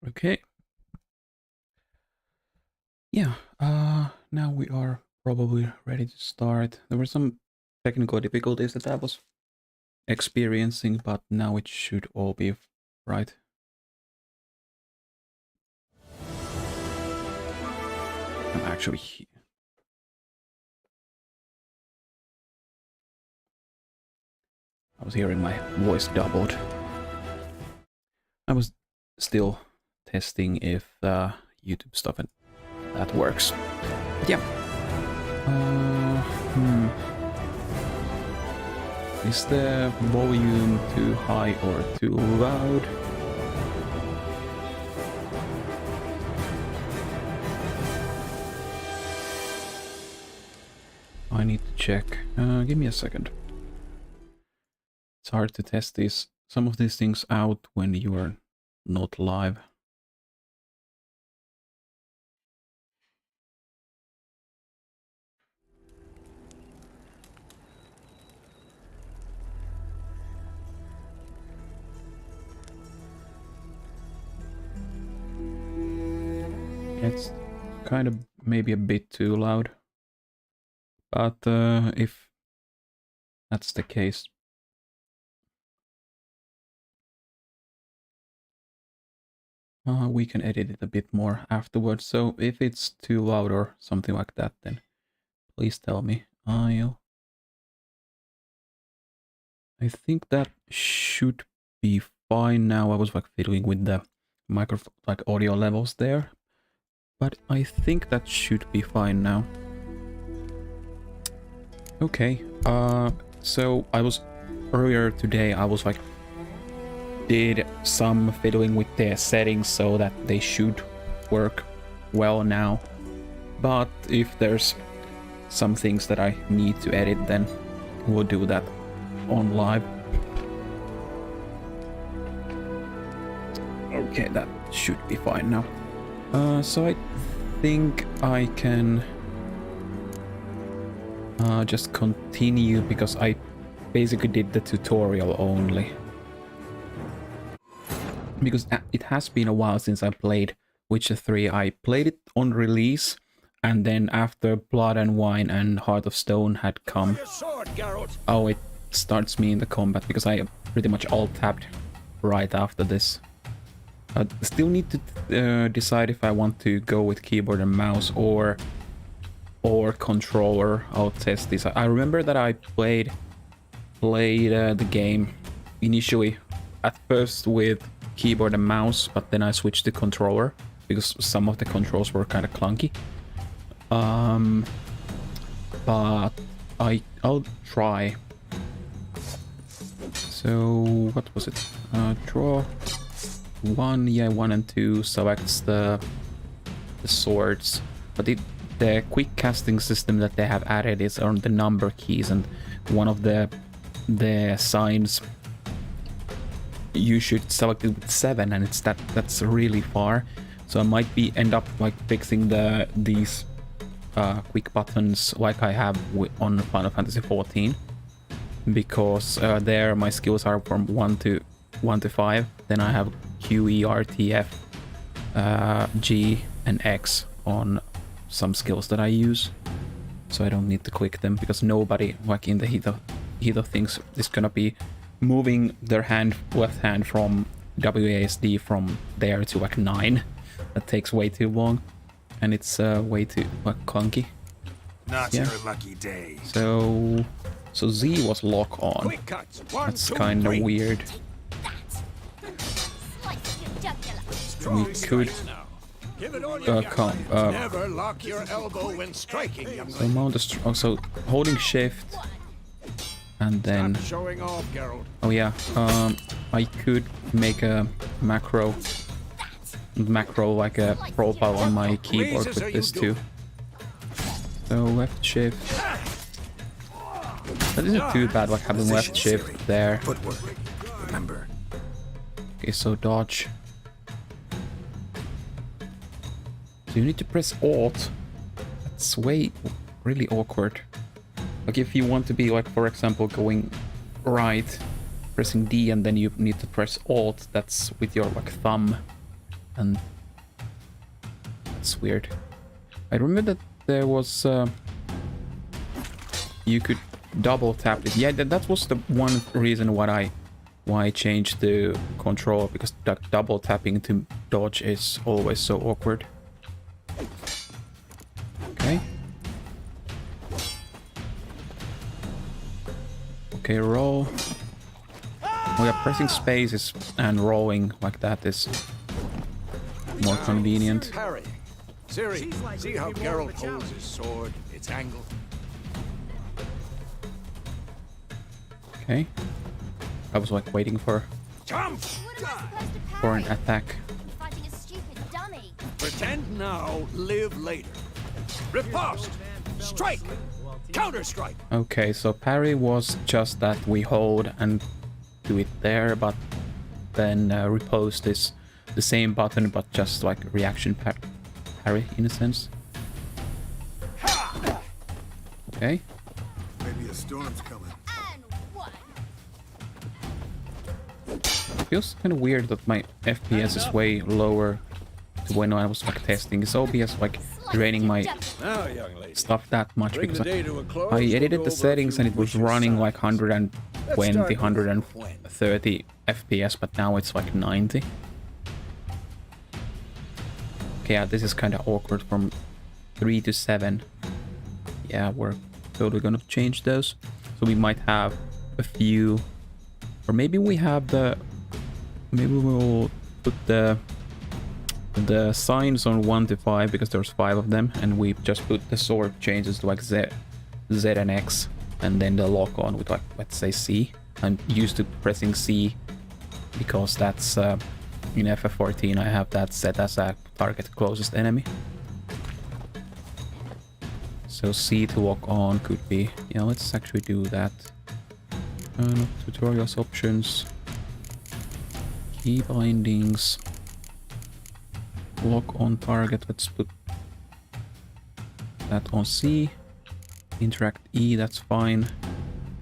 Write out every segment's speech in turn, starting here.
Okay. Yeah, now we are probably ready to start. There were some technical difficulties that I was experiencing, but now it should all be right. I'm actually I was hearing my voice doubled. I was still testing if YouTube stuff and that works. But yeah. Is the volume too high or too loud? I need to check. Give me a second. It's hard to test some of these things out when you are not live. It's kind of maybe a bit too loud. But if that's the case, we can edit it a bit more afterwards. So if it's too loud or something like that, then please tell me. I think that should be fine now. I was like fiddling with the microphone, like audio levels there, but I think that should be fine now. Okay, so I was earlier today, I was like, did some fiddling with their settings so that they should work well now. But if there's some things that I need to edit, then we'll do that on live. Okay, that should be fine now. So I think I can just continue because I basically did the tutorial only. Because it has been a while since I played Witcher 3. I played it on release, and then after Blood and Wine and Heart of Stone had come, oh, it starts me in the combat because I pretty much alt-tabbed right after this. I still need to decide if I want to go with keyboard and mouse or controller. I'll test this. I remember that I played the game initially at first with keyboard and mouse, but then I switched to controller because some of the controls were kind of clunky. But I'll try. So what was it? Draw 1, yeah, 1 and 2 selects the swords, but the quick casting system that they have added is on the number keys, and one of the signs you should select it with 7, and it's that's really far. So I might end up like fixing these quick buttons like I have on Final Fantasy 14, because there my skills are from 1 to 5. Then I have Q, E, R, T, F, G, and X on some skills that I use, so I don't need to click them because nobody like in the heat of things is gonna be moving their left hand from WASD from there to like 9. That takes way too long, and it's way too like clunky. Not your lucky day. So Z was lock on. That's kind of weird. We could Never lock your elbow when striking. So mount so holding shift and then Showing off, Geralt. oh yeah, I could make a macro like a profile on my keyboard with this too. So left shift. That isn't too bad, like having left shift there. Footwork. Remember. Okay, so dodge. So you need to press Alt. That's really awkward. Like if you want to be like, for example, going right, pressing D, and then you need to press Alt, that's with your like thumb. and that's weird. I remember that there was you could double tap it. Yeah, that was the one reason why I changed the control, because that double tapping to dodge is always so awkward. Okay. Okay, roll. Oh yeah, pressing space is, and rolling like that is more convenient. Parry. Ciri, see how Geralt holds his sword? It's angled. Okay. I was like waiting for Jump! an attack. Fighting a stupid dummy. Pretend now, live later. Riposte! Strike! Counter-strike! Okay, so parry was just that we hold and do it there, but then riposte is the same button, but just like reaction parry in a sense. Okay. Maybe a storm's coming. And one. It feels kind of weird that my FPS is way lower to when I was like testing. Is OBS like draining my Now, young lady. stuff that much? Bring Because the day to a close. I We'll edited go the over a settings few and it was wishes running signed. like 120, Let's start with 130 FPS, but now it's like 90. Okay, yeah, this is kind of awkward from 3 to 7. Yeah, we're totally gonna change those. So we might have a few, or maybe we have the, maybe we'll put the signs on 1 to 5 because there's 5 of them, and we just put the sword changes to like Z and X, and then the lock on with like, let's say C. I'm used to pressing C because that's in FF14 I have that set as a target closest enemy. So C to lock on could be, yeah, let's actually do that. Tutorials options, key bindings, lock on target, let's put that on C. Interact E, that's fine.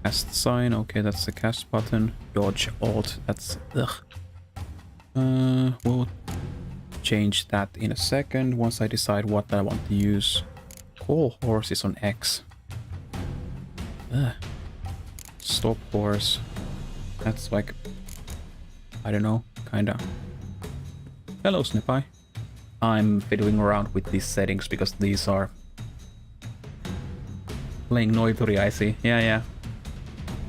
Cast sign, okay, that's the cast button. Dodge alt, that's ugh. We'll change that in a second once I decide what I want to use. Call horse is on X. Ugh. Stop horse. That's like, I don't know, kinda. Hello, Snipeye. I'm fiddling around with these settings because these are playing Noitori, I see. Yeah.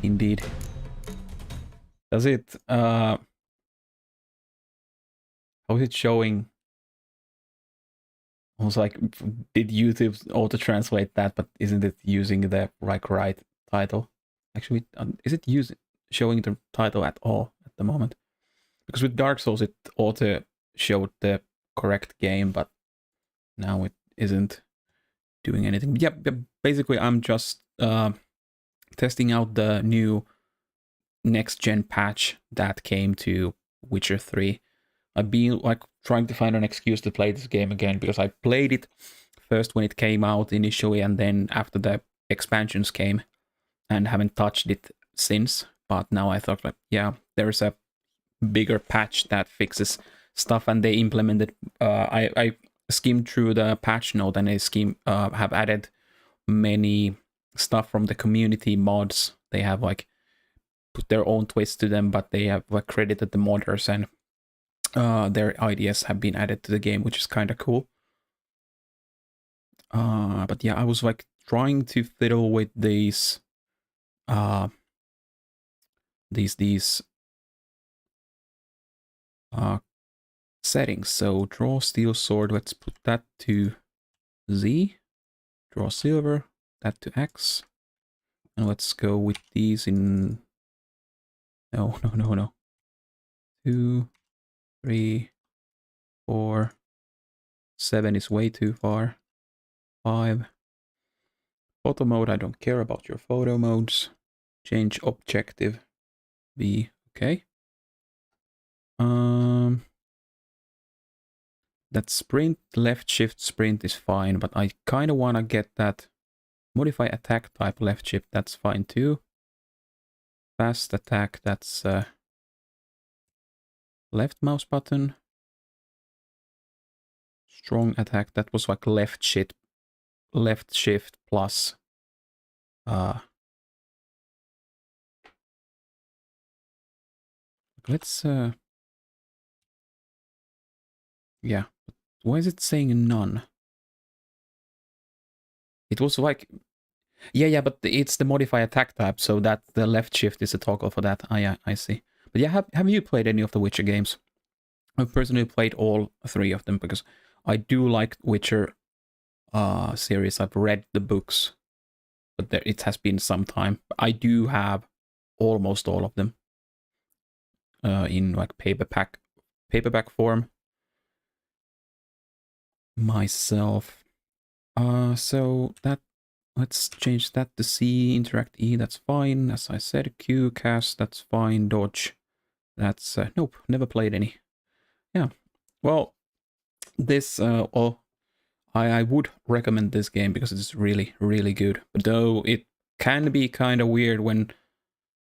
Indeed. Does it how is it showing? I was like, did YouTube auto translate that, but isn't it using the right title? Actually, is it showing the title at all at the moment? Because with Dark Souls it auto showed the correct game, but now it isn't doing anything. Yeah, basically I'm just testing out the new next gen patch that came to Witcher 3. I've been like trying to find an excuse to play this game again because I played it first when it came out initially, and then after the expansions came, and haven't touched it since. But now I thought, like, yeah, there's a bigger patch that fixes stuff, and they implemented. I skimmed through the patch note, and they have added many stuff from the community mods. They have like put their own twist to them, but they have like credited the modders, and their ideas have been added to the game, which is kind of cool. But yeah, I was like trying to fiddle with these settings. So draw steel sword, let's put that to Z. Draw silver, that to X. And let's go with these in... No. 2, 3, 4, 7 is way too far. 5. Photo mode, I don't care about your photo modes. Change objective. B, okay. That sprint, left shift sprint is fine, but I kind of want to get that modify attack type left shift, that's fine too. Fast attack, that's left mouse button. Strong attack. That was like left shift plus. Let's. Yeah. Why is it saying none? It was like. Yeah, but it's the modify attack type, so that the left shift is a toggle for that. Yeah, I see. But yeah, have you played any of the Witcher games? I've personally played all 3 of them because I do like Witcher series. I've read the books, but it has been some time. I do have almost all of them in like paperback form myself. So that. Let's change that to C, interact E, that's fine. As I said, Q, cast, that's fine. Dodge, that's... nope, never played any. Yeah, well, this... I would recommend this game because it's really, really good. But though it can be kind of weird when...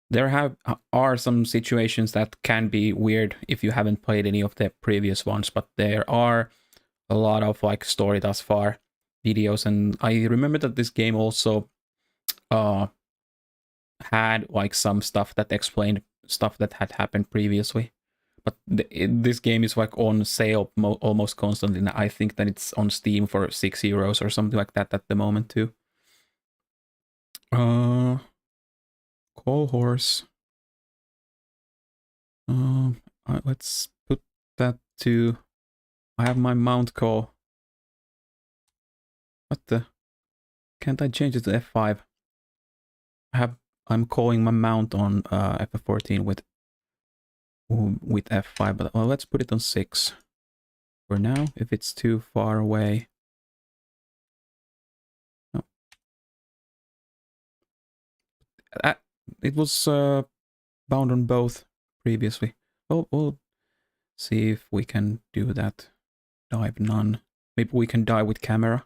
There are some situations that can be weird if you haven't played any of the previous ones. But there are a lot of like story thus far videos, and I remember that this game also had like some stuff that explained stuff that had happened previously, but this game is like on sale almost constantly, and I think that it's on Steam for €6 or something like that at the moment too. Call horse. Let's put that to... I have my mount call. What the? Can't I change it to F5? I'm calling my mount on F14 with F5, but let's put it on 6 for now. If it's too far away, no. It was bound on both previously. Oh, we'll see if we can do that. Dive none. Maybe we can dive with camera.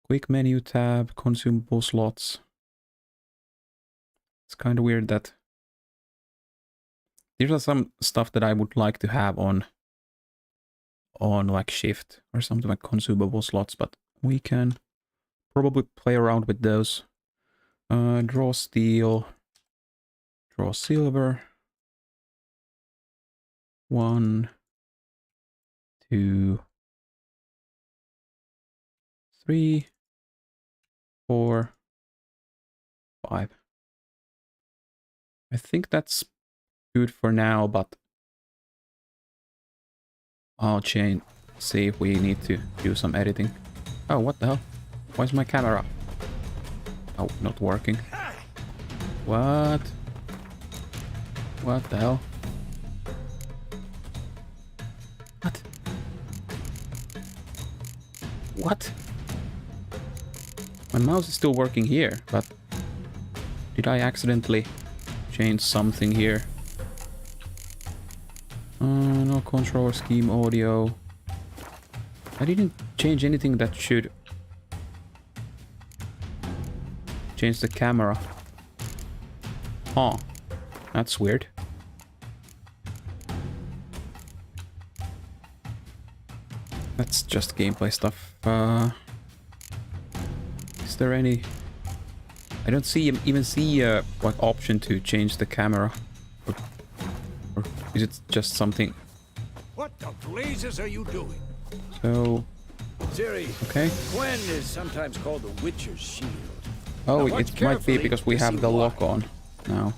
Quick menu tab, consumable slots. It's kind of weird that these are some stuff that I would like to have on like shift or something like consumable slots, but we can probably play around with those. Draw steel, draw silver. 1, 2, 3, 4, 5. I think that's good for now, but I'll see if we need to do some editing. Oh, what the hell? Why is my camera? Oh, not working. What? What the hell? What? What? My mouse is still working here, but did I accidentally change something here? No controller scheme audio. I didn't change anything that should change the camera. Huh. That's weird. That's just gameplay stuff. Is there any... I don't even see like option to change the camera. Or is it just something... What the blazes are you doing? So... Ciri, okay. Gwen is sometimes called the Witcher's shield. Oh, Now watch it might be carefully because we to have see the why. lock on now.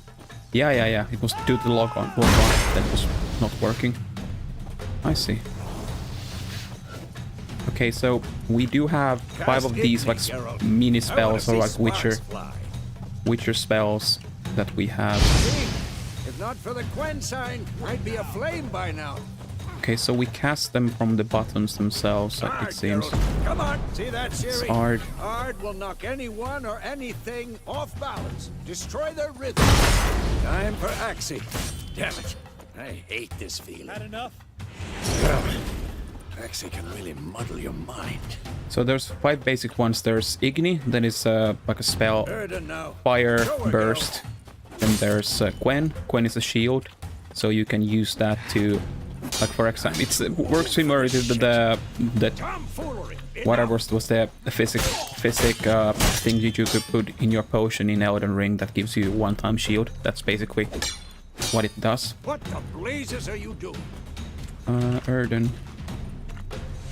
Yeah. It was due to the lock on that was not working. I see. Okay, so we do have 5 of these like mini spells or like Witcher spells that we have. See? If not for the Gwen sign, I'd be aflame by now. Okay, so we cast them from the buttons themselves, like it seems. Geralt. Come on, see that, Ciri? Ard. Ard will knock anyone or anything off balance, destroy their rhythm. Time for Axie. Damn it, I hate this feeling. Had enough? Axie can really muddle your mind. So there's 5 basic ones. There's Igni, then is like a spell, Burden now. fire Show her, burst. Geralt. Then there's Gwen. Gwen is a shield, so you can use that to Like for example, it works similar to the Tomfoolery! whatever was the physic thing that you could put in your potion in Elden Ring that gives you one-time shield. That's basically what it does. What the blazes are you doing? Erden.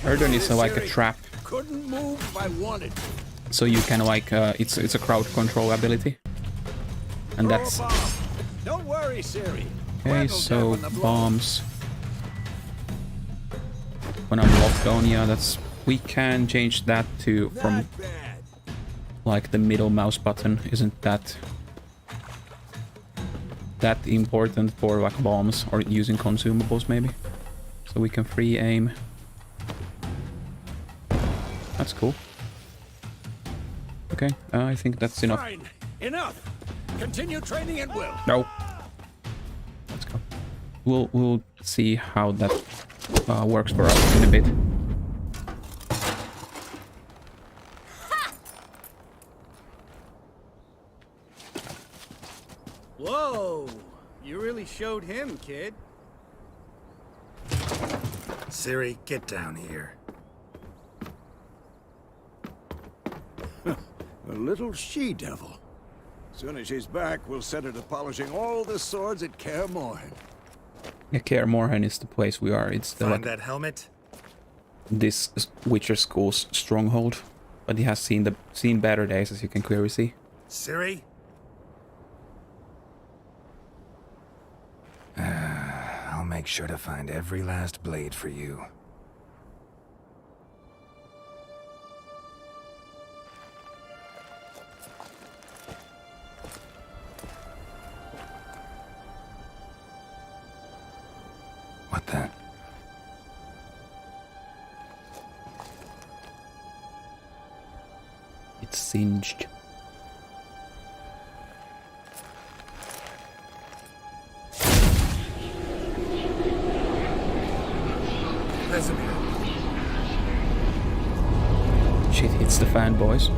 Erden is like a trap, Couldn't move if I wanted to. so you can like it's a crowd control ability, and Throw that's a bomb. Don't worry, Siri. okay. So bombs. When I'm locked on, yeah, that's we can change that to from Not bad. like the middle mouse button. Isn't that important for like bombs or using consumables maybe? So we can free aim. That's cool. Okay, I think that's enough. Fine. Enough. Continue training at will. No. Let's go. We'll see how that works for us in a bit. Whoa! You really showed him, kid. Siri, get down here. A little she-devil. Soon as she's back, we'll set her to polishing all the swords at Kaer Morhen. Yeah, Kaer Morhen is the place we are. It's the, Find like, that helmet? this Witcher school's stronghold, but it has seen better days, as you can clearly see. Siri? I'll make sure to find every last blade for you. What the? It's singed. Vesemir. Shit hits the fan, boys.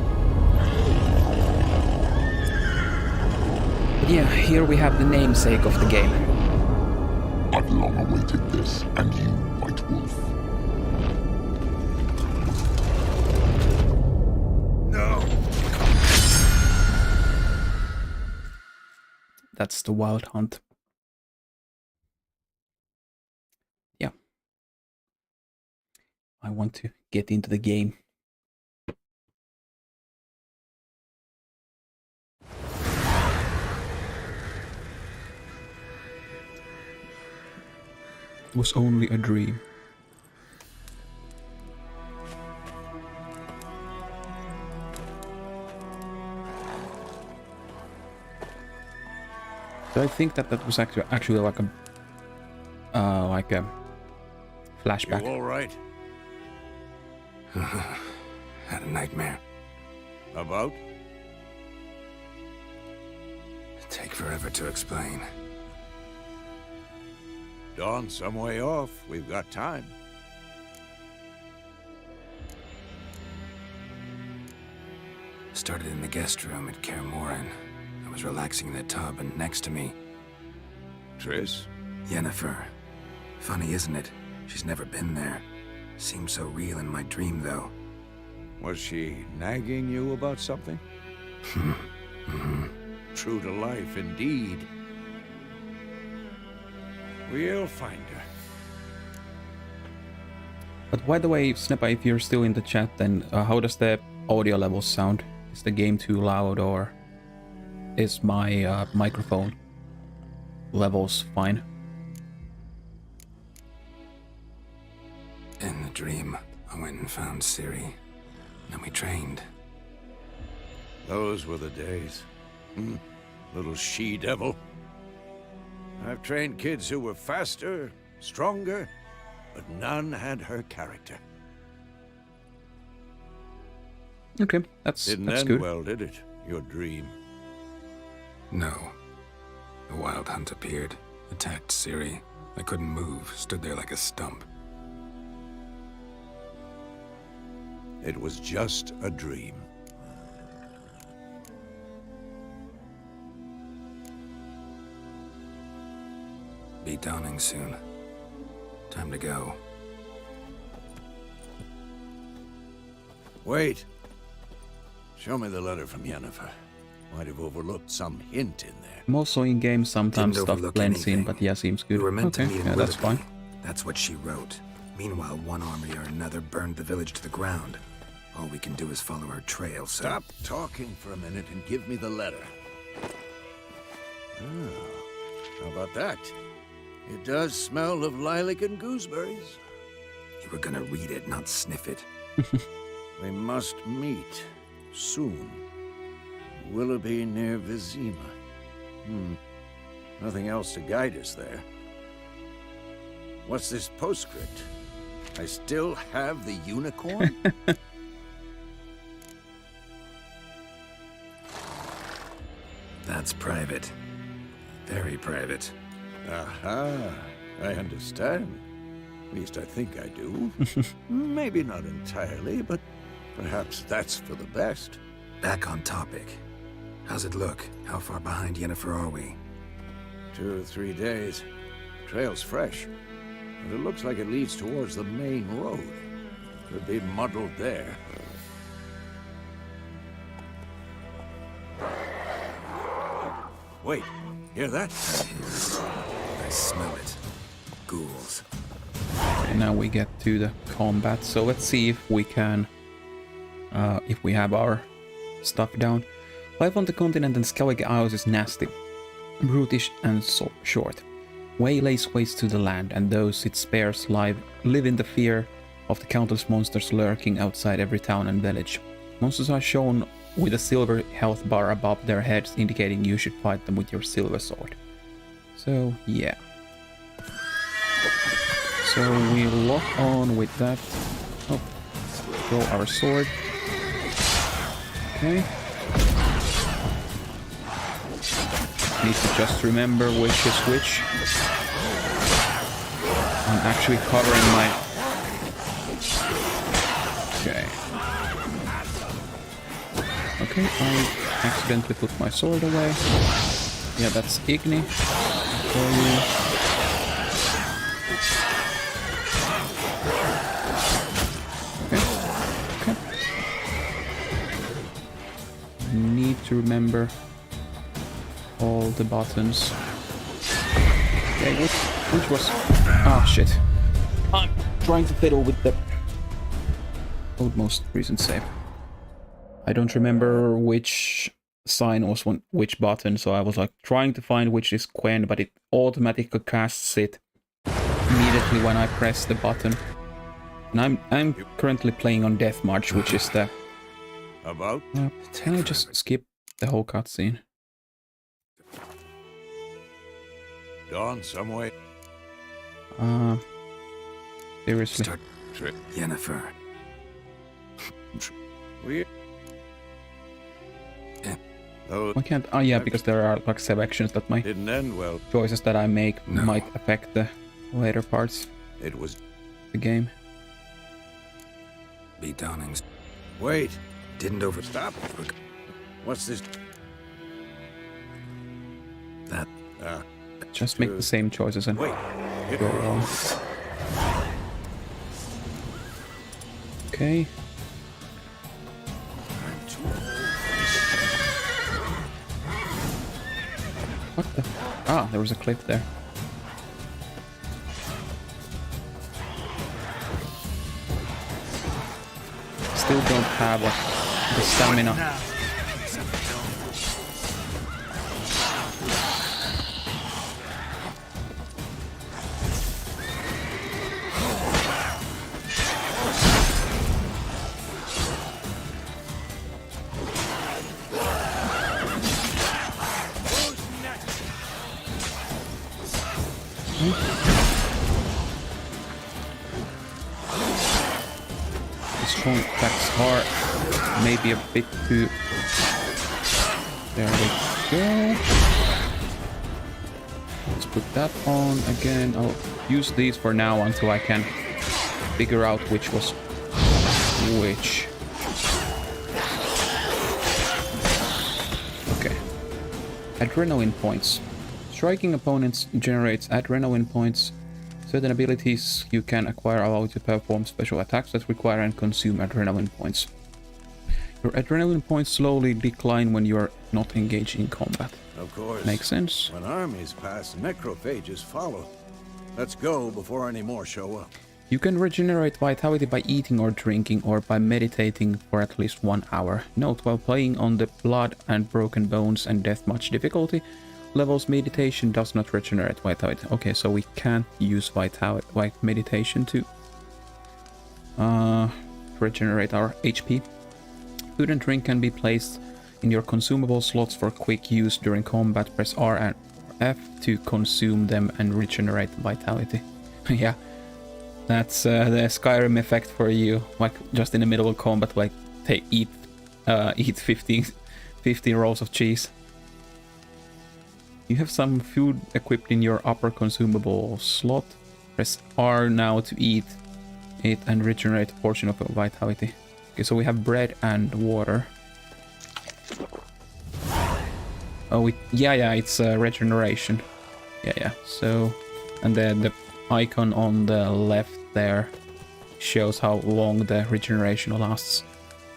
But yeah, here we have the namesake of the game. I've long awaited this, and you, White Wolf. No. That's the Wild Hunt. Yeah. I want to get into the game. It was only a dream. So I think that was actually like a flashback. You all right? Had a nightmare. About? It'd take forever to explain. Dawn's some way off. We've got time. Started in the guest room at Kaer Morhen. I was relaxing in the tub, and next to me, Triss? Yennefer. Funny, isn't it? She's never been there. Seemed so real in my dream, though. Was she nagging you about something? True to life, indeed. We'll find her. But by the way, Snepa, if you're still in the chat, then how does the audio levels sound? Is the game too loud, or is my microphone levels fine? In the dream, I went and found Ciri. Then we trained. Those were the days. Little she-devil. I've trained kids who were faster, stronger, but none had her character. Okay, that's Didn't that's end good. well, did it? Your dream. No. The Wild Hunt appeared, attacked Ciri. I couldn't move, stood there like a stump. It was just a dream. Be dawning soon. Time to go. Wait. Show me the letter from Yennefer. Might have overlooked some hint in there. I'm also in game, sometimes Didn't stuff overlook blends in, anything. but yeah, seems good. We were meant Okay, to meet in yeah, that's Willoughby. fine. That's what she wrote. Meanwhile, one army or another burned the village to the ground. All we can do is follow her trail, so... Stop talking for a minute and give me the letter. Oh, how about that? It does smell of lilac and gooseberries. You were gonna read it, not sniff it. We must meet soon. Willoughby near Vizima. Nothing else to guide us there. What's this postscript? I still have the unicorn? That's private. Very private. Aha, I understand. At least I think I do. Maybe not entirely, but perhaps that's for the best. Back on topic. How's it look? How far behind Yennefer are we? 2 or 3 days. Trail's fresh, but it looks like it leads towards the main road. Could be muddled there. Wait, hear that? I smell it. Ghouls. And now we get to the combat, so let's see if we can, if we have our stuff down. Life on the continent and Skellige Isles is nasty, brutish and so short. Way lays waste to the land, and those it spares live in the fear of the countless monsters lurking outside every town and village. Monsters are shown with a silver health bar above their heads, indicating you should fight them with your silver sword. So, yeah. So we lock on with that. Oh, throw our sword. Okay. Need to just remember which is which. I'm actually covering my... Okay. Okay, I accidentally put my sword away. Yeah, that's Igni. For you. Need to remember all the buttons. Okay, which was... Ah, shit. I'm trying to fiddle with the most recent save. I don't remember which sign was which button, so I was like trying to find which is Quen, but it automatically casts it immediately when I press the button. And I'm currently playing on Death March, which is the... About? Can I just skip the whole cutscene? Dawn some way. Seriously. Start. Yennefer. We... Those Why can't... Oh yeah, because there are like selections that my didn't end well. choices that I make No. might affect the later parts It was... of the game. Beat Downings. Wait, Didn't over... stop. What's this? That... Just make the same choices and Wait. go on. Okay. What the... Ah, there was a cliff there. Still don't have the stamina. Strong attacks are maybe a bit too... There we go. Let's put that on again. I'll use these for now until I can figure out which was which. Okay. Adrenaline points. Striking opponents generates adrenaline points. Certain abilities you can acquire allow you to perform special attacks that require and consume adrenaline points. Your adrenaline points slowly decline when you are not engaged in combat. Of course. Makes sense. When armies pass, necrophages follow. Let's go before any more show up. You can regenerate vitality by eating or drinking or by meditating for at least 1 hour. Note, while playing on the blood and broken bones and deathmatch difficulty levels, meditation does not regenerate vitality. Okay, so we can't use vitality like meditation to regenerate our HP. Food and drink can be placed in your consumable slots for quick use during combat. Press R and F to consume them and regenerate vitality. Yeah, that's the Skyrim effect for you. Like just in the middle of combat, like eat 50 rolls of cheese. You have some food equipped in your upper consumable slot. Press R now to eat it and regenerate a portion of your vitality. Okay, so we have bread and water. Oh, yeah, it's regeneration. Yeah. So, and then the icon on the left there shows how long the regeneration lasts.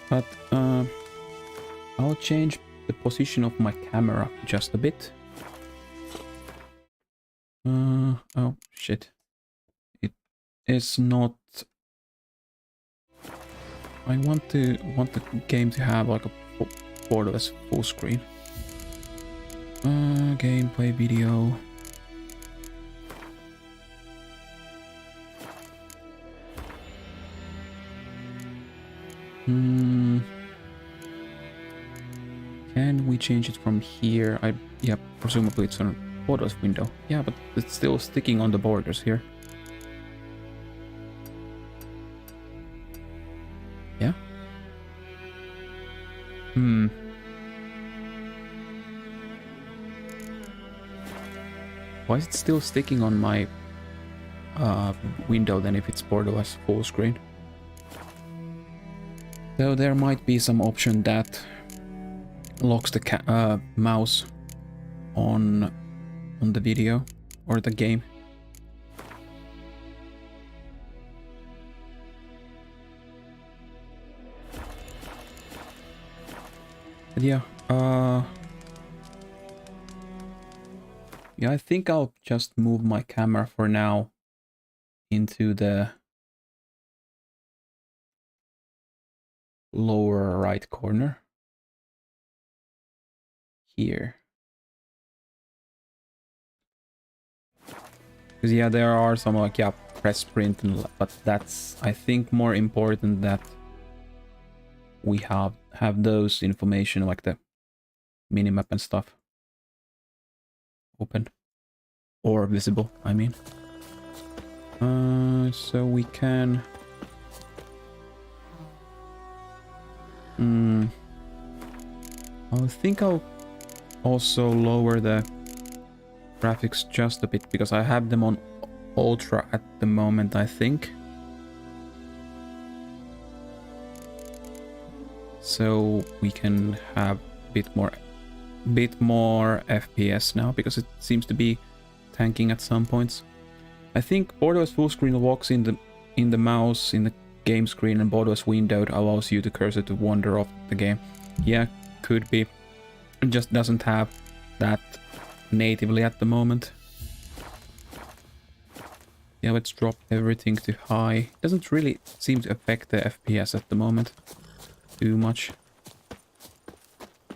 But I'll change the position of my camera just a bit. Oh shit! It is not. I want the game to have like a borderless full screen. Gameplay video. Can we change it from here? Yeah, presumably it's on a borderless window. Yeah, but it's still sticking on the borders here. Yeah? Why is it still sticking on my window then if it's borderless full screen? Though there might be some option that locks the mouse on the video or the game. But yeah, I think I'll just move my camera for now into the lower right corner here. Because yeah, there are some like press sprint, but that's I think more important that we have those information like the minimap and stuff open or visible, I mean. So we can I think I'll also lower the graphics just a bit because I have them on ultra at the moment, I think. So we can have a bit more FPS now because it seems to be tanking at some points. I think borderless full screen locks in the mouse in the game screen, and borderless windowed allows you the cursor to wander off the game. Yeah, could be. It just doesn't have that natively at the moment. Yeah, let's drop everything to high. Doesn't really seem to affect the FPS at the moment too much.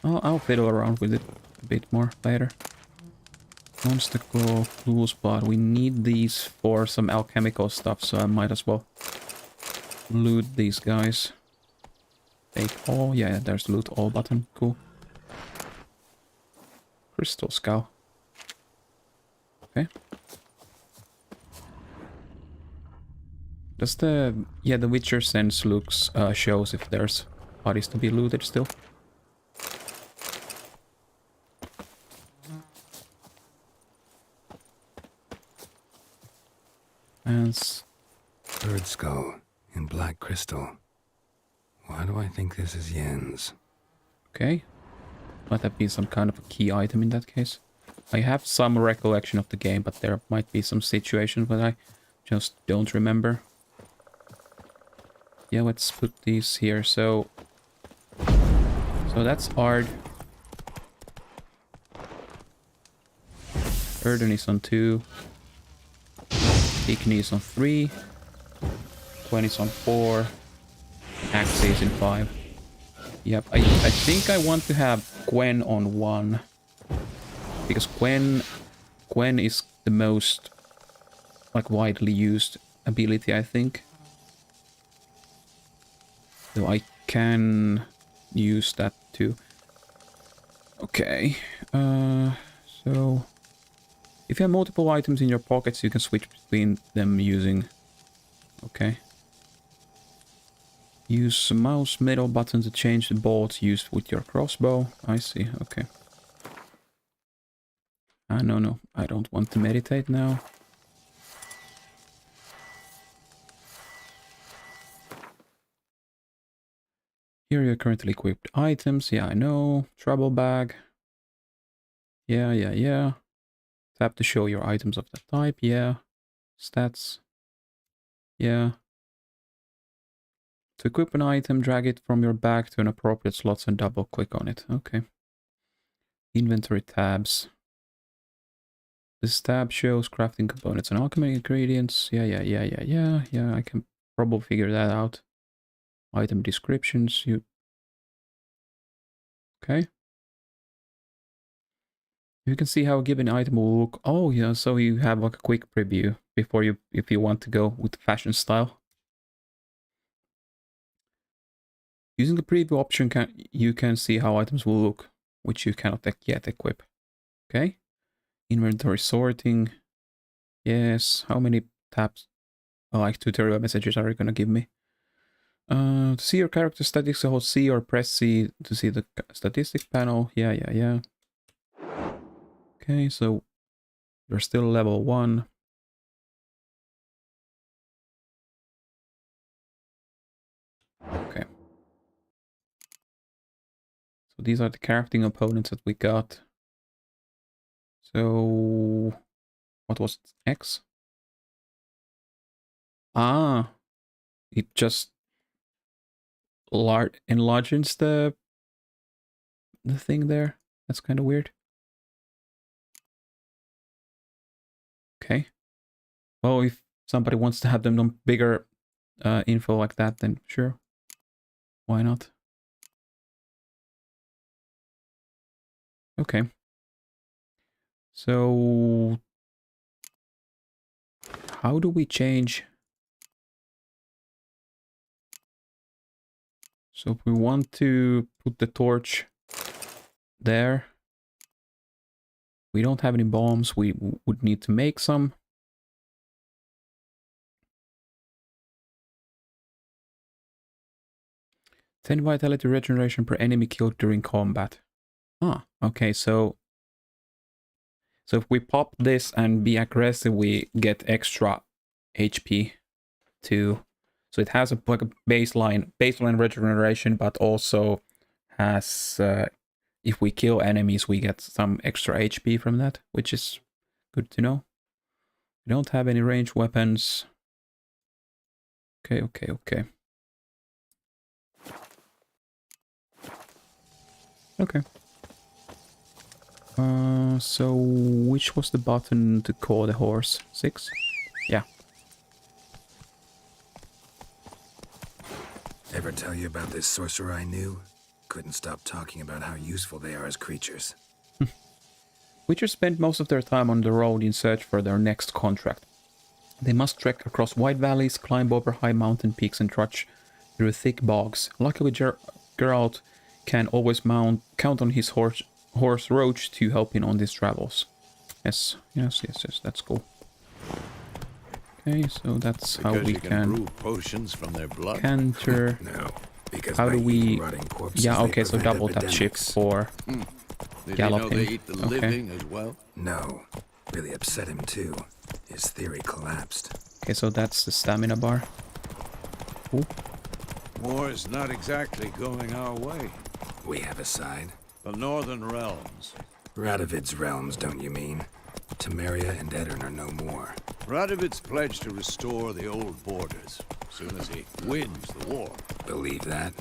I'll fiddle around with it a bit more later. Monster Claw, Blue Spot. We need these for some alchemical stuff, so I might as well loot these guys. Take all. Yeah, there's loot all button. Cool. Crystal Skull. Okay. Does the Witcher sense looks shows if there's bodies to be looted still? And Bird skull in black crystal. Why do I think this is Yen's? okay. Might have been some kind of a key item in that case. I have some recollection of the game, but there might be some situations where I just don't remember. Yeah, let's put these here. So that's Ard. Erden is on 2. Igni is on 3. Gwen is on 4. Axe is in 5. Yep, I think I want to have Gwen on 1. Because Gwen is the most like widely used ability, I think. So I can use that too. Okay. So if you have multiple items in your pockets, you can switch between them using... Okay. Use mouse middle button to change the bolts used with your crossbow. I see, okay. No, I don't want to meditate now. Here are your currently equipped items. Yeah, I know. Trouble bag. Yeah. Tap to show your items of the type. Yeah. Stats. Yeah. To equip an item, drag it from your bag to an appropriate slot and double click on it. Okay. Inventory tabs. This tab shows crafting components and alchemy ingredients. Yeah, I can probably figure that out. Item descriptions, Okay. You can see how a given item will look. Oh yeah, so you have like a quick preview before if you want to go with the fashion style. Using the preview option, you can see how items will look, which you cannot yet equip. Okay. Inventory sorting. Yes. How many tabs? Oh, like tutorial messages are you gonna give me? To see your character statistics, hold C or press C to see the statistics panel. Yeah. Okay, so you're still level 1. Okay. So these are the crafting components that we got. So what was it? X? Ah, it just enlarges the thing there. That's kind of weird. Okay. Well, if somebody wants to have them on bigger info like that, then sure. Why not? Okay. So how do we change? So if we want to put the torch there, we don't have any bombs. We would need to make some. Ten vitality regeneration per enemy killed during combat. Ah, okay, so if we pop this and be aggressive, we get extra HP too. So it has like a baseline regeneration, but also has if we kill enemies, we get some extra HP from that, which is good to know. We don't have any ranged weapons. Okay. Okay. So which was the button to call the horse? 6? Yeah. Ever tell you about this sorcerer I knew? Couldn't stop talking about how useful they are as creatures. Witchers spend most of their time on the road in search for their next contract. They must trek across wide valleys, climb over high mountain peaks and trudge through thick bogs. Luckily, Geralt can always count on his horse Roach to help him on these travels. Yes, that's cool. Okay, so that's how we can brew potions from their blood. Canter. No, because How do we? corpses, Yeah, they okay, so prevent double tap shift epidemics. for Did you know galloping. they eat the Okay. living as well? No, really upset him too. His theory collapsed. Okay, so that's the stamina bar. Ooh. War's not exactly going our way. We have a side. The Northern Realms. Radovid's realms, don't you mean? Temeria and Edirn are no more. Radovid's pledged to restore the old borders as soon as he wins the war. Believe that?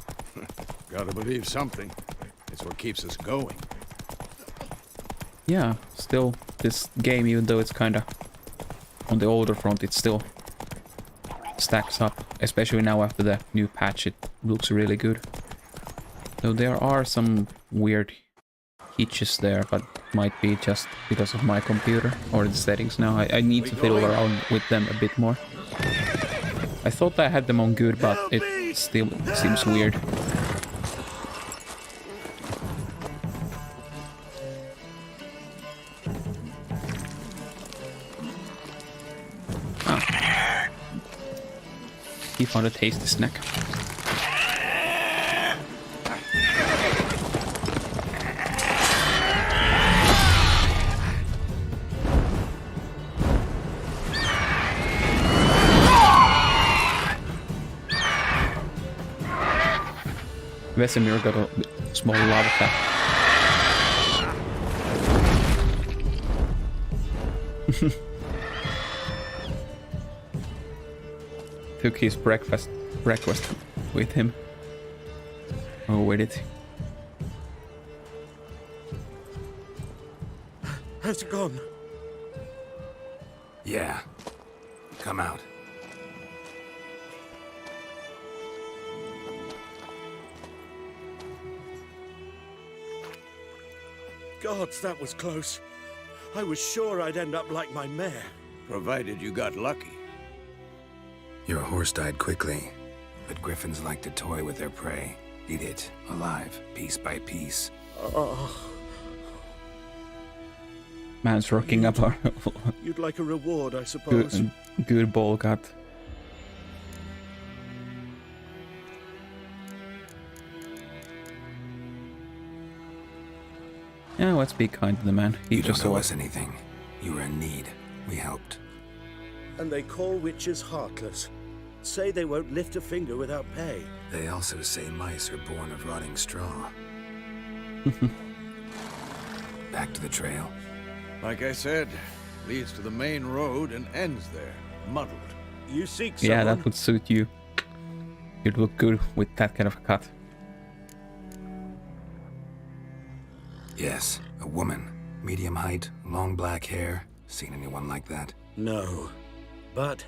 Gotta believe something. It's what keeps us going. Yeah, still, this game, even though it's kinda on the older front, it still stacks up. Especially now after the new patch, it looks really good. So there are some weird hitches there, but might be just because of my computer or the settings now. I need to fiddle around with them a bit more. I thought I had them on good, but it still seems weird. He found a tasty snack. Vesemir got a small lava cat. Took his breakfast with him. Oh, where did he? Has it gone? Yeah. Come out. Gods, that was close. I was sure I'd end up like my mare. Provided you got lucky. Your horse died quickly, but griffins like to toy with their prey. Eat it, alive, piece by piece. Man's rocking up our You'd like a reward, I suppose. good ball cut. Yeah, let's be kind to the man. He You just don't owe saw us anything. You were in need. We helped. And they call witches heartless. Say they won't lift a finger without pay. They also say mice are born of rotting straw. Back to the trail. Like I said, leads to the main road and ends there, muddled. You seek someone? Yeah, that would suit you. You'd look good with that kind of a cut. Yes, a woman. Medium height, long black hair. Seen anyone like that? No. But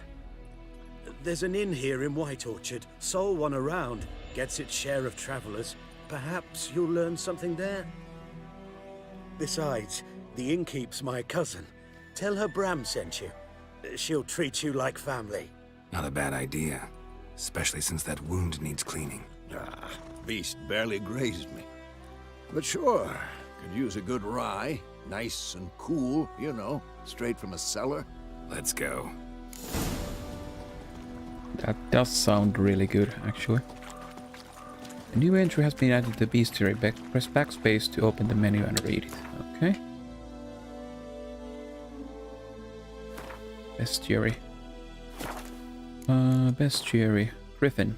there's an inn here in White Orchard. Sole one around. Gets its share of travelers. Perhaps you'll learn something there? Besides, the innkeep's my cousin. Tell her Bram sent you. She'll treat you like family. Not a bad idea. Especially since that wound needs cleaning. Ah, beast barely grazed me. But sure, could use a good rye. Nice and cool, you know, straight from a cellar. Let's go. That does sound really good, actually. A new entry has been added to the bestiary. Press backspace to open the menu and read it. Okay. Bestiary. Bestiary. Griffin.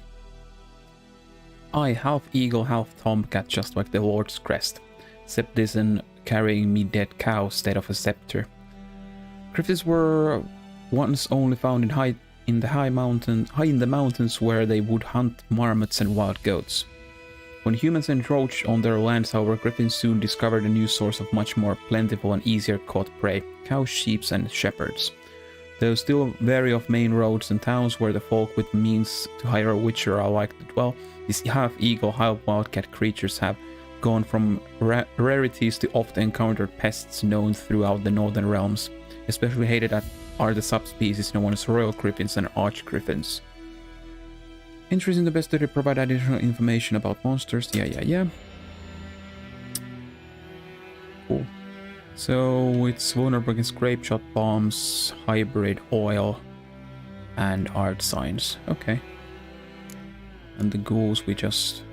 I, half eagle, half tomcat, just like the Lord's crest. Septison carrying me dead cow instead of a scepter. Griffins were once only found in the mountains where they would hunt marmots and wild goats. When humans encroached on their lands, however, griffins soon discovered a new source of much more plentiful and easier caught prey: cows, sheep, and shepherds. There still vary of main roads and towns where the folk with means to hire a witcher are like to dwell. These half-eagle, half-wildcat creatures have gone from rarities to oft-encountered pests known throughout the northern realms. Especially hated are the subspecies known as royal griffins and arch-griffins. Entries in the bestiary provide additional information about monsters. Yeah. Cool. So it's vulnerable against grape shot bombs, hybrid oil, and art signs. Okay. And the ghouls we just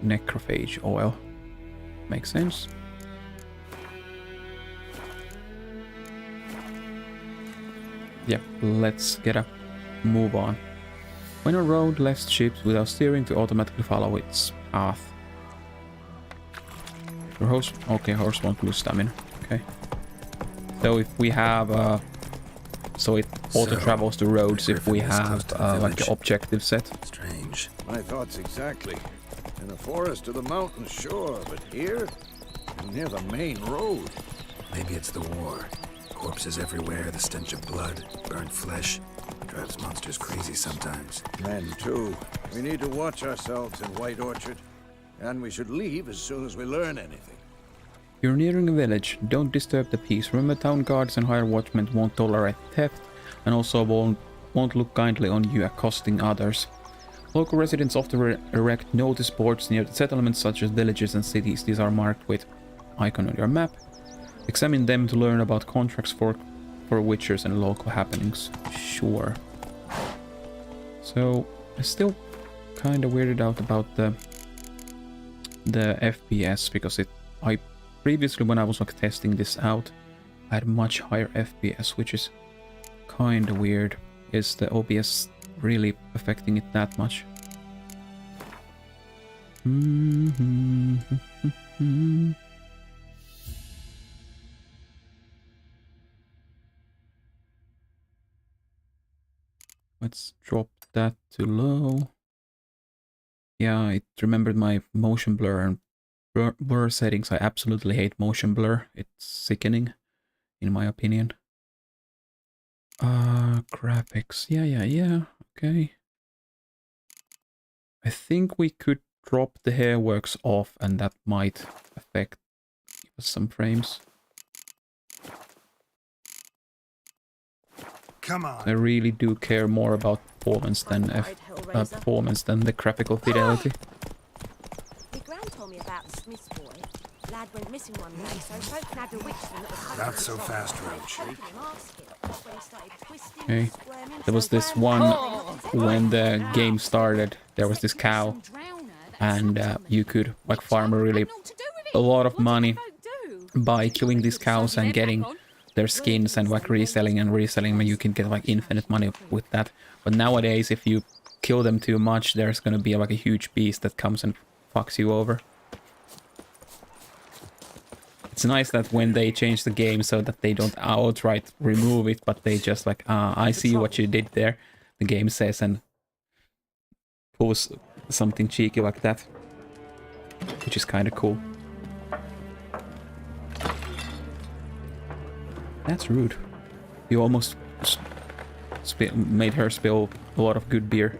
necrophage oil. Makes sense. Yeah, let's get a move on. When a road left ships without steering to automatically follow its path. Your horse, okay, horse won't lose stamina. Okay. So if we have so it auto travels to roads if we Griffin is close have to the like village. the objective set. Strange. My thoughts exactly. In the forest or the mountains, sure, but here? Near the main road. Maybe it's the war. Corpses everywhere, the stench of blood, burnt flesh. Drives monsters crazy sometimes. Men, too. We need to watch ourselves in White Orchard. And we should leave as soon as we learn anything. You're nearing a village. Don't disturb the peace. Remember, town guards and hired watchmen won't tolerate theft, and also won't look kindly on you accosting others. Local residents often erect notice boards near the settlements such as villages and cities. These are marked with icon on your map. Examine them to learn about contracts for witchers and local happenings. Sure. So I'm still kind of weirded out about the FPS because I previously when I was like testing this out I had much higher FPS, which is kind of weird. Is the OBS really affecting it that much? Let's drop that to low. Yeah, it remembered my motion blur and blur settings. I absolutely hate motion blur. It's sickening, in my opinion. Graphics. Yeah. Okay. I think we could drop the hairworks off and that might affect give us some frames. Come on. I really do care more about performance than the graphical fidelity. My gran told me about the Smith's boy. Lad went missing one day, so folk had to witch them that was Not so fast, Roach. Okay. There was this one when the game started. There was this cow, and you could like farm really a lot of money by killing these cows and getting their skins and like reselling. You can get like infinite money with that. But nowadays, if you kill them too much, there's gonna be like a huge beast that comes and fucks you over. It's nice that when they change the game so that they don't outright remove it, but they just like, I see what you did there, the game says, and pulls something cheeky like that, which is kind of cool. That's rude. You almost made her spill a lot of good beer.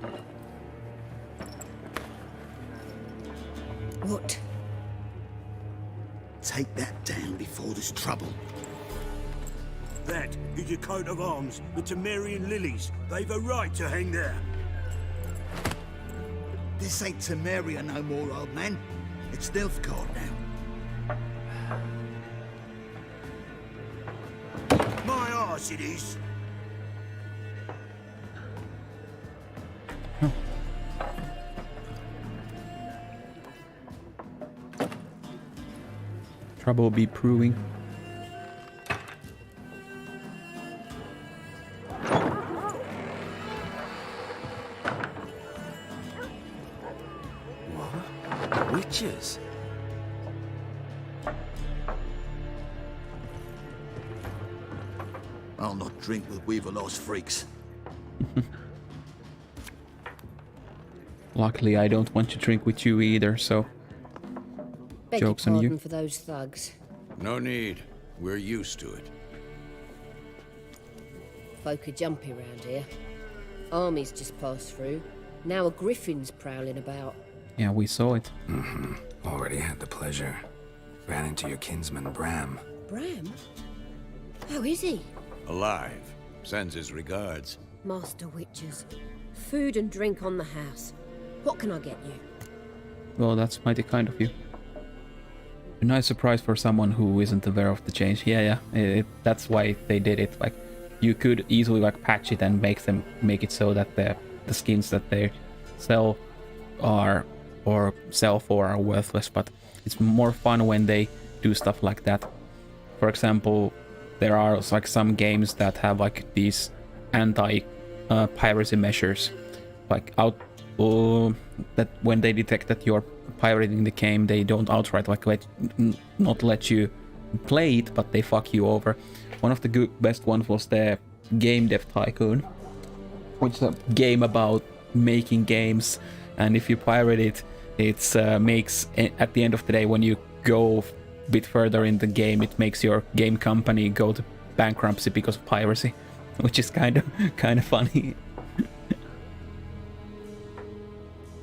What? Take that down before there's trouble. That is your coat of arms, the Temerian lilies. They've a right to hang there. This ain't Temeria no more, old man. It's Nilfgaard now. My arse it is. Trouble be brewing. What? Witches? I'll not drink with Weaverlaw's freaks. Luckily, I don't want to drink with you either, so Beg your joke's on you. pardon for those thugs. No need. We're used to it. Folk are jumpy round here. Armies just passed through. Now a griffin's prowling about. Yeah, we saw it. Already had the pleasure. Ran into your kinsman, Bram. Bram? How is he? Alive. Sends his regards. Master Witches. Food and drink on the house. What can I get you? Well, that's mighty kind of you. A nice surprise for someone who isn't aware of the change. Yeah. That's why they did it. Like, you could easily like patch it and make it so that the skins that they sell are or sell for are worthless. But it's more fun when they do stuff like that. For example, there are like some games that have like these anti-piracy measures, like that when they detect that you're pirating the game, they don't outright like not let you play it, but they fuck you over. One of the best ones was the Game Dev Tycoon, which is a game about making games, and if you pirate it, it makes, at the end of the day, when you go a bit further in the game, it makes your game company go to bankruptcy because of piracy, which is kind of funny.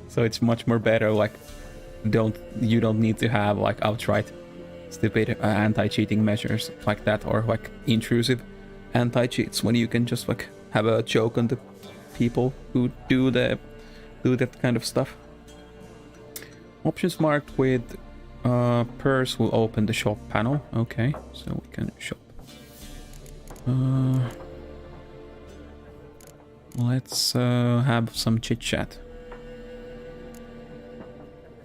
So it's much more better, like, you don't need to have like outright stupid anti-cheating measures like that, or like intrusive anti-cheats, when you can just like have a joke on the people who do that kind of stuff. Options marked with purse will open the shop panel. Okay, so we can shop. Let's have some chit chat.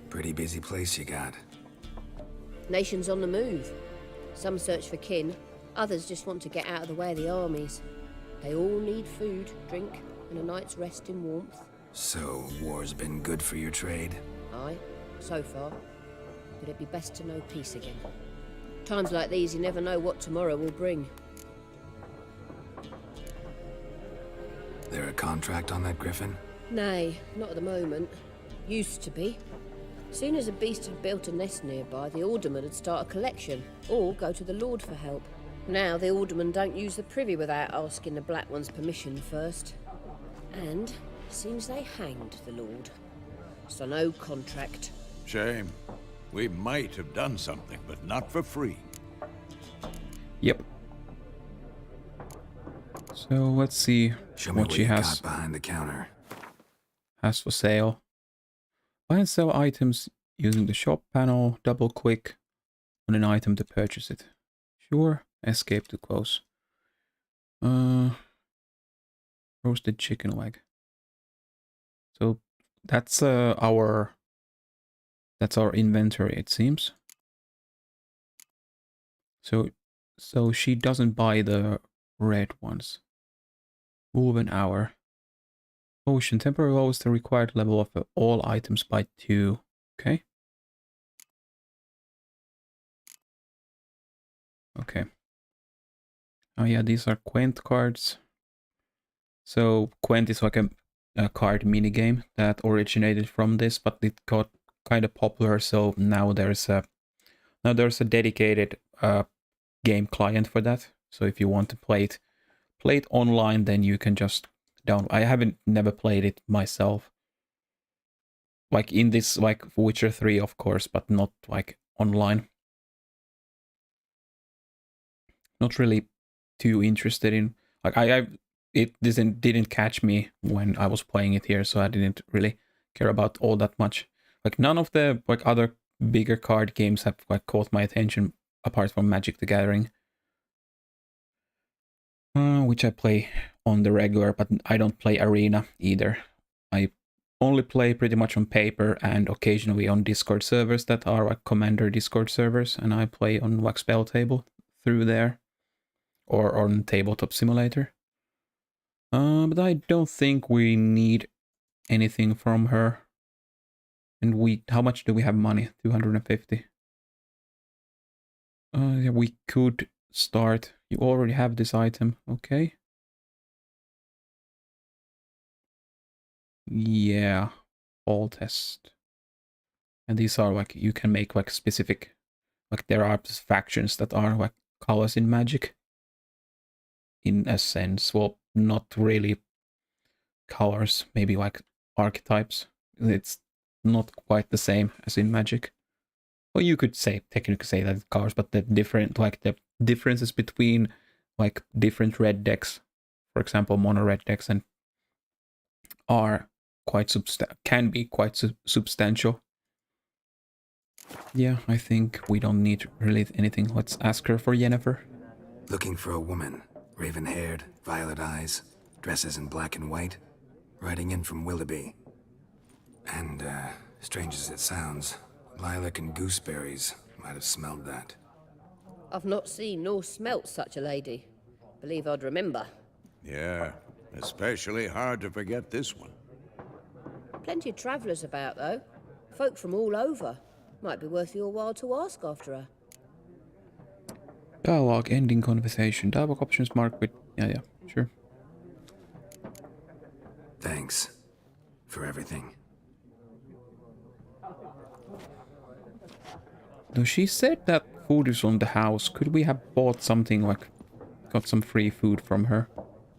Pretty busy place you got. Nations on the move. Some search for kin, others just want to get out of the way of the armies. They all need food, drink, and a night's rest in warmth. So, war's been good for your trade? Aye, so far. But it'd be best to know peace again. Times like these, you never know what tomorrow will bring. There a contract on that Griffin? Nay, not at the moment. Used to be. Soon as a beast had built a nest nearby, the alderman would start a collection, or go to the Lord for help. Now the aldermen don't use the privy without asking the Black One's permission first. And seems they hanged the Lord. So no contract. Shame. We might have done something, but not for free. Yep. So let's see Show me what she you has got behind the counter. for sale. Buy and sell items using the shop panel. Double click on an item to purchase it. Sure. Escape to close. Roasted chicken leg. So that's our inventory, it seems. So she doesn't buy the red ones. Move an hour. Potion temporarily lowers the required level of all items by 2. Okay. Okay. Oh yeah, these are Quent cards. So Quent is like a card minigame that originated from this, but it got kind of popular. So now there's a dedicated game client for that. So if you want to play it online, then you can just download. I never played it myself. Like in this, like Witcher 3, of course, but not like online. Not really too interested in, like it didn't catch me when I was playing it here, so I didn't really care about all that much. Like none of the like other bigger card games have like caught my attention apart from Magic the Gathering, which I play on the regular, but I don't play Arena either. I only play pretty much on paper and occasionally on Discord servers that are like Commander Discord servers, and I play on like Spell Table through there, or on Tabletop Simulator. But I don't think we need anything from her. And how much do we have money? 250. Yeah, we could start. You already have this item, okay? Yeah, all test. And these are like, you can make like specific, like there are factions that are like colors in Magic. In a sense, well, not really colors, maybe like archetypes. It's not quite the same as in Magic. Well, you could technically say that it's colors, but the differences between like different red decks, for example, mono red decks, and are quite can be quite substantial. Yeah, I think we don't need really anything. Let's ask her for Yennefer. Looking for a woman. Raven-haired, violet eyes, dresses in black and white. Riding in from Willoughby. And, strange as it sounds, lilac and gooseberries might have smelled that. I've not seen nor smelt such a lady. Believe I'd remember. Yeah, especially hard to forget this one. Plenty of travellers about, though. Folk from all over. Might be worth your while to ask after her. Dialogue, ending conversation. Dialogue options marked with... Yeah, sure. Thanks for everything. No, she said that food is on the house. Could we have bought something, like, got some free food from her?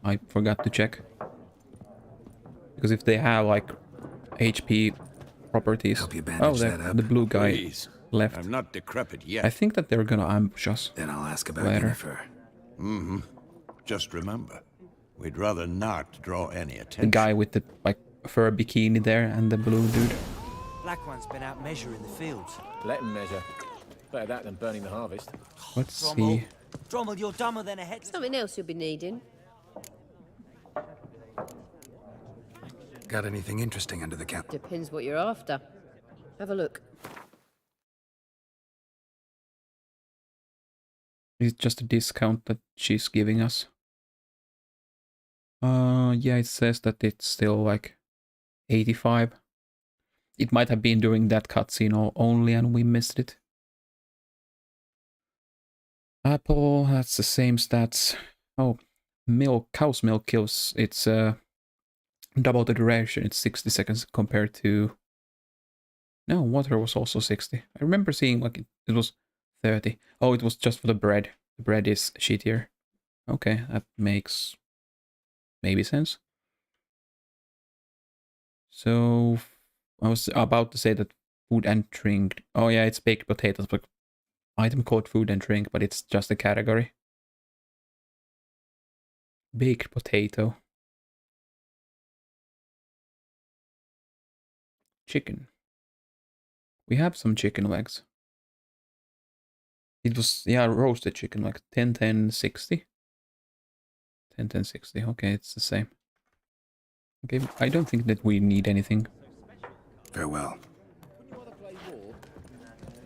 I forgot to check. Because if they have, like, HP properties... Help you bandage that up? The blue guy Please. left. I'm not decrepit yet. I think that they're gonna ambush us. Then I'll ask about Later. Yennefer. Just remember, we'd rather not draw any The attention. guy with the, like, fur bikini there and the blue dude. Black One's been out measuring the fields. Let him measure. Better that than burning the harvest. Let's see. Drommel, you're dumber than a head. Something else you'll be needing. Got anything interesting under the cap? Depends what you're after. Have a look. It's just a discount that she's giving us. Yeah, it says that it's still like 85. It might have been during that cutscene only and we missed it. Apple, that's the same stats. Oh, milk, cow's milk kills. It's double the duration. It's 60 seconds compared to... No, water was also 60. I remember seeing like it was 30. Oh, it was just for the bread. The bread is shittier. Okay, that makes maybe sense. So, I was about to say that food and drink... Oh yeah, it's baked potatoes, but item called food and drink, but it's just a category. Baked potato. Chicken. We have some chicken legs. It was, yeah, roasted chicken, like 10, 10, 60. 10, 10, 60. Okay, it's the same. Okay, I don't think that we need anything. Farewell.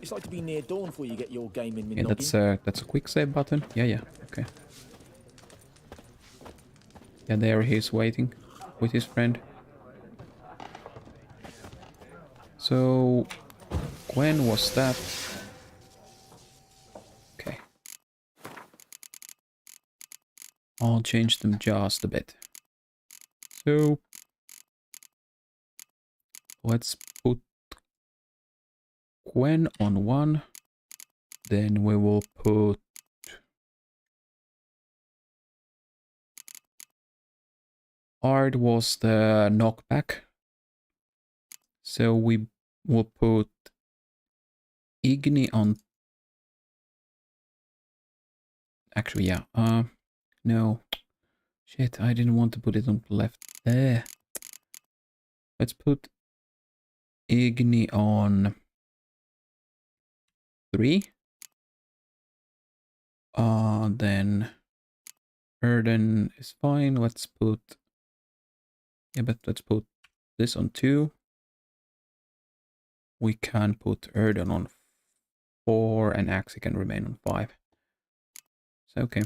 It's like to be near dawn before you get your game in Yeah, that's a quick save button. Yeah, okay. Yeah, there he's waiting with his friend. So, when was that? Okay. I'll change them just a bit. So, let's put Gwen on 1. Then we will put Ard was the knockback. So we will put Igni on... Actually, yeah. No. Shit, I didn't want to put it on the left. There. Let's put Igni on 3. Then Erden is fine. Let's put... Yeah, but let's put this on 2. We can put Erden on 4 and Axie can remain on 5. So, okay.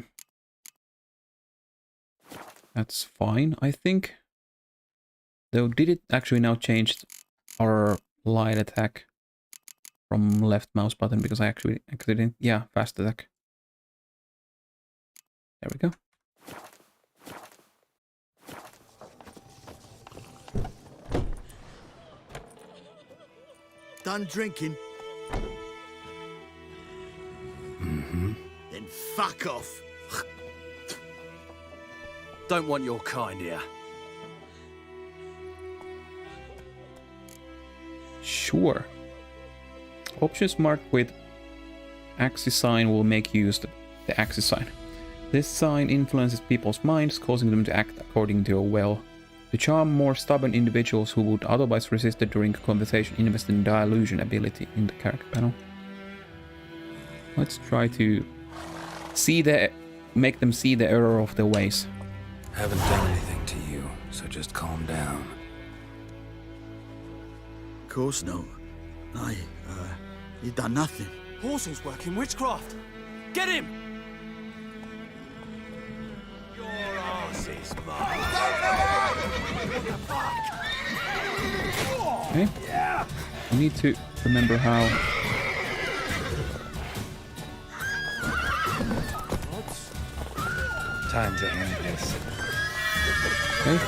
That's fine, I think. Though, did it actually now change our light attack from left mouse button? Because I actually didn't. Yeah, fast attack. There we go. Done drinking? Mm-hmm. Then fuck off. Don't want your kind here. Sure. Options marked with Axis sign will make use of the Axis sign. This sign influences people's minds, causing them to act according to a will. To charm more stubborn individuals who would otherwise resist it during a conversation, invest in delusion ability in the character panel. Let's try to make them see the error of their ways. Haven't done anything to you, so just calm down. Of course not. You done nothing. Horses working witchcraft. Get him! Your ass is mine. Okay. We need to remember how... times are endless. Okay.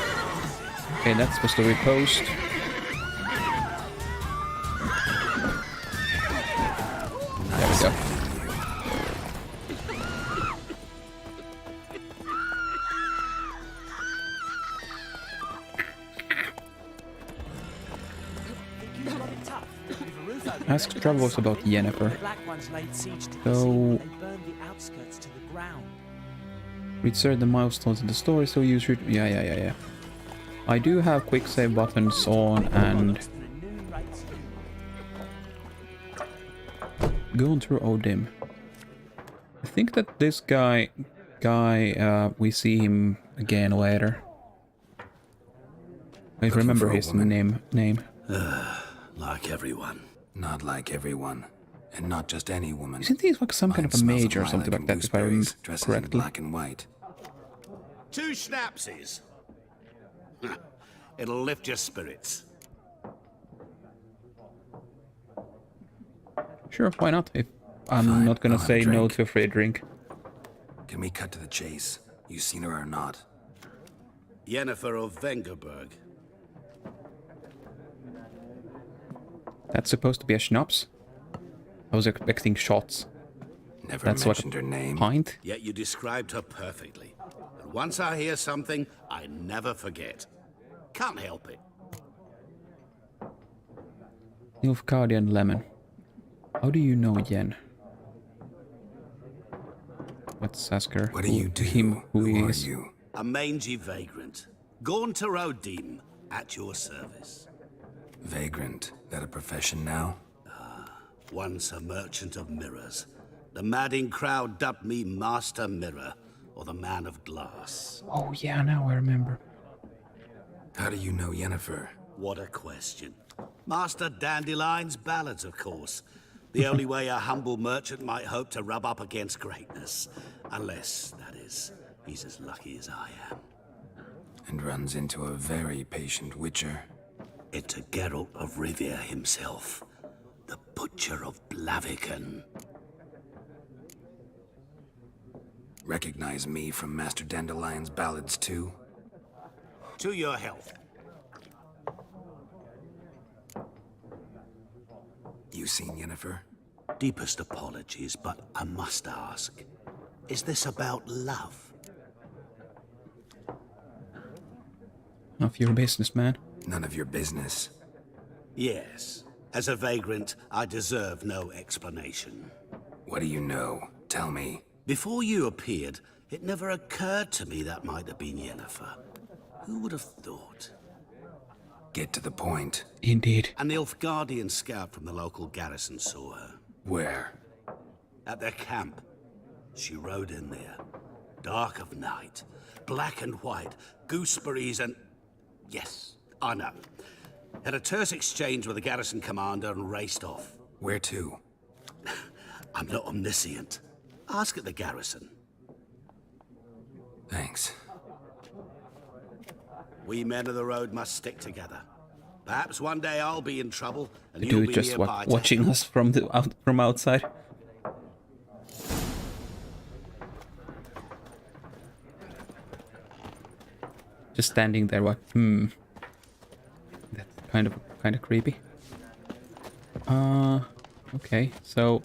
Okay, that's supposed to repost. There we go. Ask Travos about Yennefer. The Black Ones laid siege to the So- city. They burned the outskirts to the ground. Read certain milestones in the story, so use yeah. I do have quick save buttons on and going through Odim. I think that this guy, we see him again later. I Looking remember for a his woman. name. Like everyone. Not like everyone. And not just any woman. Isn't he like some kind of a Mine smells mage or lilac something like and that, if I remember gooseberries, dresses in correctly? black and white. 2 schnapsies. It'll lift your spirits. Sure, why not? If I'm Fine, not gonna I'll have a say no drink. to a free drink. Can we cut to the chase? You seen her or not? Yennefer of Vengerberg. That's supposed to be a schnapps? I was expecting shots. Never That's what mentioned her name. pint? Yet you described her perfectly. And once I hear something, I never forget. Can't help it. Nilfgaardian Lemon. How do you know Yen? Let's ask her What do you do? him who he are is. you? A mangy vagrant. Gone to Rodim, at your service. Vagrant. That a profession now? Once a merchant of mirrors. The madding crowd dubbed me Master Mirror, or the Man of Glass. Oh yeah, now I remember. How do you know Yennefer? What a question. Master Dandelion's ballads, of course. The only way a humble merchant might hope to rub up against greatness. Unless, that is, he's as lucky as I am. And runs into a very patient witcher. Into Geralt of Rivia himself. The Butcher of Blaviken. Recognize me from Master Dandelion's ballads too? To your health. You seen Yennefer? Deepest apologies, but I must ask. Is this about love? None of your business, man. None of your business. Yes. As a vagrant, I deserve no explanation. What do you know? Tell me. Before you appeared, it never occurred to me that might have been Yennefer. Who would have thought? Get to the point. Indeed. An Nilfgaardian scout from the local garrison saw her. Where? At their camp. She rode in there. Dark of night. Black and white. Gooseberries and... Yes, I know. Had a terse exchange with the garrison commander and raced off. Where to? I'm not omniscient. Ask at the garrison. Thanks. We men of the road must stick together. Perhaps one day I'll be in trouble, and The you'll dude be just nearby to watching help. us from from outside. Just standing there, like, That's kind of creepy. Okay, so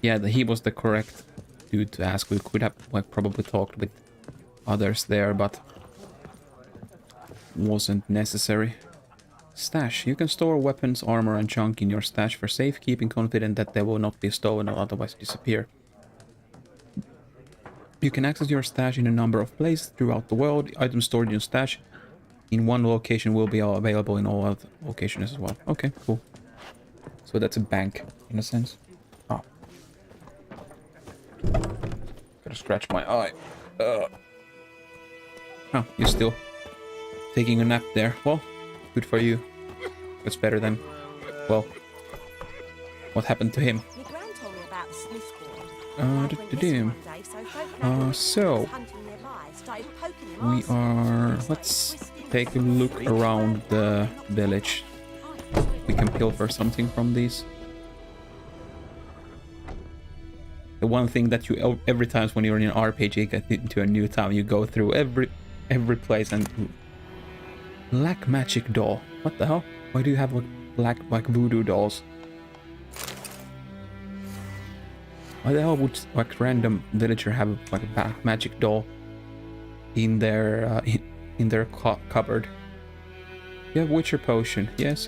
yeah, he was the correct dude to ask. We could have like probably talked with others there, but wasn't necessary. Stash. You can store weapons, armor, and junk in your stash for safekeeping, confident that they will not be stolen or otherwise disappear. You can access your stash in a number of places throughout the world. Items stored in your stash in one location will be available in all other locations as well. Okay, cool. So that's a bank, in a sense. Oh. Gotta scratch my eye. Oh, you're still taking a nap there. Well, good for you. It's better than... Well, what happened to him? Your gran told me about the Smith boy. So we are... Let's take a look around the village. We can pilfer something from these. the one thing that you every time when you're in an RPG get into a new town, you go through every place and black magic doll. What the hell? Why do you have like voodoo dolls? Why the hell would like random villager have like a black magic doll in their cupboard? You have Witcher potion. Yes.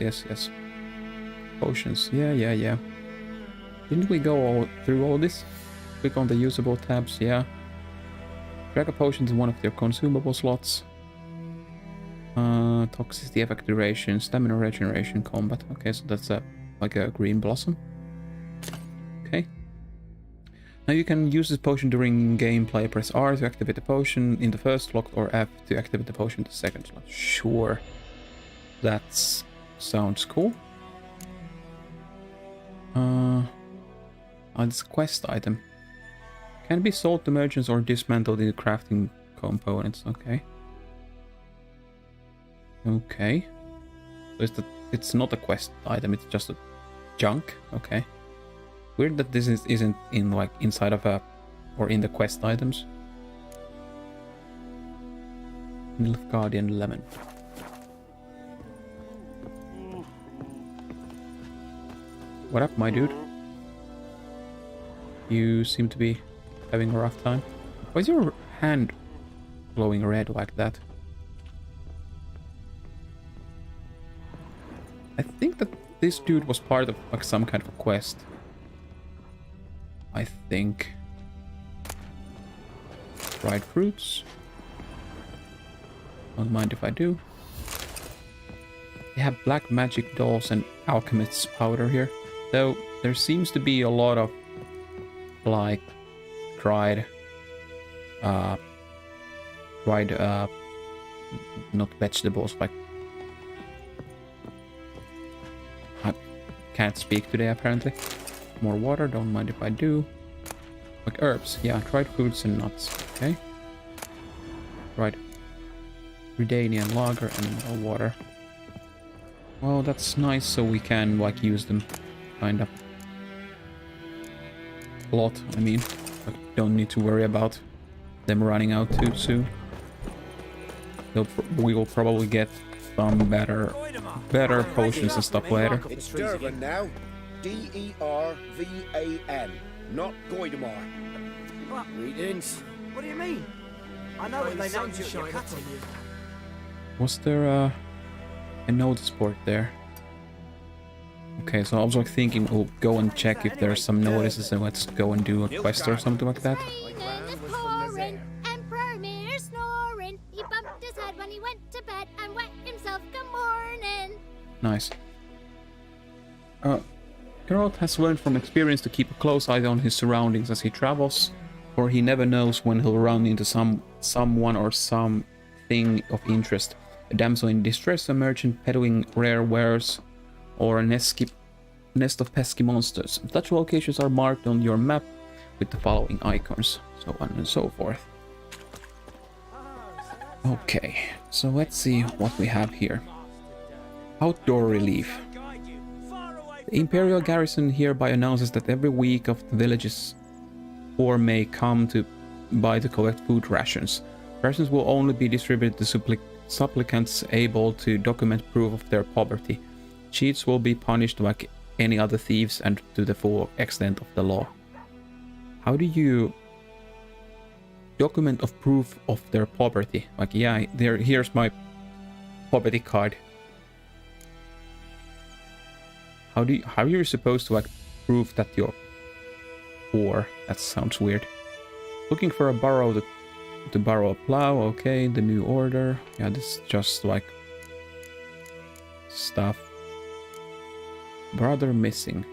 Potions. Yeah. Didn't we go through all this? Click on the usable tabs. Yeah. Drag a potion to one of your consumable slots. Toxicity effect duration, stamina regeneration, combat. Okay, so that's like a green blossom. Okay. Now you can use this potion during gameplay. Press R to activate the potion in the first slot or F to activate the potion in the second slot. Sure. That sounds cool. It's a quest item. Can be sold to merchants or dismantled into crafting components. Okay. So it's not a quest item, it's just a junk. Okay. Weird that this isn't in like inside of a or in the quest items. Nilfgaardian lemon. What up, my dude? You seem to be having a rough time. Why is your hand glowing red like that? I think that this dude was part of like some kind of a quest. I think. Dried fruits. Don't mind if I do. They have black magic dolls and alchemist's powder here. Though there seems to be a lot of like dried not vegetables, like I can't speak today apparently. More water, don't mind if I do. Like herbs, yeah, dried fruits and nuts, okay. Right. Redanian lager and more water. Well, that's nice, so we can like use them, kind of. A lot, I mean. Like, don't need to worry about them running out too soon. We will probably get some better potions and stuff later. It's Dervan now. D-E-R-V-A-N, not Goidemar. What? Greetings. What do you mean? I know what they named you at your cutting. Was there a notice board there? Okay, so I was like thinking we'll go and check if there's some notices and let's go and do a quest or something like that. Emperor snoring. He bumped his head when he went to bed and wet himself. Good morning. Nice. Geralt has learned from experience to keep a close eye on his surroundings as he travels, for he never knows when he'll run into someone or something of interest. A damsel in distress, a merchant peddling rare wares, or a nest of pesky monsters. Such locations are marked on your map with the following icons, so on and so forth. Okay, so let's see what we have here. Outdoor relief. The Imperial garrison hereby announces that every week of the village's poor may come by to collect food rations. Rations will only be distributed to supplicants able to document proof of their poverty. Cheats will be punished like any other thieves and to the full extent of the law. How do you document of proof of their poverty? Like, yeah, here's my poverty card. How are you supposed to like prove that you're poor? That sounds weird. Looking for a burrow to borrow a plow. Okay, the new order. Yeah, this is just like stuff. Brother missing.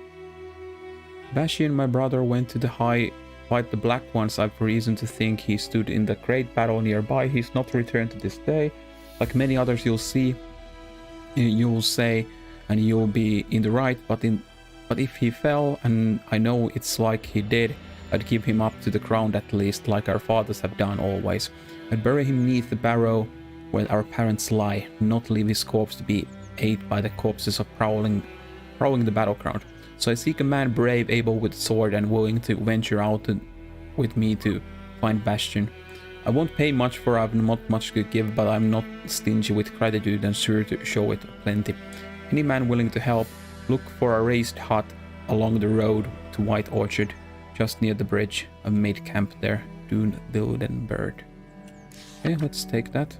Bashian, my brother, went to the fight the Black Ones. I've reason to think he stood in the great battle nearby. He's not returned to this day. Like many others you'll see, you'll say, and you'll be in the right, but if he fell, and I know it's like he did, I'd keep him up to the ground at least, like our fathers have done always. I'd bury him neath the barrow where our parents lie, not leave his corpse to be ate by the corpses of prowling the battleground. So I seek a man brave, able with sword, and willing to venture out with me to find Bastion. I won't pay much for I've not much to give, but I'm not stingy with gratitude and sure to show it plenty. Any man willing to help, look for a raised hut along the road to White Orchard, just near the bridge. I've made camp there. Dune Wildenbird. Okay, let's take that.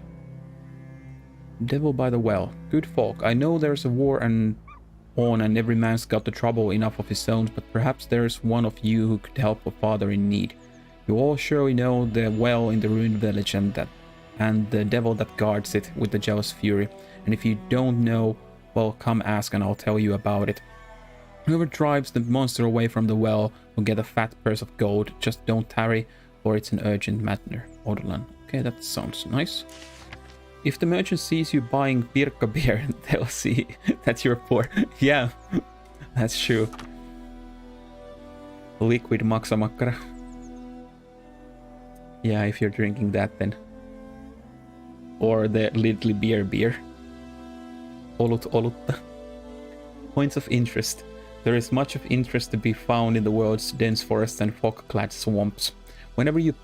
Devil by the Well. Good folk. I know there's a war and every man's got the trouble enough of his own, but perhaps there's one of you who could help a father in need. You all surely know the well in the ruined village and the devil that guards it with the jealous fury. And if you don't know, well, come ask and I'll tell you about it. Whoever drives the monster away from the well will get a fat purse of gold. Just don't tarry, for it's an urgent matter. Odolan. Okay, that sounds nice. If the merchant sees you buying Birka beer, they'll see that you're poor. Yeah, that's true. Liquid maksamakkara. Yeah, if you're drinking that then. Or the Lidli beer. Olutta. Points of interest. There is much of interest to be found in the world's dense forests and fog-clad swamps. Whenever you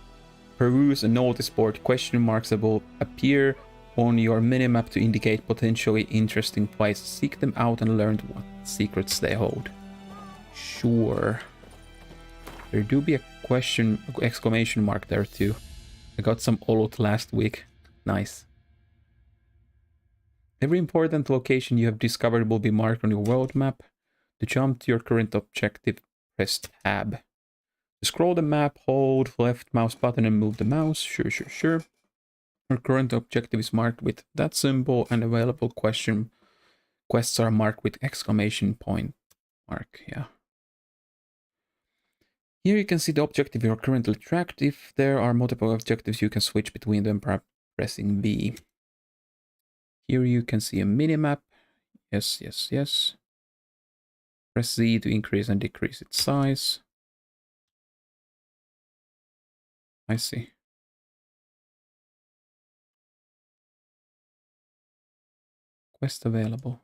peruse a notice board, question marks will appear on your minimap to indicate potentially interesting places. Seek them out and learn what secrets they hold. Sure. There do be a exclamation mark there too. I got some Olut last week. Nice. Every important location you have discovered will be marked on your world map. To jump to your current objective, press tab. To scroll the map, hold left mouse button and move the mouse. Sure. Our current objective is marked with that symbol and available quests are marked with exclamation point mark. Yeah. Here you can see the objective you are currently tracked. If there are multiple objectives, you can switch between them by pressing V. Here you can see a minimap. Yes. Press Z to increase and decrease its size. I see. Quest available.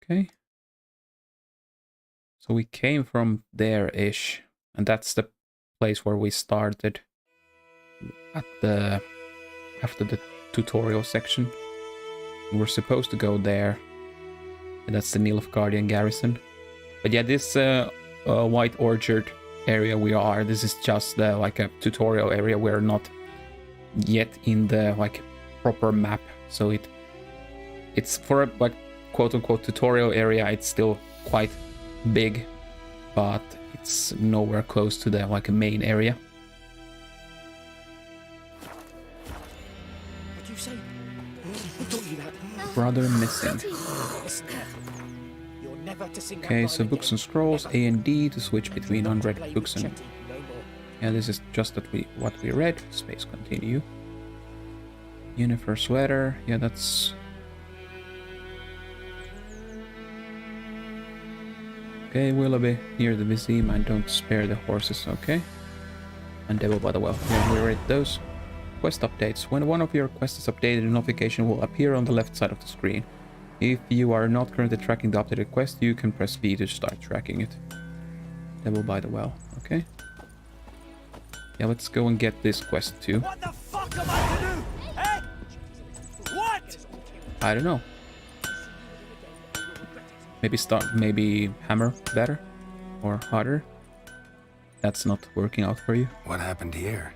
Okay. So we came from there-ish, and that's the place where we started after the tutorial section. We're supposed to go there. And that's the Nilfgaardian garrison. But yeah, this White Orchard area this is just like a tutorial area. We're not yet in the like proper map, so it's for a like quote-unquote tutorial area. It's still quite big, but it's nowhere close to the like main area. What'd you say? Who taught you that? Brother missing. Okay, so books and scrolls, A and D to switch between unread books and... Yeah, this is just what we read. Space continue. Unifer sweater. Yeah, that's... Okay, Willoughby, near the Vizima and don't spare the horses, okay. And Devil by the Well. Yeah, we read those. Quest updates. When one of your quests is updated, a notification will appear on the left side of the screen. If you are not currently tracking the updated quest, you can press V to start tracking it. Devil by the Well, okay. Yeah, let's go and get this quest too. What the fuck am I to do? Eh? What? I don't know. Maybe hammer better or harder. That's not working out for you. What happened here?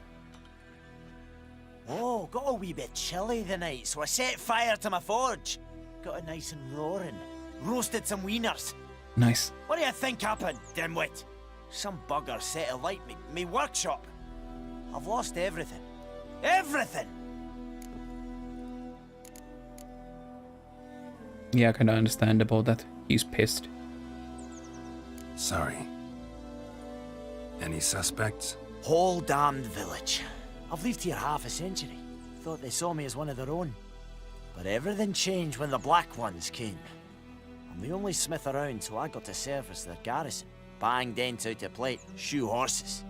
Oh, got a wee bit chilly the night, so I set fire to my forge. Got it nice and roaring. Roasted some wieners. Nice. What do you think happened, dimwit? Some bugger set alight me workshop. I've lost everything. Everything! Yeah, kinda understandable that he's pissed. Sorry. Any suspects? Whole damned village. I've lived here half a century. Thought they saw me as one of their own. But everything changed when the Black Ones came. I'm the only smith around, so I got to service their garrison. Bang dents out of plate, shoe horses.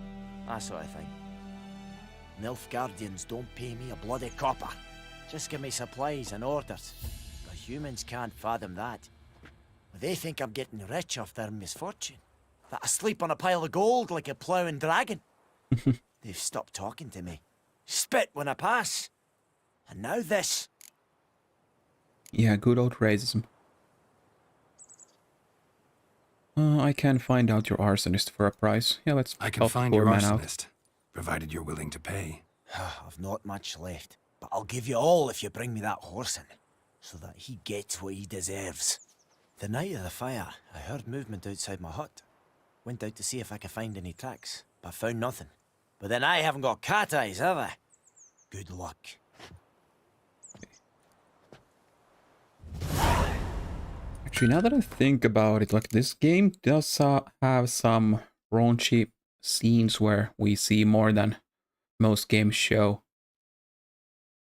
That sort of thing. Nilfgaardians don't pay me a bloody copper. Just give me supplies and orders. The humans can't fathom that. They think I'm getting rich off their misfortune. That I sleep on a pile of gold like a ploughing dragon. They've stopped talking to me. Spit when I pass. And now this. Yeah, good old racism. I can find out your arsonist for a price. Yeah, let's I can help the find poor your man out. arsonist, provided you're willing to pay. I've not much left, but I'll give you all if you bring me that horse in, so that he gets what he deserves. The night of the fire, I heard movement outside my hut. Went out to see if I could find any tracks, but found nothing. But then I haven't got cat eyes, have I? Good luck. Actually, now that I think about it, like this game does have some raunchy scenes where we see more than most games show.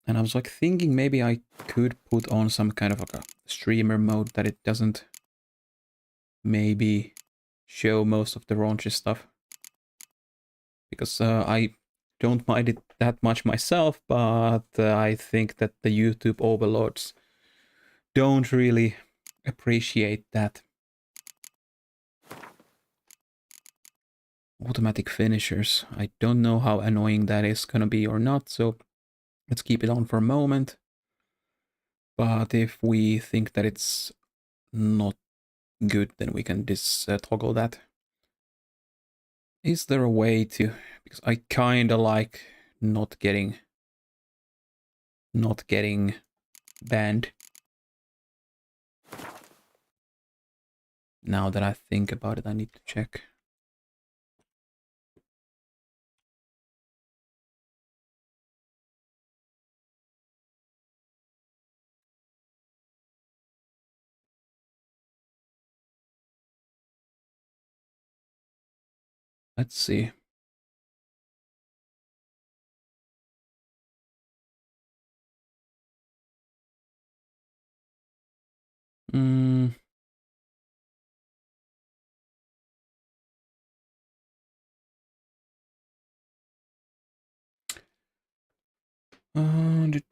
And I was like thinking maybe I could put on some kind of like a streamer mode that it doesn't maybe show most of the raunchy stuff. Because I don't mind it that much myself, but I think that the YouTube overlords don't really appreciate that. Automatic finishers. I don't know how annoying that is gonna be or not, so let's keep it on for a moment. But if we think that it's not good, then we can toggle that. Is there a way to... because I kinda like not getting banned. Now that I think about it, I need to check. Let's see. Hmm.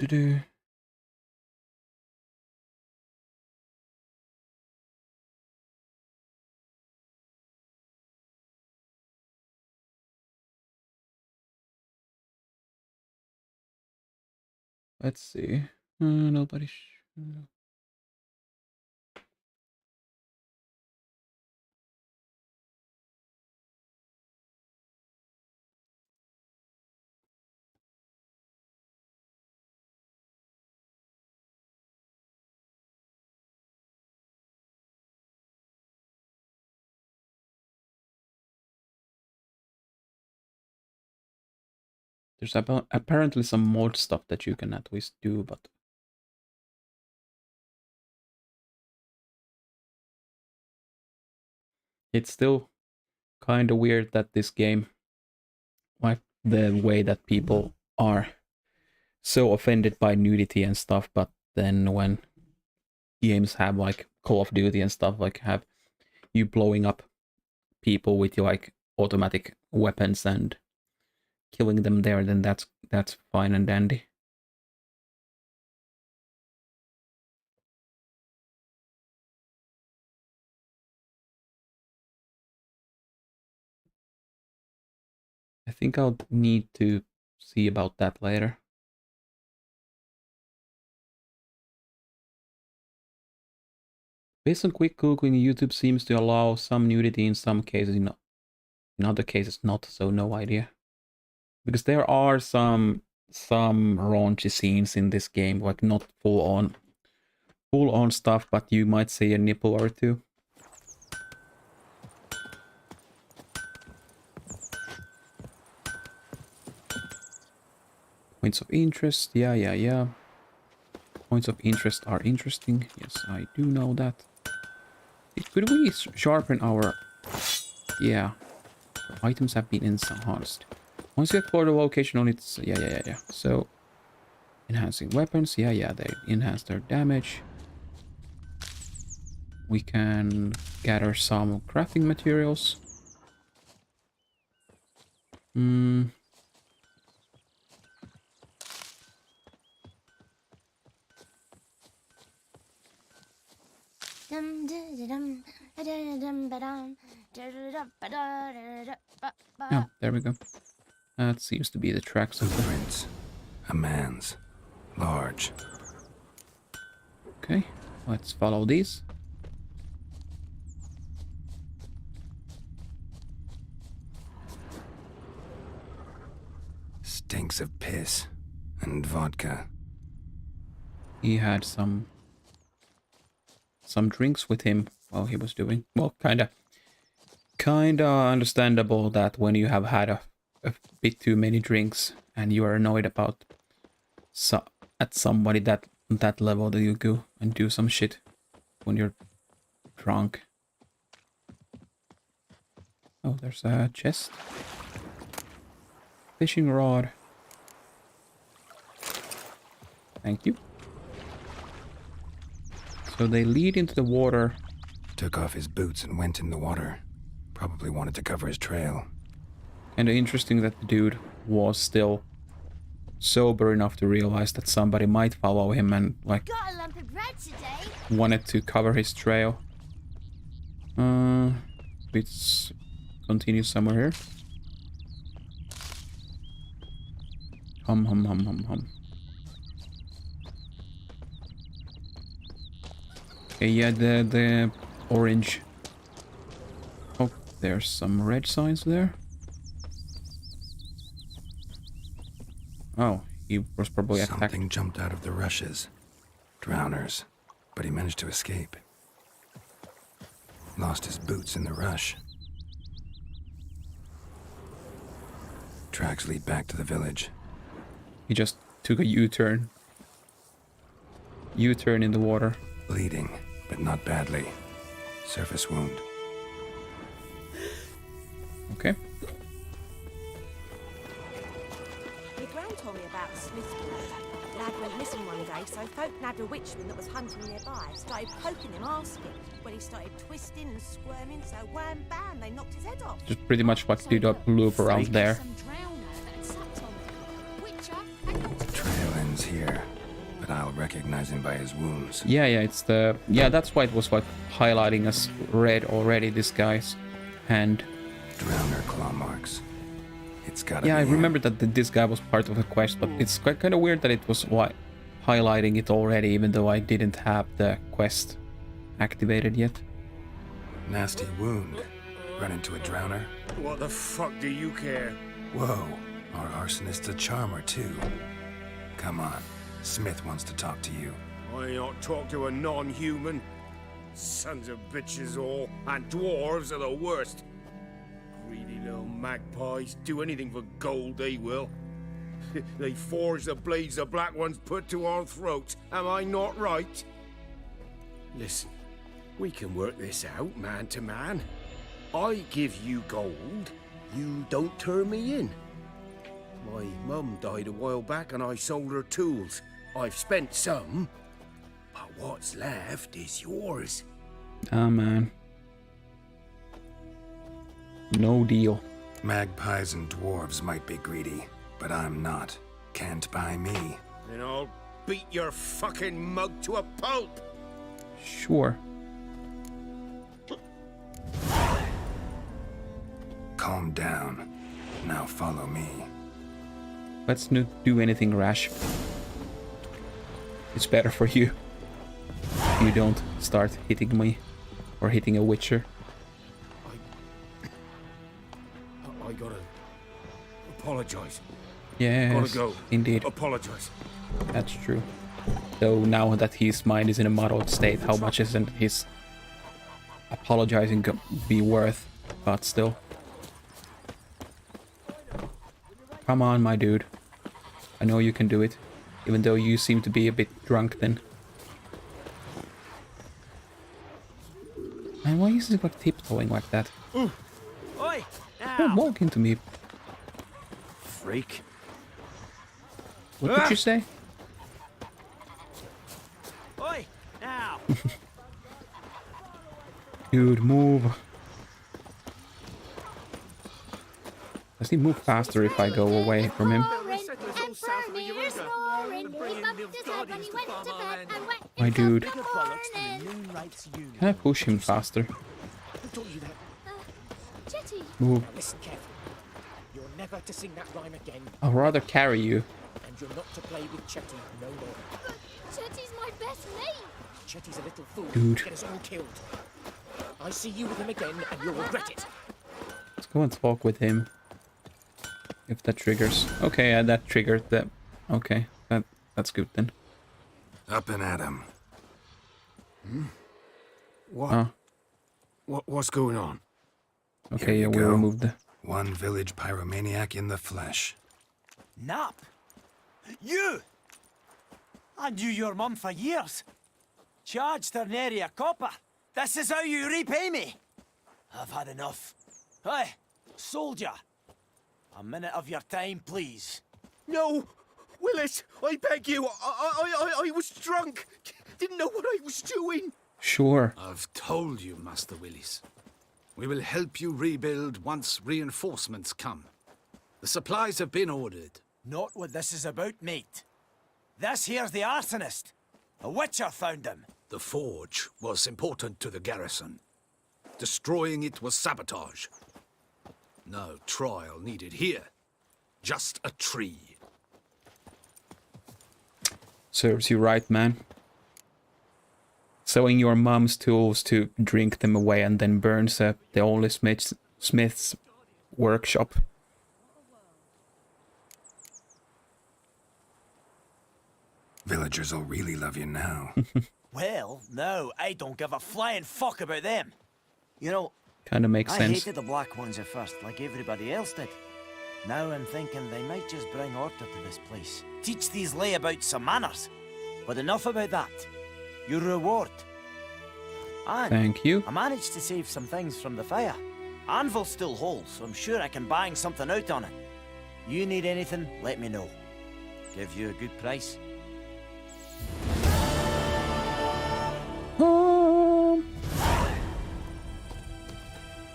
Do. Let's see. Nobody. There's apparently some mod stuff that you can at least do, but it's still kind of weird that this game, like the way that people are so offended by nudity and stuff, but then when games have like Call of Duty and stuff, like have you blowing up people with your like automatic weapons and killing them there, then that's fine and dandy. I think I'll need to see about that later. Based on quick googling, YouTube seems to allow some nudity in some cases, in other cases not, so no idea. Because there are some raunchy scenes in this game, like not full on stuff, but you might see a nipple or two. Points of interest, yeah. Points of interest are interesting. Yes, I do know that. Could we sharpen our... yeah. Items have been enhanced. Once you explore the location on its... yeah. So, enhancing weapons. Yeah, they enhance their damage. We can gather some crafting materials. Yeah, there we go. That seems to be the tracks of the... Footprints. A man's. Large. Okay, let's follow these. Stinks of piss and vodka. He had some drinks with him while he was doing... Well, kinda understandable that when you have had a bit too many drinks and you are annoyed about at somebody that level, that you go and do some shit when you're drunk. Oh, there's a chest. Fishing rod. Thank you. So they lead into the water. Took off his boots and went in the water. Probably wanted to cover his trail. And interesting that the dude was still sober enough to realize that somebody might follow him and like Got a lump of bread today. wanted to cover his trail. Let's continue somewhere here. Hum hum hum hum hum. Okay, yeah, the orange. Oh, there's some red signs there. Oh, he was probably attacked. Something jumped out of the rushes. Drowners. But he managed to escape. Lost his boots in the rush. Tracks lead back to the village. He just took a U-turn. U-turn in the water. Bleeding, but not badly. Surface wound. Okay. My gran told me about the Smith's boy. Lad went missing one day, so folk nabbed a witchman that was hunting nearby. Started poking him, asking. When he started twisting and squirming, so wham bam, they knocked his head off. Just pretty much what did up loop around there. Trail ends here, but I'll recognize him by his wounds. Yeah, it's the... Yeah, that's why it was like highlighting as red already, this guy's hand. Drowner claw marks. It's gotta Yeah, I be remember that this guy was part of the quest, but it's quite kind of weird that it was highlighting it already, even though I didn't have the quest activated yet. Nasty wound. Run into a drowner. What the fuck do you care? Whoa, our arsonist's a charmer too. Come on, Smith wants to talk to you. I ain't not talk to a non-human. Sons of bitches all, and dwarves are the worst. Greedy little magpies, do anything for gold, they will. They forge the blades the Black Ones put to our throats, am I not right? Listen, we can work this out, man to man. I give you gold, you don't turn me in. My mum died a while back and I sold her tools. I've spent some, but what's left is yours. Ah, man. No deal. Magpies and dwarves might be greedy, but I'm not. Can't buy me. Then I'll beat your fucking mug to a pulp. Sure. Calm down. Now follow me. Let's not do anything rash. It's better for you. You don't start hitting me or hitting a witcher. I gotta apologize. Yes, Gotta go. indeed. Apologize. That's true. Though now that his mind is in a muddled state, how much isn't his apologizing be worth? But still. Come on, my dude. I know you can do it. Even though you seem to be a bit drunk then. Man, why is he like tiptoeing like that? Oi! Don't walk into me. Freak. What did you say? Oi! Now! Dude, move. Does he move faster if I go away from him? My dude. Can I push him faster? Move. Now listen carefully. You're never to sing that rhyme again, I'll rather carry you. and you're not to play with Chetty no more. But Chetty's my best mate. Chetty's a little fool Dude. to get us all killed. I see you with him again, and you'll regret it. Let's go and talk with him. If that triggers. Okay, yeah, that triggered that. Okay, that's good then. Up and at 'em. What? Oh, What's going on? okay, Here yeah, you we go. removed the... One village pyromaniac in the flesh. Nap? You? I knew your mum for years. Charged her nary a copper. This is how you repay me. I've had enough. Hey, soldier. A minute of your time, please. No! Willis, I beg you. I was drunk. Didn't know what I was doing. Sure. I've told you, Master Willis. We will help you rebuild once reinforcements come. The supplies have been ordered. Not what this is about, mate. This here's the arsonist. A witcher found him. The forge was important to the garrison. Destroying it was sabotage. No trial needed here. Just a tree. Serves you right, man. Selling your mom's tools to drink them away and then burns the only smith's workshop. Villagers will really love you now. Well, no, I don't give a flying fuck about them. You know, Kinda makes I sense. hated the Black Ones at first, like everybody else did. Now I'm thinking they might just bring order to this place. Teach these layabouts some manners. But enough about that. Your reward. And Thank you. I managed to save some things from the fire. Anvil's still whole, so I'm sure I can bang something out on it. You need anything, let me know. Give you a good price. Um,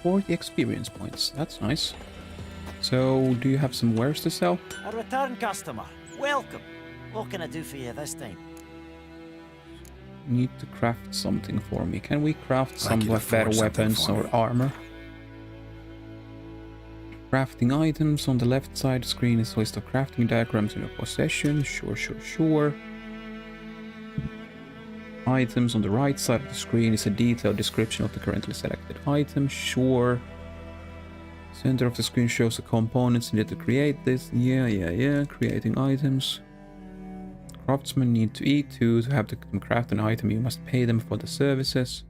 40 experience points. That's nice. So, do you have some wares to sell? A return customer. Welcome. What can I do for you this time? Need to craft something for me. Can we craft some you to like better forge something weapons for or me. armor? Crafting items on the left side of the screen is a list of crafting diagrams in your possession. Sure. Items on the right side of the screen is a detailed description of the currently selected item. Sure. Center of the screen shows the components needed to create this. Yeah. Creating items. Craftsmen need to eat too. To have them craft an item, you must pay them for the services.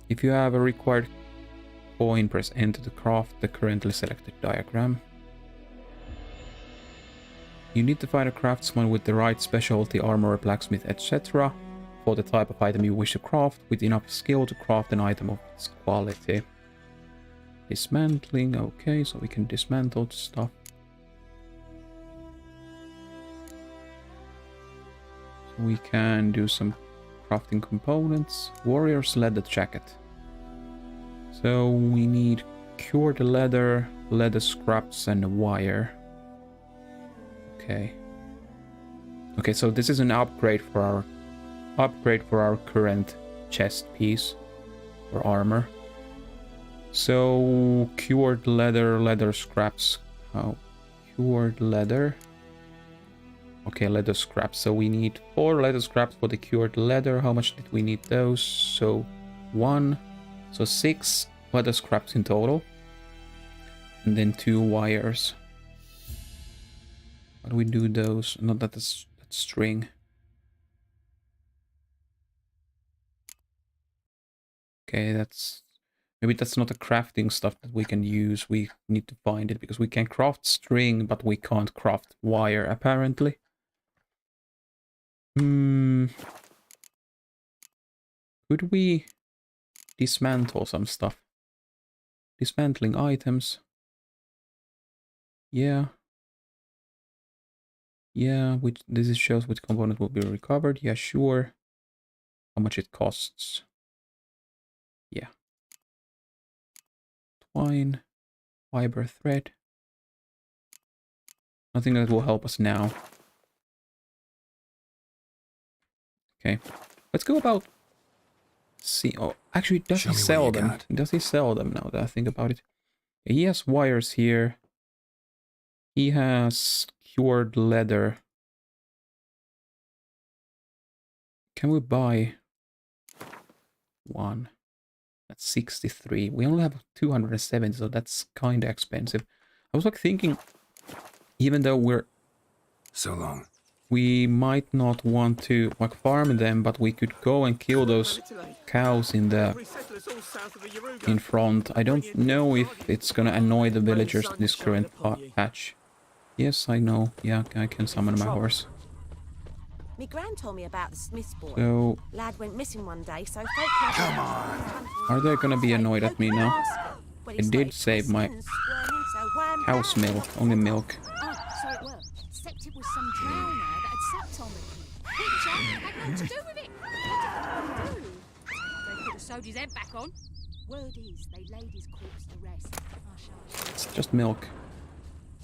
If you have a required coin, press enter to craft the currently selected diagram. You need to find a craftsman with the right specialty, armor, blacksmith, etc. for the type of item you wish to craft, with enough skill to craft an item of its quality. Dismantling, okay, so we can dismantle the stuff. So we can do some crafting components. Warrior's leather jacket. So we need cured leather, leather scraps, and a wire. Okay, so this is an upgrade for our current chest piece or armor. So cured leather, leather scraps. Oh, cured leather. Okay, leather scraps. So we need 4 leather scraps for the cured leather. How much did we need those? So 1. So 6 leather scraps in total. And then 2 wires. How do we do those? Not that that's string. Okay, maybe that's not a crafting stuff that we can use. We need to find it because we can craft string, but we can't craft wire apparently. Could we dismantle some stuff? Dismantling items. Yeah, this shows which component will be recovered. Yeah, sure. How much it costs. Yeah. Twine. Fiber thread. Nothing that will help us now. Okay. Let's go about... See, oh, actually, does he sell them? Does he sell them now that I think about it? He has wires here. He has cured leather. Can we buy one? That's 63. We only have 270, so that's kind of expensive. I was like thinking, even though we're so long, we might not want to like farm them, but we could go and kill those cows in front. I don't know if it's gonna annoy the villagers this current patch. Yes, I know. Yeah, I can summon my horse. Me gran told me about the Smith's boy. So, Lad went missing one day, so come on. Are they gonna be annoyed at me now? I did save my cow's milk, only milk. Oh, so it were. Except it was some drowner that had sucked on the kid. Picture had nothing to do with it. What did they do? They could have sewed his head back on. Word is, they laid his corpse to rest. It's just milk.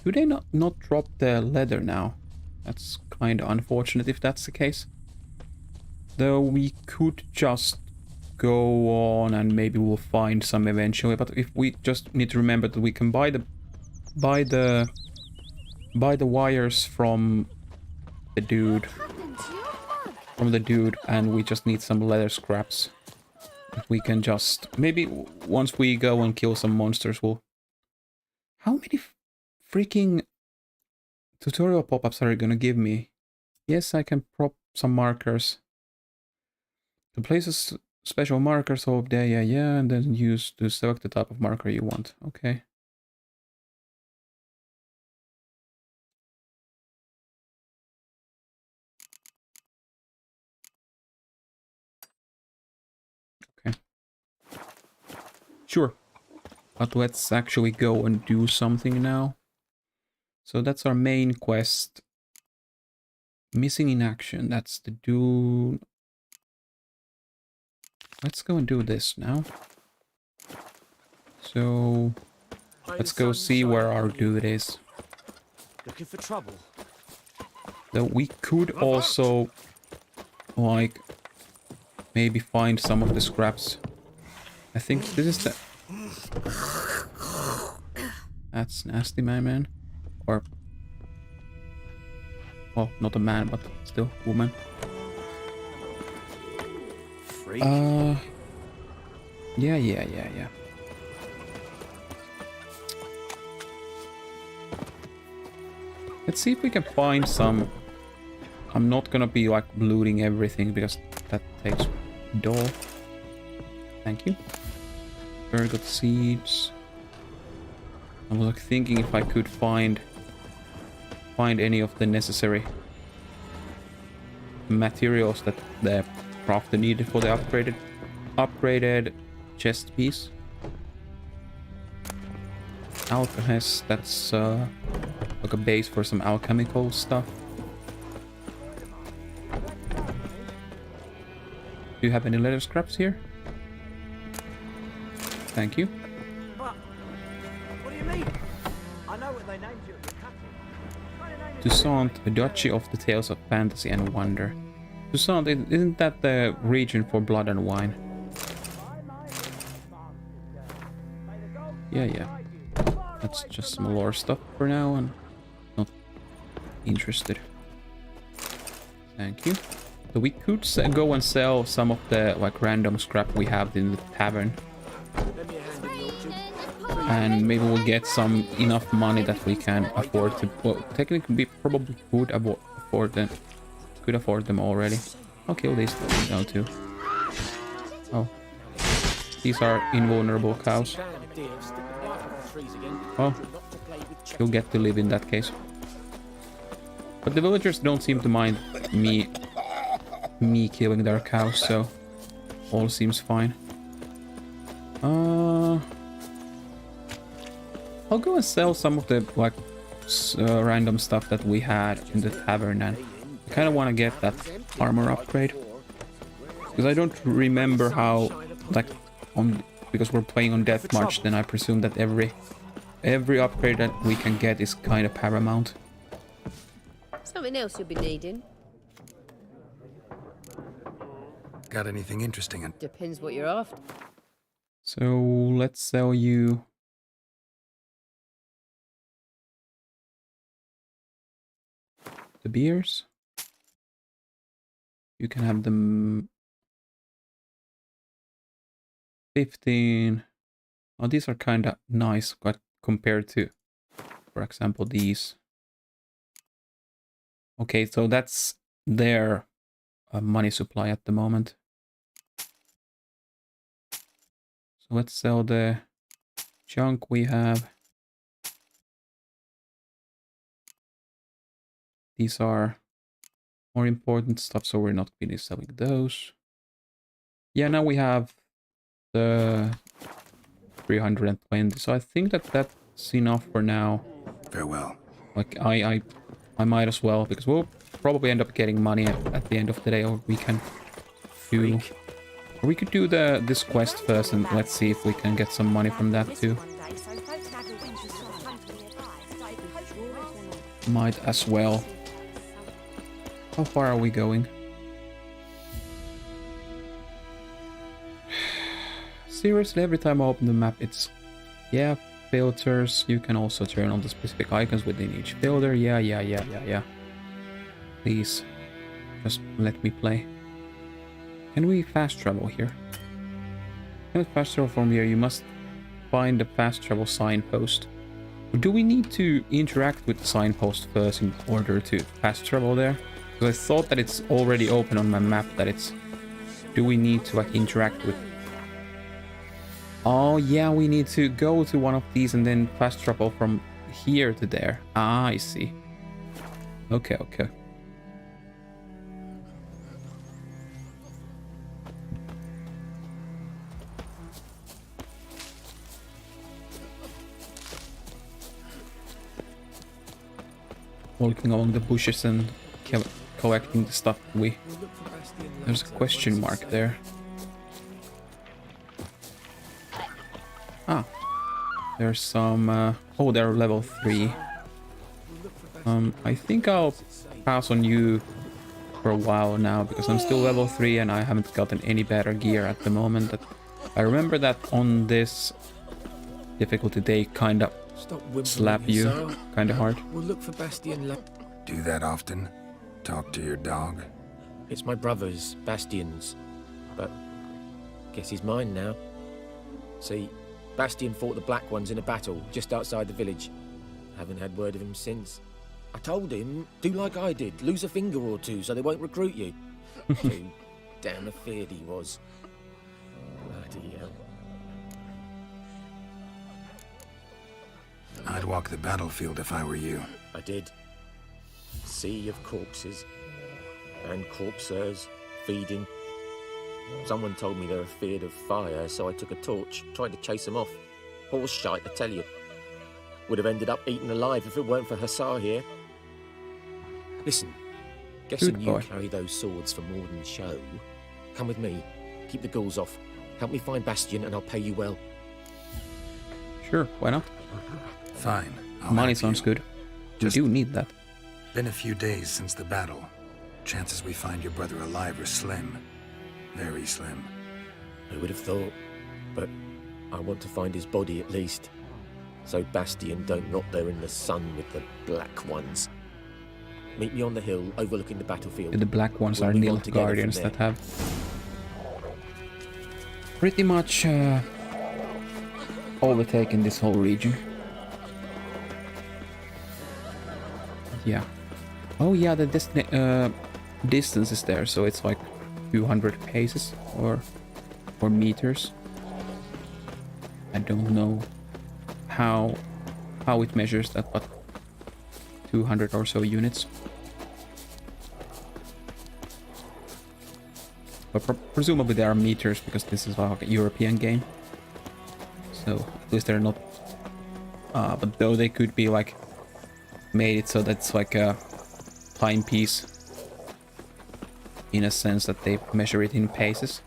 Do they not drop the leather now? That's kind of unfortunate if that's the case. Though we could just go on and maybe we'll find some eventually. But if we just need to remember that we can buy the wires from the dude. And we just need some leather scraps. If we can just maybe once we go and kill some monsters, we'll. How many freaking tutorial pop-ups are you gonna give me? Yes, I can prop some markers. To place a special marker, so there, yeah, and then use to select the type of marker you want. Okay. Okay. Sure. But let's actually go and do something now. So that's our main quest. Missing in action, that's the dude. Let's go and do this now. So let's go see where our dude is. Looking for trouble. Though we could also like maybe find some of the scraps. I think this is the. That's nasty, my man. Or, well, not a man, but still woman. Freak. Yeah. Let's see if we can find some. I'm not gonna be like looting everything because that takes dough. Thank you. Very good seeds. I was like thinking if I could find any of the necessary materials that the crafter needed for the upgraded chest piece. Alchemist, that's like a base for some alchemical stuff. Do you have any leather scraps here? Thank you. What do you mean? I know what they named you at the captain. Toussaint, a duchy of the tales of fantasy and wonder. Toussaint, isn't that the region for blood and wine? Yeah. That's just some lore stuff for now and not interested. Thank you. So we could go and sell some of the like random scrap we have in the tavern. And maybe we'll get some enough money that we can afford to. Well, technically, we probably could afford them. Could afford them already. I'll kill these now too. Oh, these are invulnerable cows. Oh, you'll get to live in that case. But the villagers don't seem to mind me killing their cows, so all seems fine. I'll go and sell some of the like random stuff that we had in the tavern, and I kind of want to get that armor upgrade because I don't remember how like because we're playing on deathmatch. Then I presume that every upgrade that we can get is kind of paramount. Something else you'll be needing. Got anything interesting? Depends what you're after. So let's sell you the beers. You can have them 15. Oh, these are kind of nice compared to, for example, these. Okay, so that's their money supply at the moment. So let's sell the junk we have. These are more important stuff, so we're not really selling those. Yeah, now we have the 320, so I think that's enough for now. Farewell. Like, I might as well, because we'll probably end up getting money at the end of the day, or we can do... Or we could do this quest first, and let's see if we can get some money from that too. Might as well. How far are we going? Seriously, every time I open the map, it's... Yeah, filters. You can also turn on the specific icons within each filter. Yeah. Please, just let me play. Can we fast travel here? Can we fast travel from here? You must find the fast travel signpost. Or do we need to interact with the signpost first in order to fast travel there? Because I thought that it's already open on my map, that it's... Do we need to like interact with... Oh yeah, we need to go to one of these and then fast travel from here to there. Ah, I see. Okay. Walking along the bushes and collecting the stuff There's a question mark there. Ah. There's some... oh, they're level 3. I think I'll pass on you for a while now, because I'm still level 3 and I haven't gotten any better gear at the moment. I remember that on this difficulty they kind of slap you kind of hard. We'll look for Bastien. Do that often? Talk to your dog? It's my brother's, Bastien's, but guess he's mine now. See, Bastien fought the Black Ones in a battle just outside the village. Haven't had word of him since. I told him, do like I did, lose a finger or two so they won't recruit you. Too damn afeard he was. Bloody hell. I'd walk the battlefield if I were you. I did. Sea of corpses. And corpsers, feeding. Someone told me they're afeard of fire, so I took a torch, tried to chase them off. Horse shite, I tell you. Would have ended up eaten alive if it weren't for Hussar here. Listen, guessing you carry those swords for more than show. Come with me, keep the ghouls off. Help me find Bastien and I'll pay you well. Sure, why not? Fine. Money sounds good. We do need that. Been a few days since the battle. Chances we find your brother alive are slim. Very slim. Who would have thought? But I want to find his body at least. So Bastien don't rot there in the sun with the Black Ones. Meet me on the hill overlooking the battlefield. The Black Ones are Nilfgaardians that have pretty much overtaken this whole region. Yeah. Oh yeah, the distance is there, so it's like 200 paces or meters. I don't know how it measures that, but 200 or so units. But presumably there are meters, because this is like a European game. So at least they're not. But though they could be like made it so that's like a timepiece, in a sense that they measure it in paces.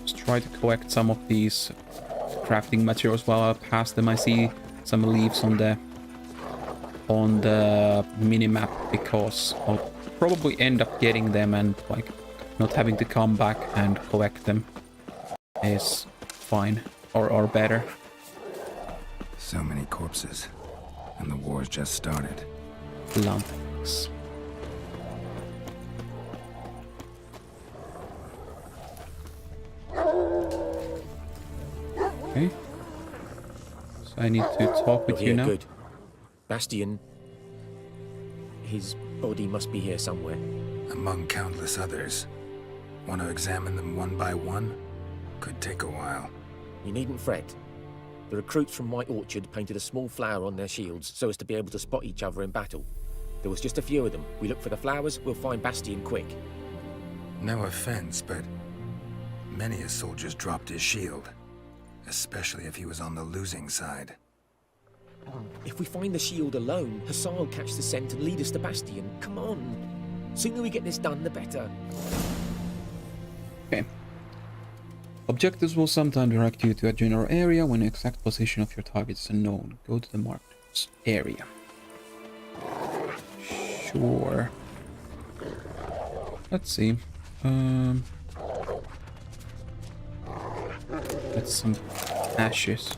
Just try to collect some of these crafting materials while I pass them. I see some leaves on the minimap, because I'll probably end up getting them and like not having to come back and collect them is fine, or better. So many corpses, and the war's just started. Blunt axe. Okay. So I need to talk with You're you here, now. Good. Bastion... His body must be here somewhere. Among countless others. Want to examine them one by one? Could take a while. You needn't fret. The recruits from White Orchard painted a small flower on their shields so as to be able to spot each other in battle. There was just a few of them. We look for the flowers, we'll find Bastion quick. No offense, but many a soldier's dropped his shield. Especially if he was on the losing side. If we find the shield alone, Hassan will catch the scent and lead us to Bastion. Come on. Sooner we get this done, the better. Okay. Objectives will sometimes direct you to a general area when the exact position of your target is unknown. Go to the marked area. Sure. Let's see. That's some ashes.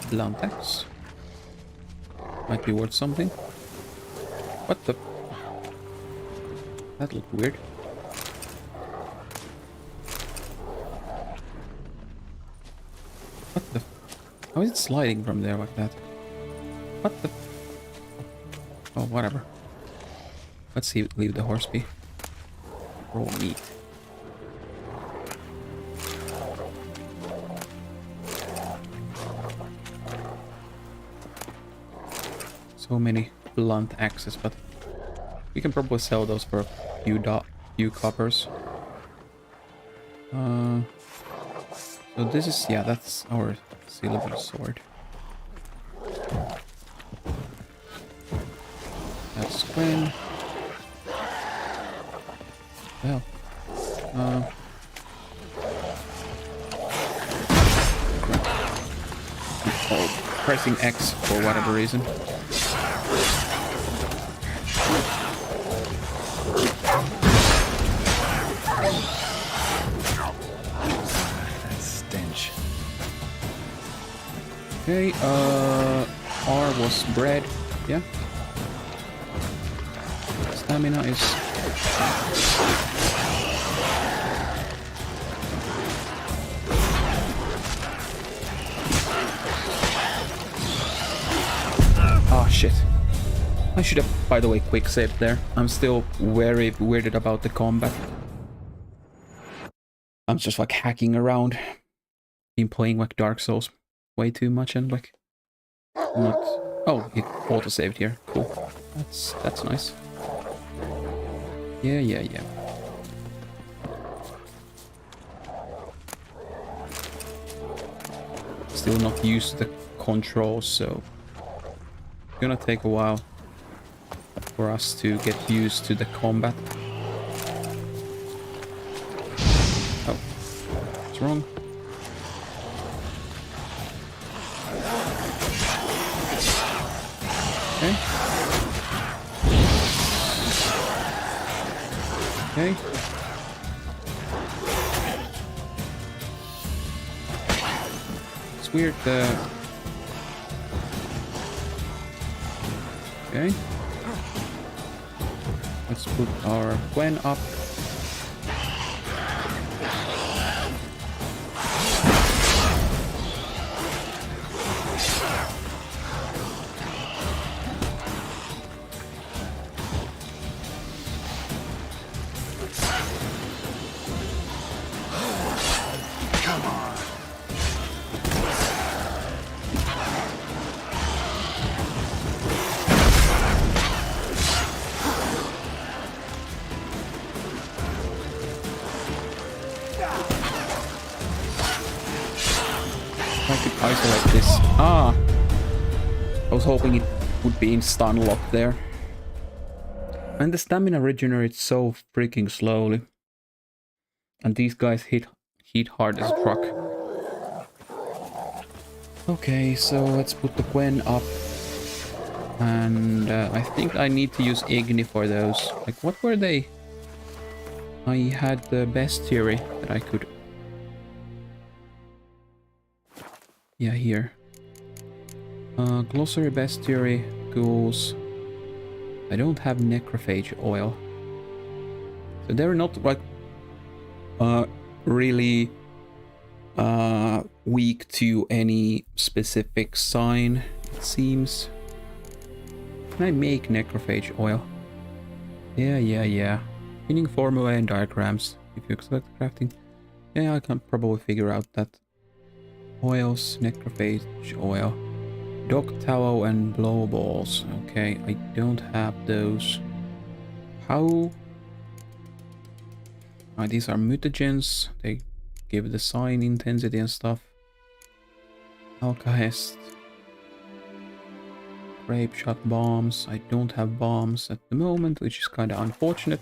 Blunt axe. Might be worth something. What the? That looked weird. What the? How is it sliding from there like that? What the? Oh, whatever. Let's see. Leave the horse be. Raw meat. So many blunt axes, but we can probably sell those for a few coppers. So this is, yeah, that's our silver sword. That's Gwen. Well, oh, pressing X for whatever reason. Stench. Okay, R was bread, yeah. Stamina is... Oh shit. I should have, by the way, quick saved there. I'm still very weirded about the combat. I'm just like hacking around. Been playing like Dark Souls way too much and like not... Oh, it auto-saved here. Cool. That's nice. Yeah. Still not used to the controls, so it's gonna take a while for us to get used to the combat. Oh, what's wrong? Okay. Okay. It's weird, okay. Let's put our Gwen up. Isolate this. Ah! I was hoping it would be in stun lock there. And the stamina regenerates so freaking slowly. And these guys hit hard as a truck. Okay, so let's put the Gwen up. And I think I need to use Igni for those. Like, what were they? I had the bestiary that I could... Yeah, here. Glossary bestiary, ghouls. I don't have necrophage oil. So they're not like really weak to any specific sign, it seems. Can I make necrophage oil? Yeah. Meaning formula and diagrams. If you select crafting. Yeah, I can probably figure out that. Oils, necrophage oil. Dog tallow and blow balls. Okay, I don't have those. How? These are mutagens. They give the sign intensity and stuff. Alkahest. Grape shot bombs. I don't have bombs at the moment, which is kind of unfortunate.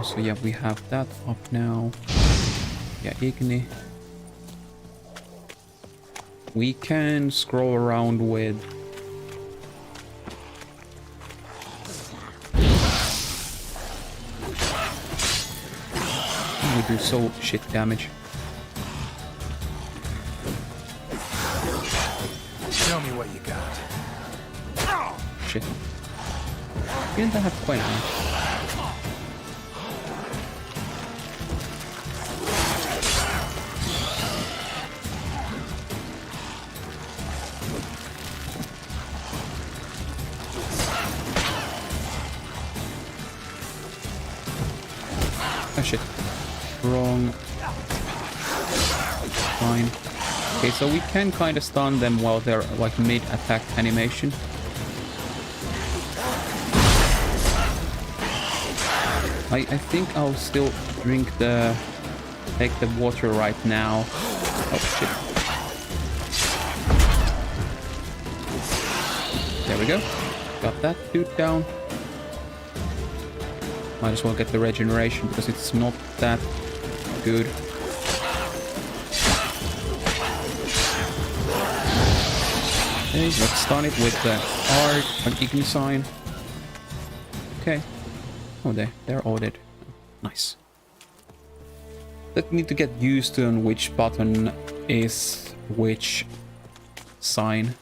So yeah, we have that up now. Yeah, Igni. We can scroll around with... We do so shit damage. Show me what you got. Shit. Didn't I have quite enough? Oh shit. Wrong. Fine. Okay, so we can kind of stun them while they're like mid-attack animation. I think I'll still take the water right now. Oh shit. There we go. Got that dude down. Might as well get the regeneration because it's not that good. Okay, let's stun it with the Art and Igni sign. Okay. Oh, they're all dead. Nice. That need to get used to on which button is which sign.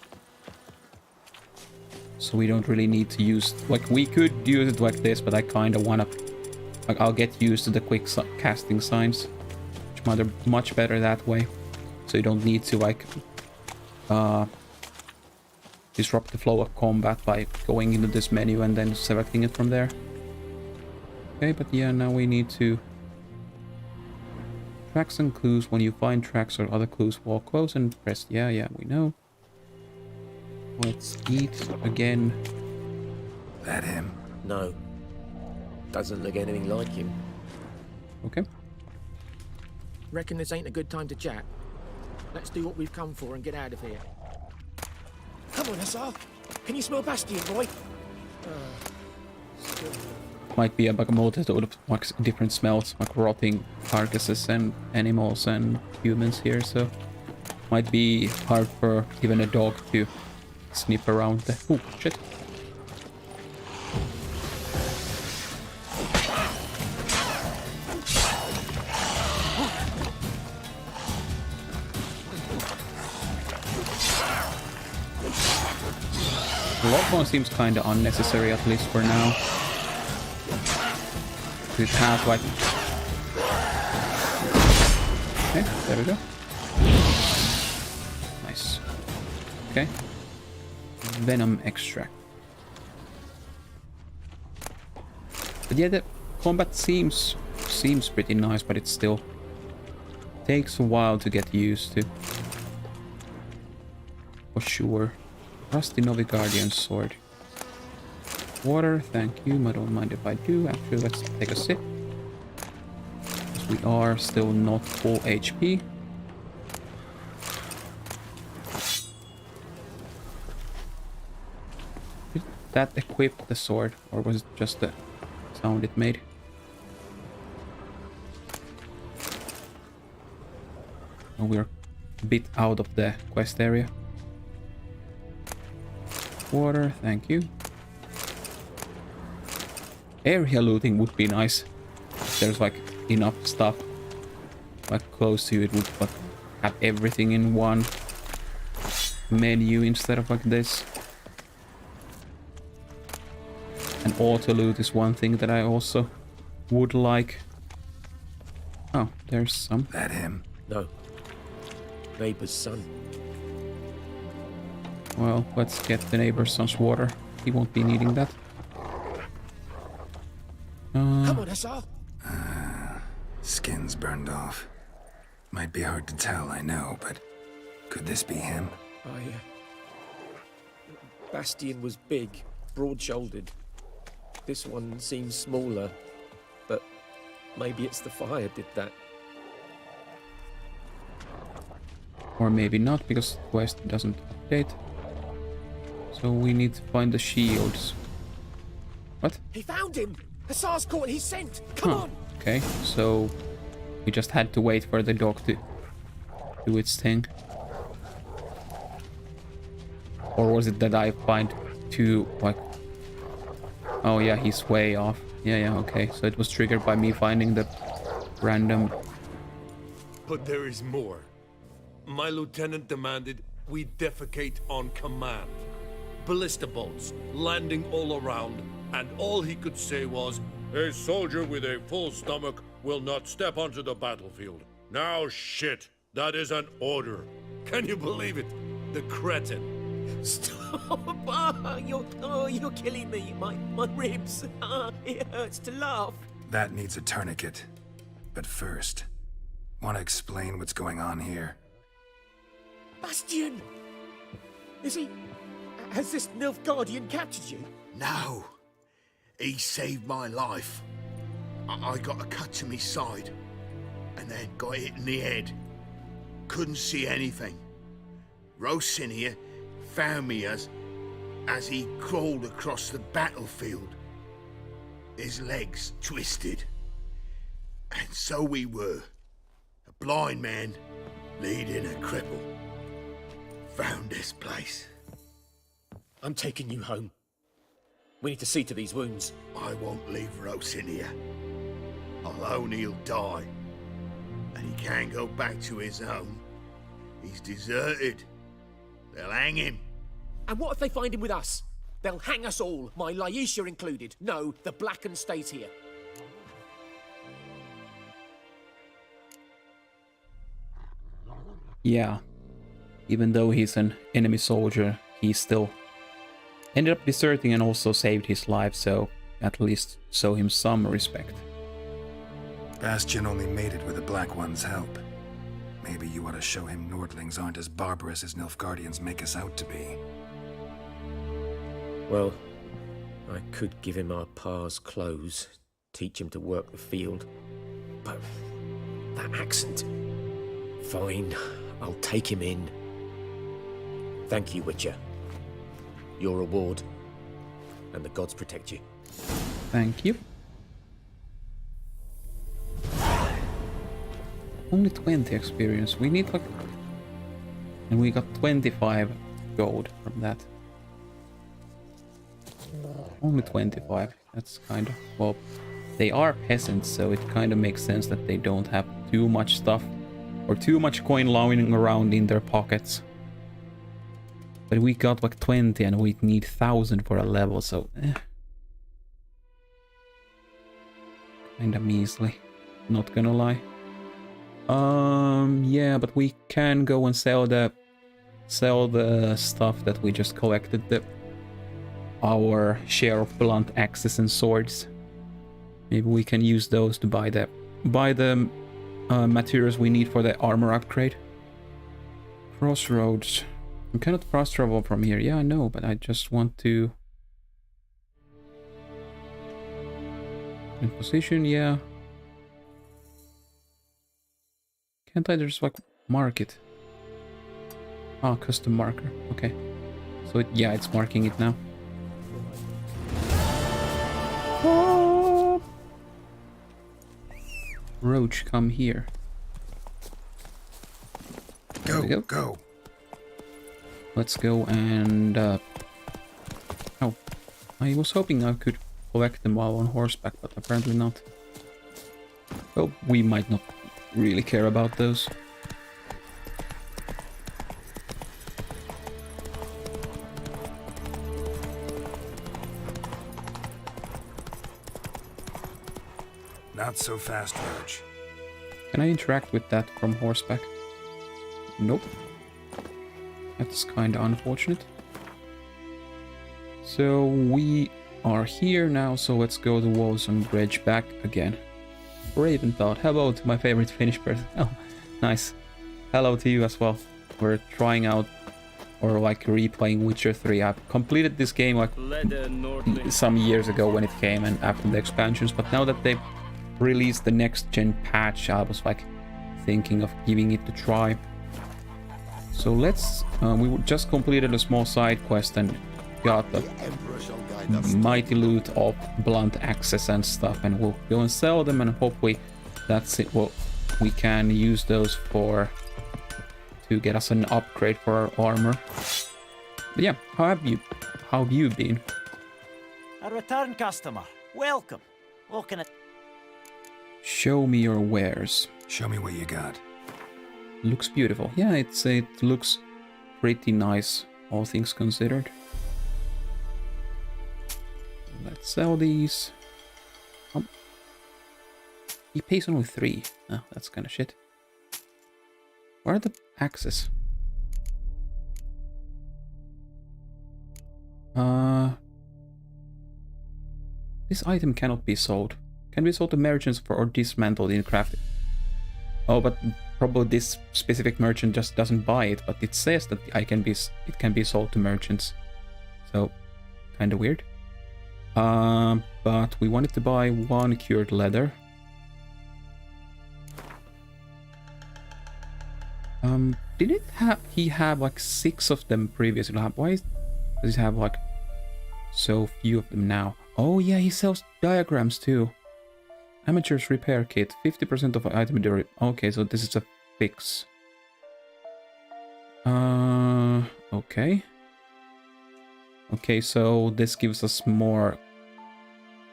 So we don't really need to use... Like, we could use it like this, but I kind of want to... Like, I'll get used to the quick casting signs. Which are much better that way. So you don't need to, like... disrupt the flow of combat by going into this menu and then selecting it from there. Okay, but yeah, now we need to... Tracks and clues. When you find tracks or other clues, walk close and press... Yeah, we know. Let's eat again. That him? No. Doesn't look anything like him. Okay. Reckon this ain't a good time to chat. Let's do what we've come for and get out of here. Come on, Hussar. Can you smell Bastion, boy? Might be like a multitude of like different smells, like rotting carcasses and animals and humans here, so might be hard for even a dog to sniff around the... Oh, shit. The lockdown seems kind of unnecessary, at least for now. It has like... Okay, there we go. Nice. Okay. Venom extract. But yeah, the combat seems pretty nice, but it still takes a while to get used to. For sure. Rusty Noviguardian sword. Water, thank you. I don't mind if I do. Actually, let's take a sip. We are still not full HP. Did that equip the sword, or was it just the sound it made? Oh, we're a bit out of the quest area. Water, thank you. area looting would be nice. There's like enough stuff like close to you. It would like have everything in one menu instead of like this. And auto loot is one thing that I also would like. Oh, there's some. That him? No. Neighbor's son. Well, let's get the neighbor's son's water. He won't be needing that. Come on, Hussar. Skin's burned off. Might be hard to tell, I know, but could this be him? Bastian was big, broad-shouldered. This one seems smaller, but maybe it's the fire did that. Or maybe not, because the quest doesn't update. So we need to find the shields. What? He found him! Hussar's caught his scent! Come on! Okay, so we just had to wait for the dog to do its thing. Or was it that I find two, like... Oh yeah, he's way off. Yeah, okay. So it was triggered by me finding the random... But there is more. My lieutenant demanded we defecate on command. Ballista bolts landing all around, and all he could say was, "A soldier with a full stomach will not step onto the battlefield." Now shit, that is an order. Can you believe it? The cretin. Stop! You're killing me. My ribs. It hurts to laugh. That needs a tourniquet. But first, want to explain what's going on here? Bastian! Is he... Has this Nilfgaardian captured you? No. He saved my life. I got a cut to my side, and then got hit in the head. Couldn't see anything. Rosinia found me as he crawled across the battlefield. His legs twisted. And so we were. A blind man leading a cripple. Found this place. I'm taking you home. We need to see to these wounds. I won't leave Rosinia. Alone he'll die. And he can't go back to his home. He's deserted. They'll hang him. And what if they find him with us? They'll hang us all, my Laisha included. No, the Blacken stays here. Yeah. Even though he's an enemy soldier, he still ended up deserting and also saved his life, so at least show him some respect. Bastian only made it with the Black One's help. Maybe you ought to show him Nordlings aren't as barbarous as Nilfgaardians make us out to be. Well, I could give him our pa's clothes, teach him to work the field. But that accent... Fine, I'll take him in. Thank you, Witcher. Your reward. And the gods protect you. Thank you. Only 20 experience. We need like... And we got 25 gold from that. Only 25. That's kind of... Well, they are peasants, so it kind of makes sense that they don't have too much stuff or too much coin lying around in their pockets. But we got like 20 and we need 1,000 for a level, so... Kinda measly. Not gonna lie. Yeah, but we can go and sell the stuff that we just collected, our share of blunt axes and swords. Maybe we can use those to buy the materials we need for the armor upgrade. Crossroads. You cannot fast travel from here. Yeah, I know, but I just want to... In position, yeah. Can't I just like mark it? Ah, custom marker. Okay. So yeah, it's marking it now. Oh! Roach, come here. Go. Let's go and... Oh. I was hoping I could collect them while on horseback, but apparently not. Well, we might not really care about those. Not so fast, Roach. Can I interact with that from horseback? Nope. That's kinda unfortunate. So we are here now, so let's go to Wolveston Bridge back again. Ravenfeld, hello to my favorite Finnish person. Oh, nice. Hello to you as well. We're trying out, or like replaying Witcher 3. I've completed this game like some years ago when it came and after the expansions, but now that they've released the next gen patch, I was like thinking of giving it a try. So let's, we just completed a small side quest and got the mighty loot of blunt axes and stuff, and we'll go and sell them, and hopefully that's it. Well, we can use those to get us an upgrade for our armor. But yeah, how have you been? A return customer. Welcome. What can I... Show me your wares. Show me what you got. Looks beautiful. Yeah, it looks pretty nice, all things considered. Let's sell these. He pays only 3. Oh, that's kind of shit. Where are the axes? This item cannot be sold. Can be sold to merchants or dismantled in crafting. Oh, but probably this specific merchant just doesn't buy it, but it says that it can be sold to merchants. So, kind of weird. But we wanted to buy 1 cured leather. Didn't he have like 6 of them previously? Why does he have like so few of them now? Oh yeah, he sells diagrams too. Amateur's repair kit, 50% of item durability. Okay, so this is a fix. Okay. Okay, so this gives us more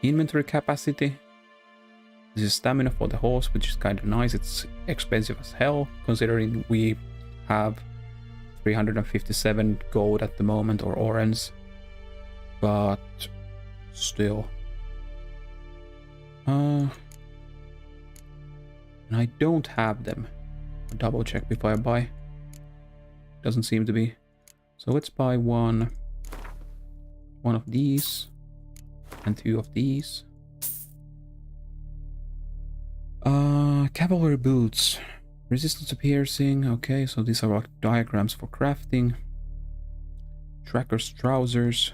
inventory capacity. This is stamina for the horse, which is kind of nice. It's expensive as hell, considering we have 357 gold at the moment, or orange. But still. And I don't have them. I'll double check before I buy. Doesn't seem to be. So let's buy one of these and 2 of these. Cavalry boots. Resistance to piercing. Okay, so these are like diagrams for crafting. Tracker's trousers.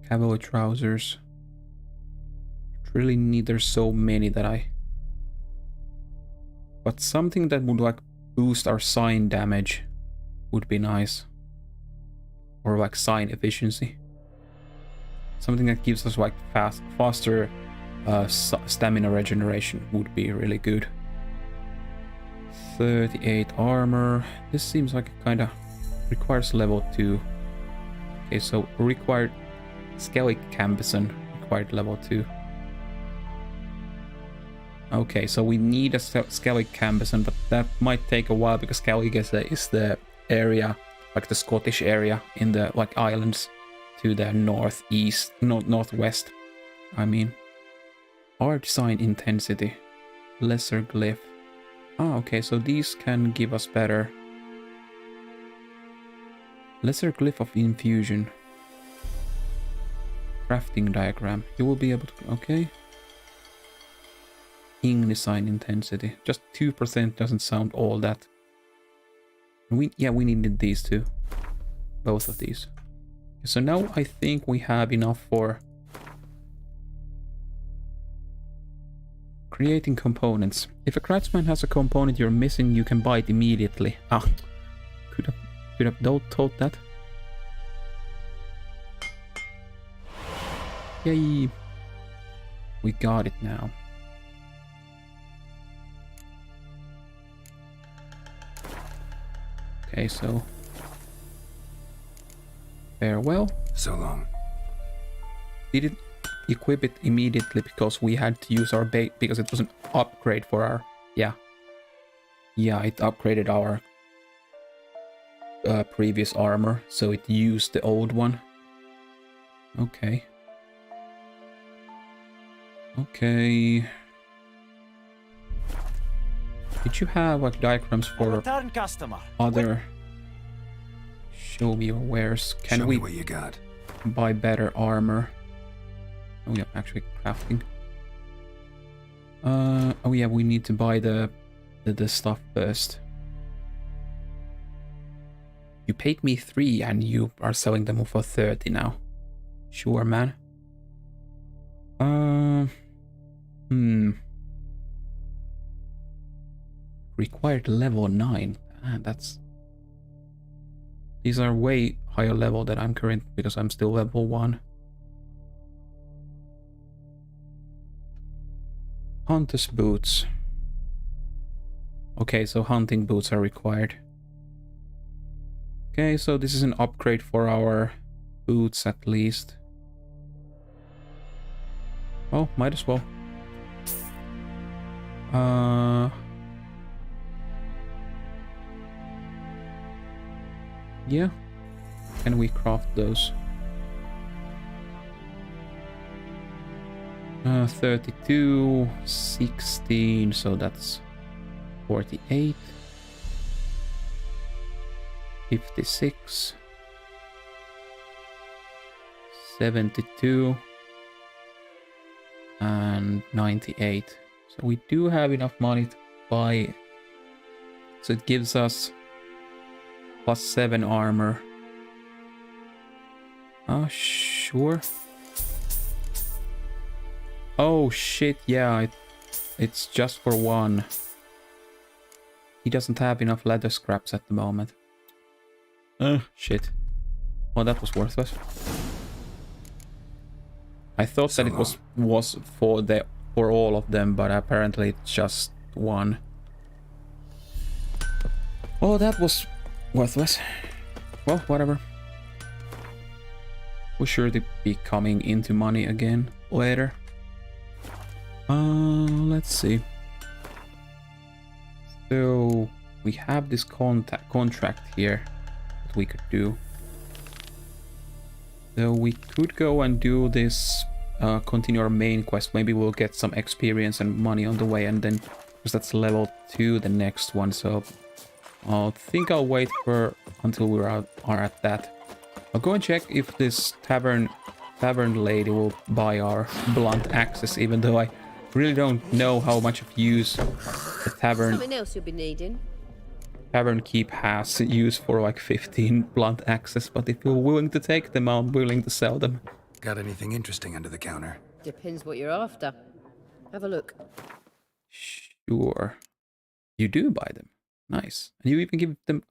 Cavalry trousers. Really need, there's so many that I... But something that would like boost our sign damage would be nice. Or like sign efficiency. Something that gives us like faster stamina regeneration would be really good. 38 armor. This seems like it kind of requires level 2. Okay, so required Skellig Cambison required level 2. Okay, so we need a Skellig Cambison, but that might take a while because Skellig is the area, like the Scottish area in the like islands to the northwest. I mean, art design intensity, lesser glyph. Ah, okay, so these can give us better. Lesser glyph of infusion. Crafting diagram. You will be able to. Okay. Ing design intensity. Just 2% doesn't sound all that. We needed these two. Both of these. So now I think we have enough for creating components. If a craftsman has a component you're missing, you can buy it immediately. Ah, could have told that. Yay! We got it now. Okay, so farewell. So long. Did equip it immediately because we had to use our bait because it was an upgrade for our... Yeah, it upgraded our previous armor, so it used the old one. Okay. Okay. Did you have like diagrams for Return customer. other? Show me your wares. Can Show we me what you got? buy better armor? Oh yeah, actually crafting. Oh yeah, we need to buy the stuff first. You paid me 3 and you are selling them for 30 now. Sure, man. Required level 9. That's... These are way higher level than I'm current because I'm still level 1. Hunter's boots. Okay, so hunting boots are required. Okay, so this is an upgrade for our boots at least. Oh, might as well. Yeah. Can we craft those? 32, 16, so that's 48. 56. 72. And 98. So we do have enough money to buy. So it gives us +7 armor. Sure. Oh shit, yeah, it's just for 1. He doesn't have enough leather scraps at the moment. Shit. Well, that was worthless. I thought that it was for all of them, but apparently it's just 1. Oh, that was worthless. Well, whatever. We're sure to be coming into money again later. Let's see. So we have this contract here that we could do. So we could go and do this, continue our main quest. Maybe we'll get some experience and money on the way, and then, because that's level 2, the next one. So I think I'll wait until we are at that. I'll go and check if this tavern lady will buy our blunt axes, even though I really don't know how much of use the Something else you'll be needing. Tavern Keep has use for like 15 blunt axes, but if you're willing to take them, I'm willing to sell them. Got anything interesting under the counter? Depends what you're after. Have a look. Sure. You do buy them. Nice. And you even give them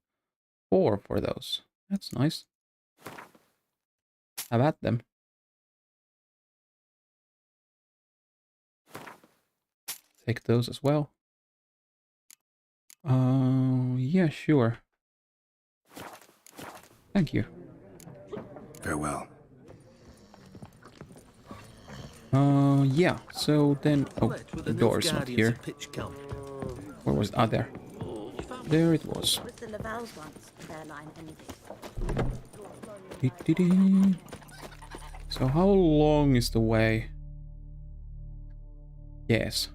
4 for those. That's nice. Have at them. Take those as well. Yeah, sure. Thank you. Farewell. Yeah, so then... Oh, the door's not here. Where was it? Ah, there. There it was. With the Lavals once, their line ended. So how long is the way? Yes.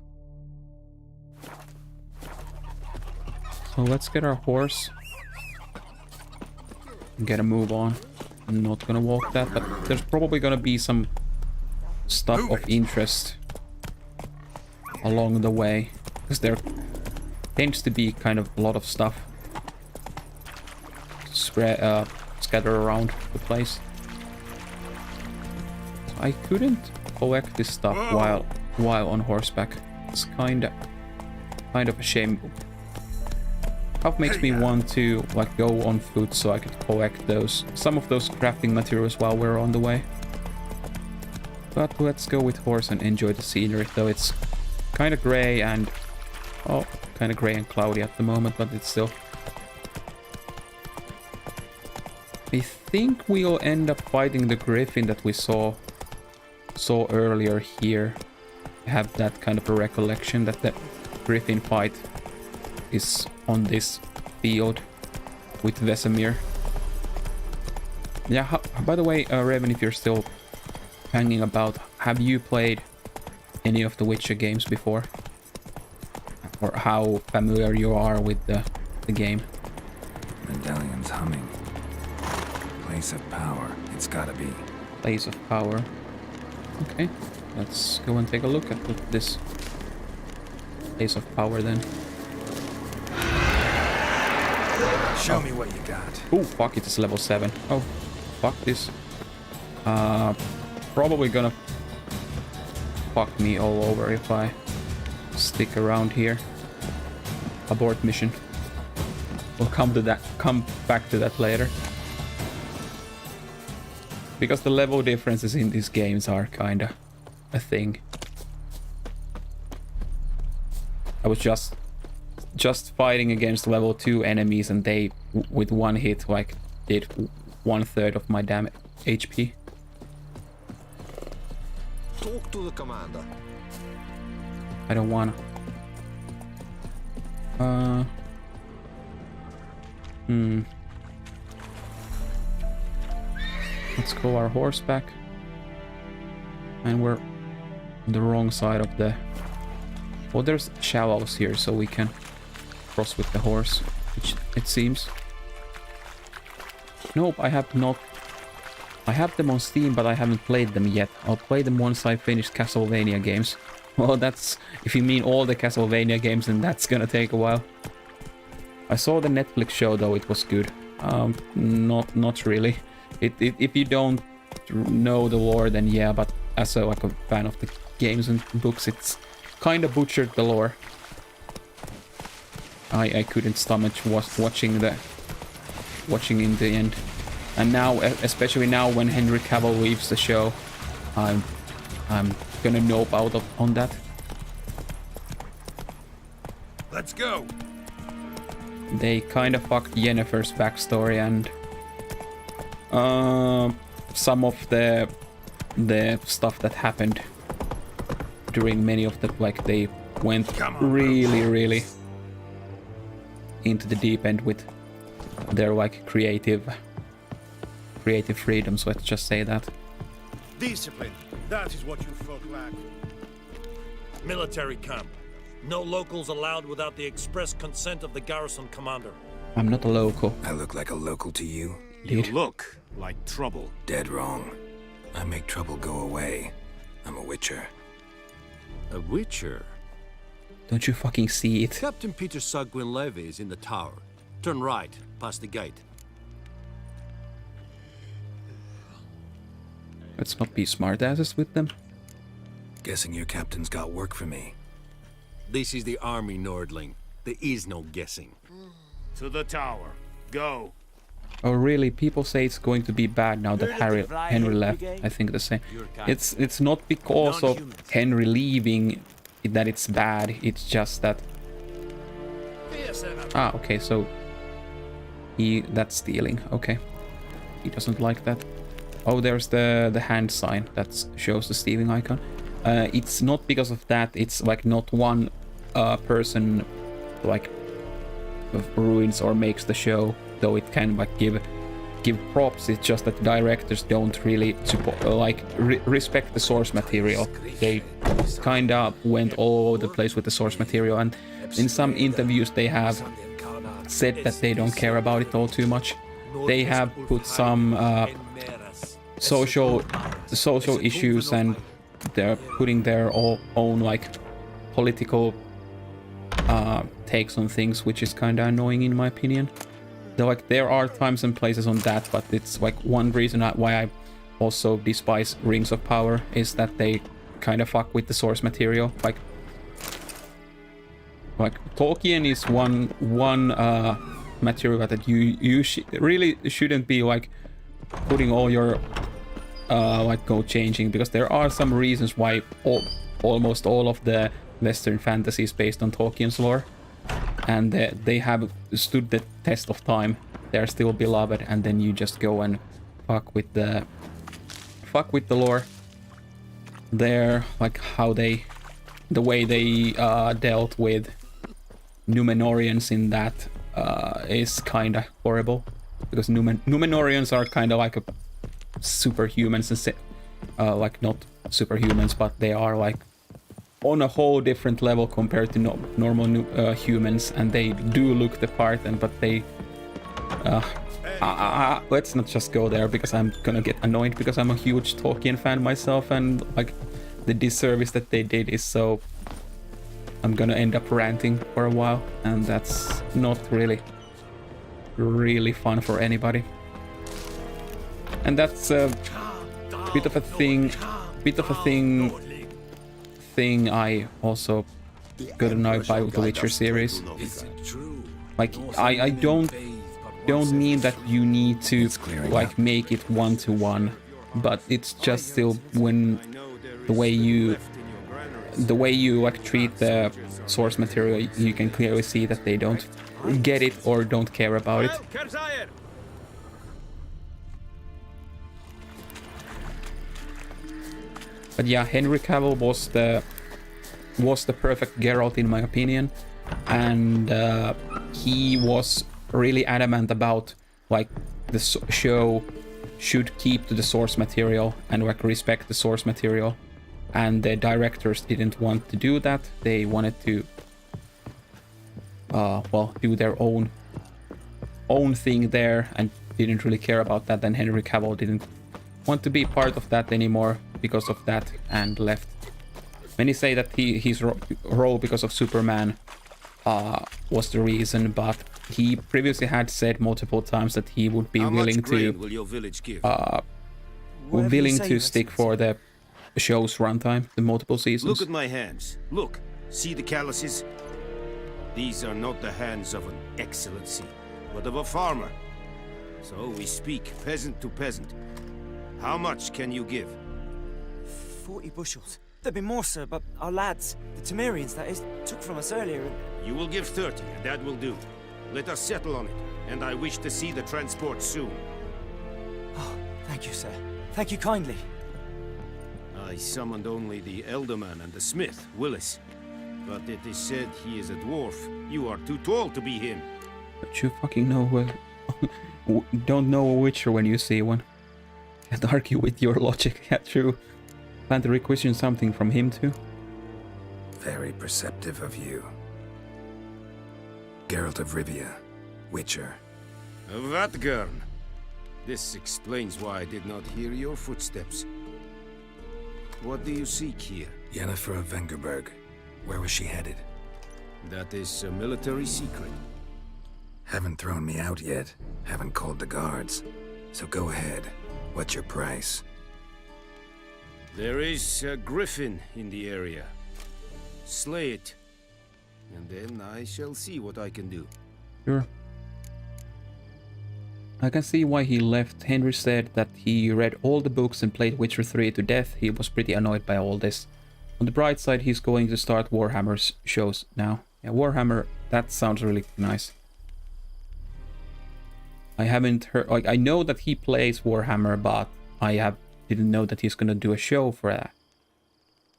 So let's get our horse and get a move on. I'm not gonna walk that, but there's probably gonna be some stuff of interest along the way, because there tends to be kind of a lot of stuff scattered around the place. So I couldn't collect this stuff while on horseback. It's kind of a shame. That makes me want to like go on foot so I could collect some of those crafting materials while we're on the way. But let's go with horse and enjoy the scenery, though it's kind of gray and cloudy at the moment, but it's still... I think we'll end up fighting the griffin that we saw saw earlier here, I have that kind of a recollection that the Griffin fight is on this field with Vesemir. Yeah, by the way, Raven, if you're still hanging about, have you played any of the Witcher games before? Or how familiar you are with the game? Medallion's humming. Place of power. It's gotta be. Place of power. Okay, let's go and take a look at this place of power then. Show me what you got. Oh, fuck, it is level 7. Oh, fuck this. Probably gonna fuck me all over if I stick around here. Abort mission. We'll come back to that later. Because the level differences in these games are kinda a thing. I was just fighting against level 2 enemies and they, with one hit, like, did 1/3 of my damage HP. Talk to the commander. I don't wanna. Let's call our horse back. And we're on the wrong side of the... Well, there's shallows here, so we can cross with the horse, which it seems. Nope, I have not. I have them on Steam, but I haven't played them yet. I'll play them once I finish Castlevania games. Well, that's... If you mean all the Castlevania games, then that's gonna take a while. I saw the Netflix show, though. It was good. Not really. If you don't know the lore, then yeah, but as a fan of the games and books, it's kind of butchered the lore. I couldn't stomach watching in the end. And now, especially now when Henry Cavill leaves the show, I'm gonna nope out on that. Let's go. They kind of fucked Yennefer's backstory and some of the stuff that happened during many of the, like, they went really into the deep end with their, like, creative freedoms, let's just say that. Discipline, that is what you folk lack. Military camp. No locals allowed without the express consent of the garrison commander. I'm not a local. I look like a local to you? You look like trouble. Dead wrong. I make trouble go away. I'm a witcher. A witcher? Don't you fucking see it? Captain Peter Saar Gwynleve is in the tower. Turn right, past the gate. Let's not be smartasses with them. Guessing your captain's got work for me. This is the army, Nordling. There is no guessing. To the tower. Go. Oh really? People say it's going to be bad now that Henry left. I think the same. It's not because of Henry leaving that it's bad. It's just that. Ah, okay. So that's stealing. Okay, he doesn't like that. Oh, there's the hand sign that shows the stealing icon. It's not because of that. It's like not one person like ruins or makes the show, though it can like give props. It's just that directors don't really support, respect the source material. They kind of went all over the place with the source material, and in some interviews they have said that they don't care about it all too much. They have put some social issues, and they're putting their own like political takes on things, which is kind of annoying in my opinion. There are times and places on that, but it's like one reason why I also despise Rings of Power is that they kind of fuck with the source material. Like Tolkien is one material that you really shouldn't be like putting all your go changing, because there are some reasons why almost all of the Western fantasy is based on Tolkien's lore, and they have stood the test of time. They're still beloved, and then you just go and fuck with the lore. there, like how the way they dealt with Numenorians in that is kind of horrible, because Numenorians are kind of like superhumans, and like not superhumans, but they are like on a whole different level compared to normal humans, and they do look the part, but they let's not just go there, because I'm gonna get annoyed, because I'm a huge Tolkien fan myself, and like the disservice that they did is so... I'm gonna end up ranting for a while, and that's not really fun for anybody. And that's a bit of a thing I also got annoyed by with the Witcher series. Like, I don't mean that you need to like make it one-to-one, but it's just still when the way you like treat the source material, you can clearly see that they don't get it or don't care about it. But yeah, Henry Cavill was the perfect Geralt in my opinion, and he was really adamant about like the show should keep to the source material and like respect the source material, and the directors didn't want to do that. They wanted to well, do their own thing there and didn't really care about that. Then Henry Cavill didn't want to be part of that anymore because of that and left. Many say that his role because of Superman was the reason, but he previously had said multiple times that he would be willing to stick for the show's runtime, the multiple seasons. Look at my hands. Look, see the calluses? These are not the hands of an excellency, but of a farmer. So we speak peasant to peasant. How much can you give? 40 bushels. There'd be more, sir, but our lads, the Temerians, that is, took from us earlier and... You will give 30, and that will do. Let us settle on it, and I wish to see the transport soon. Oh, thank you, sir. Thank you kindly. I summoned only the Elderman and the smith, Willis. But it is said he is a dwarf. You are too tall to be him. But you fucking know don't know a Witcher when you see one. Can't argue with your logic. Yeah, true. Plan to requisition something from him too? Very perceptive of you. Geralt of Rivia, Witcher. Vatt'ghern. This explains why I did not hear your footsteps. What do you seek here? Yennefer of Vengerberg. Where was she headed? That is a military secret. Haven't thrown me out yet. Haven't called the guards. So go ahead. What's your price? There is a griffin in the area. Slay it. And then I shall see what I can do. Sure. I can see why he left. Henry said that he read all the books and played Witcher 3 to death. He was pretty annoyed by all this. On the bright side, he's going to start Warhammer's shows now. Yeah, Warhammer, that sounds really nice. I haven't heard... Like, I know that he plays Warhammer, but I didn't know that he's gonna do a show for that.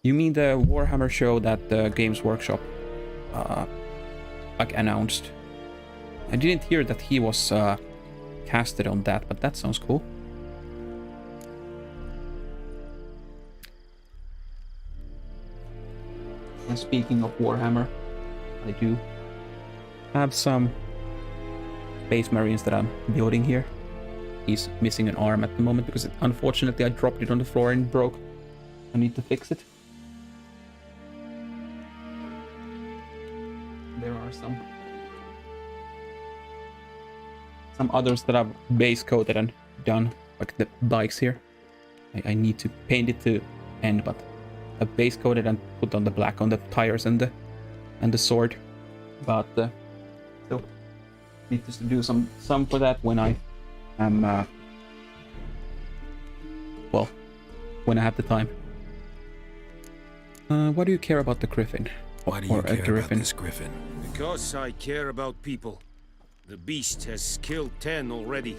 You mean the Warhammer show that the Games Workshop like announced? I didn't hear that he was casted on that, but that sounds cool. And speaking of Warhammer, I do have some Space Marines that I'm building here. He's missing an arm at the moment because unfortunately I dropped it on the floor and it broke. I need to fix it. There are some others that I've base coated and done, like the bikes here. I need to paint it to end, but I base coated and put on the black on the tires and the sword. But still need to do some for that when I am well, when I have the time. Why do you care about the griffin? Why do you care about this griffin? Because I care about people. The beast has killed 10 already,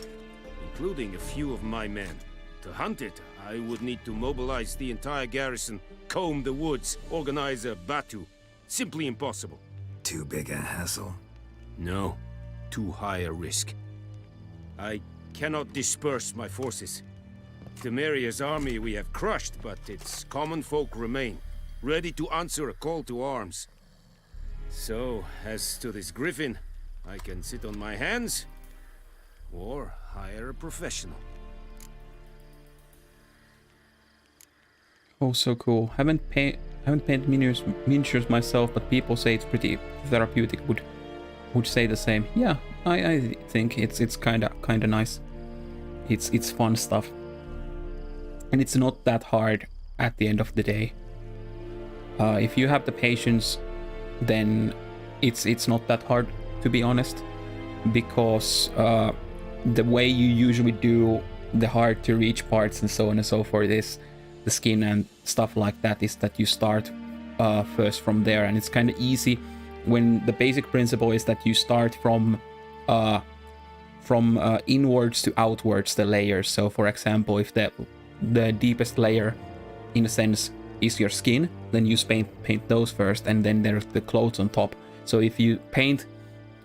including a few of my men. To hunt it, I would need to mobilize the entire garrison, comb the woods, organize a batu. Simply impossible. Too big a hassle? No, too high a risk. I cannot disperse my forces. Temeria's army we have crushed, but its common folk remain, ready to answer a call to arms. So, as to this griffin, I can sit on my hands, or hire a professional. Oh, so cool. Haven't painted miniatures myself, but people say it's pretty therapeutic. Would say the same. Yeah, I think it's kinda nice. It's fun stuff, and it's not that hard at the end of the day. If you have the patience, then it's not that hard, to be honest, because the way you usually do the hard to reach parts and so on and so forth is the skin and stuff like that, is that you start first from there, and it's kind of easy when the basic principle is that you start from inwards to outwards the layers. So for example, if the deepest layer in a sense is your skin, then you paint those first, and then there's the clothes on top. So if you paint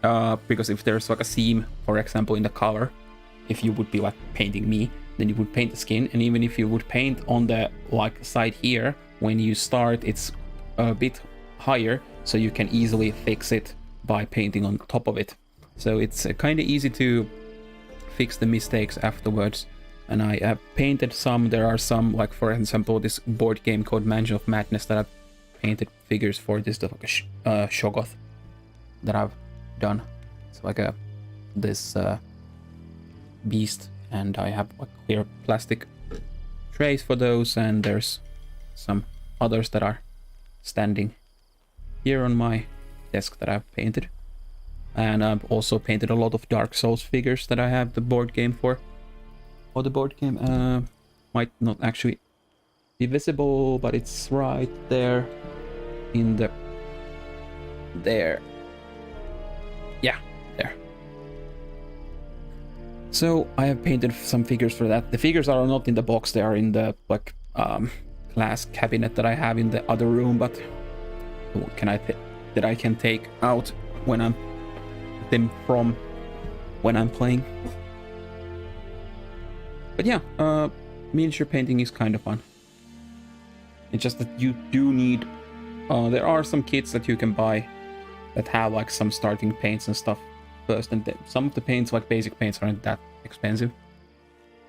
because if there's like a seam, for example, in the color, if you would be like painting me, then you would paint the skin, and even if you would paint on the like side here, when you start it's a bit higher, so you can easily fix it by painting on top of it. So it's kind of easy to fix the mistakes afterwards. And I have painted some. There are some, like for example this board game called Mansion of Madness that I've painted figures for. This is like a Shoggoth that I've done. It's like this beast, and I have like clear plastic trays for those, and there's some others that are standing here on my desk that I've painted. And I've also painted a lot of Dark Souls figures that I have the board game for. Or the board game might not actually be visible, but it's right there in the... there. Yeah, there. So I have painted some figures for that. The figures are not in the box, they are in the like glass cabinet that I have in the other room, but that I can take out when I'm playing. But yeah, miniature painting is kind of fun. It's just that you do need... there are some kits that you can buy that have like some starting paints and stuff first, and some of the paints, like basic paints, aren't that expensive.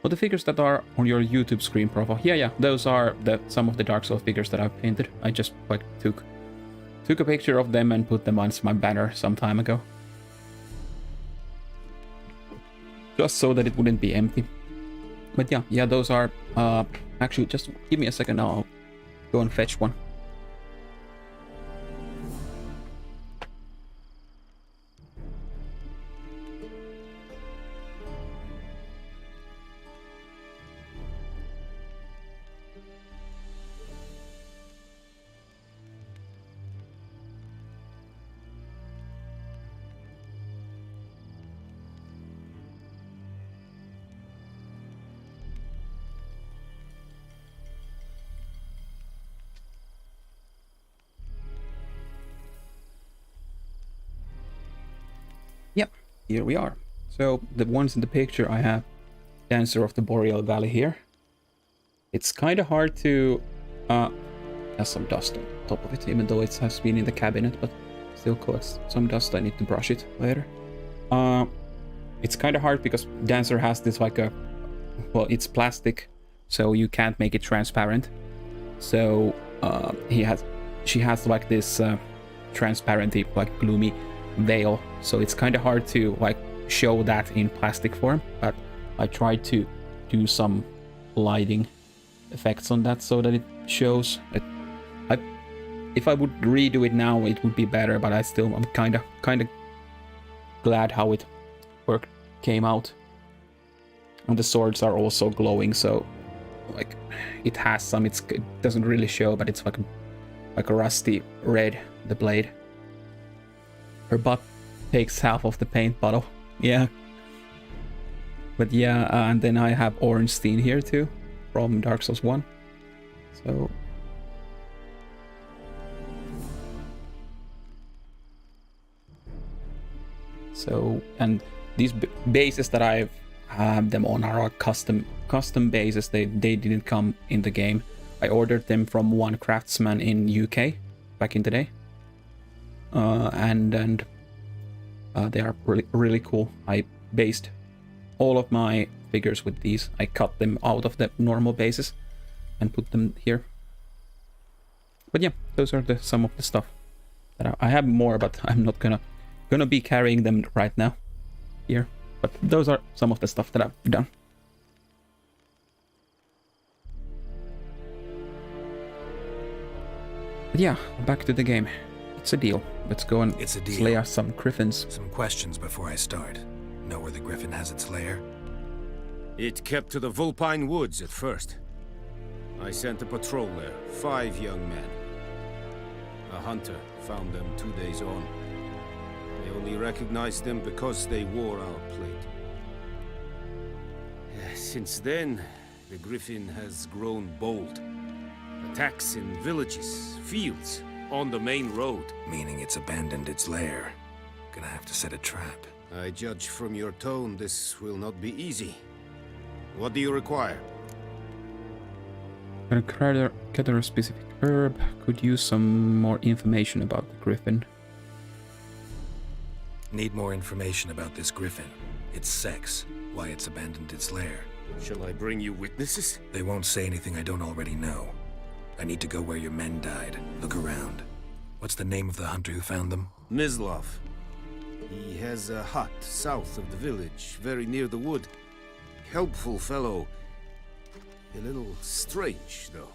But the figures that are on your YouTube screen profile, yeah, those are some of the Dark Souls figures that I've painted. I just like took a picture of them and put them on my banner some time ago. Just so that it wouldn't be empty. But yeah, those are... actually, just give me a second, I'll go and fetch one. Yep, here we are. So the ones in the picture, I have Dancer of the Boreal Valley here. It's kind of hard to... has some dust on top of it, even though it has been in the cabinet, but still collects some dust. I need to brush it later. It's kind of hard because Dancer has this like a... well, it's plastic, so you can't make it transparent. So she has like this transparency, like gloomy veil, so it's kind of hard to like show that in plastic form, but I tried to do some lighting effects on that so that it shows it. If I would redo it now, it would be better, but I'm kind of glad how it came out. And the swords are also glowing, so like it has some, it doesn't really show, but it's like a rusty red, the blade. Her butt takes half of the paint bottle. Yeah. But yeah, and then I have Ornstein here too, from Dark Souls 1. So, and these bases that I have them on are custom bases. They didn't come in the game. I ordered them from one craftsman in UK back in the day. And they are really cool. I based all of my figures with these. I cut them out of the normal bases and put them here. But yeah, those are some of the stuff that I have more, but I'm not gonna be carrying them right now here. But those are some of the stuff that I've done. But yeah, back to the game. It's a deal. Let's go and slay some griffins. Some questions before I start. Know where the griffin has its lair? It kept to the Vulpine Woods at first. I sent a patrol there, 5 young men. A hunter found them 2 days on. They only recognized them because they wore our plate. Since then, the griffin has grown bold. Attacks in villages, fields, on the main road. Meaning it's abandoned its lair. Gonna have to set a trap. I judge from your tone this will not be easy. What do you require? Gonna gather a specific herb. Could use some more information about the griffin. Need more information about this griffin. Its sex, why it's abandoned its lair. Shall I bring you witnesses? They won't say anything I don't already know. I need to go where your men died. Look around. What's the name of the hunter who found them? Mislav. He has a hut south of the village, very near the wood. Helpful fellow. A little strange, though.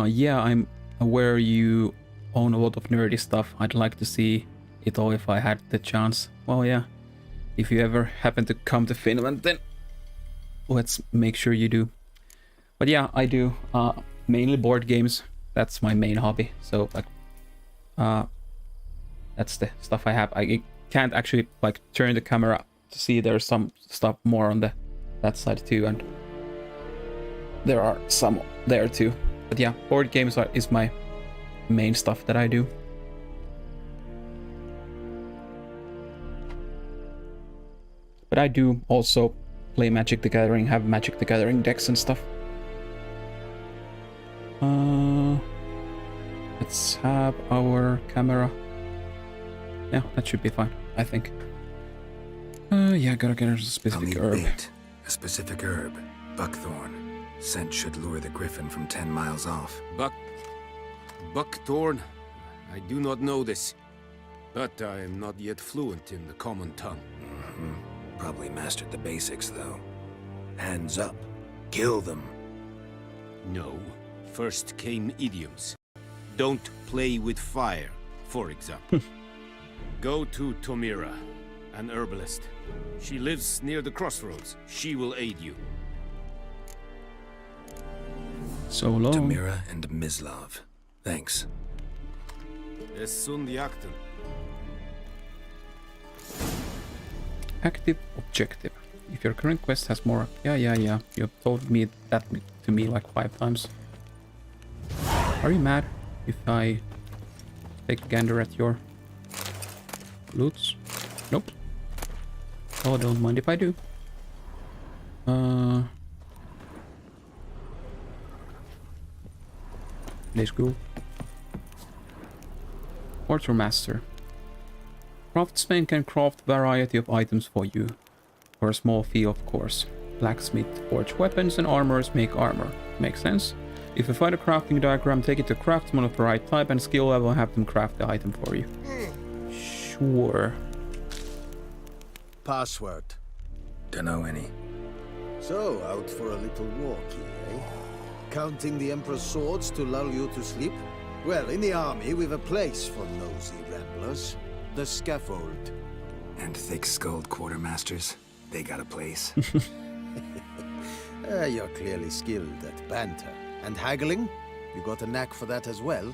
Yeah, I'm aware you own a lot of nerdy stuff. I'd like to see it all if I had the chance. Well, yeah. If you ever happen to come to Finland, then let's make sure you do. But yeah, I do mainly board games. That's my main hobby. So like, that's the stuff I have. I can't actually like turn the camera to see there's some stuff more on that side too, and there are some there too. But yeah, board games is my main stuff that I do. But I do also play Magic the Gathering, have Magic the Gathering decks and stuff. Let's have our camera. Yeah, that should be fine, I think. Yeah, gotta get a specific herb. Bait. A specific herb. Buckthorn. Scent should lure the griffin from 10 miles off. Buckthorn? I do not know this. But I am not yet fluent in the common tongue. Probably mastered the basics, though. Hands up. Kill them. No. First came idioms. Don't play with fire, for example. Go to Tomira, an herbalist. She lives near the crossroads. She will aid you. So long. Tomira and Mislav. Thanks. Essundiakten. Active objective. If your current quest has more... Yeah. You've told me that to me like 5 times. Are you mad if I take a gander at your loots? Nope. Oh, don't mind if I do. Let's go. Quartermaster. Craftsman can craft variety of items for you. For a small fee, of course. Blacksmith forge weapons and armorers make armor. Makes sense. If you find a crafting diagram, take it to craftsman of the right type and skill level and have them craft the item for you. Sure. Password. Dunno any. So, out for a little walkie, eh? Counting the Emperor's swords to lull you to sleep? Well, in the army, we've a place for nosy ramblers. The scaffold. And thick-skulled quartermasters. They got a place. You're clearly skilled at banter. And haggling? You got a knack for that as well?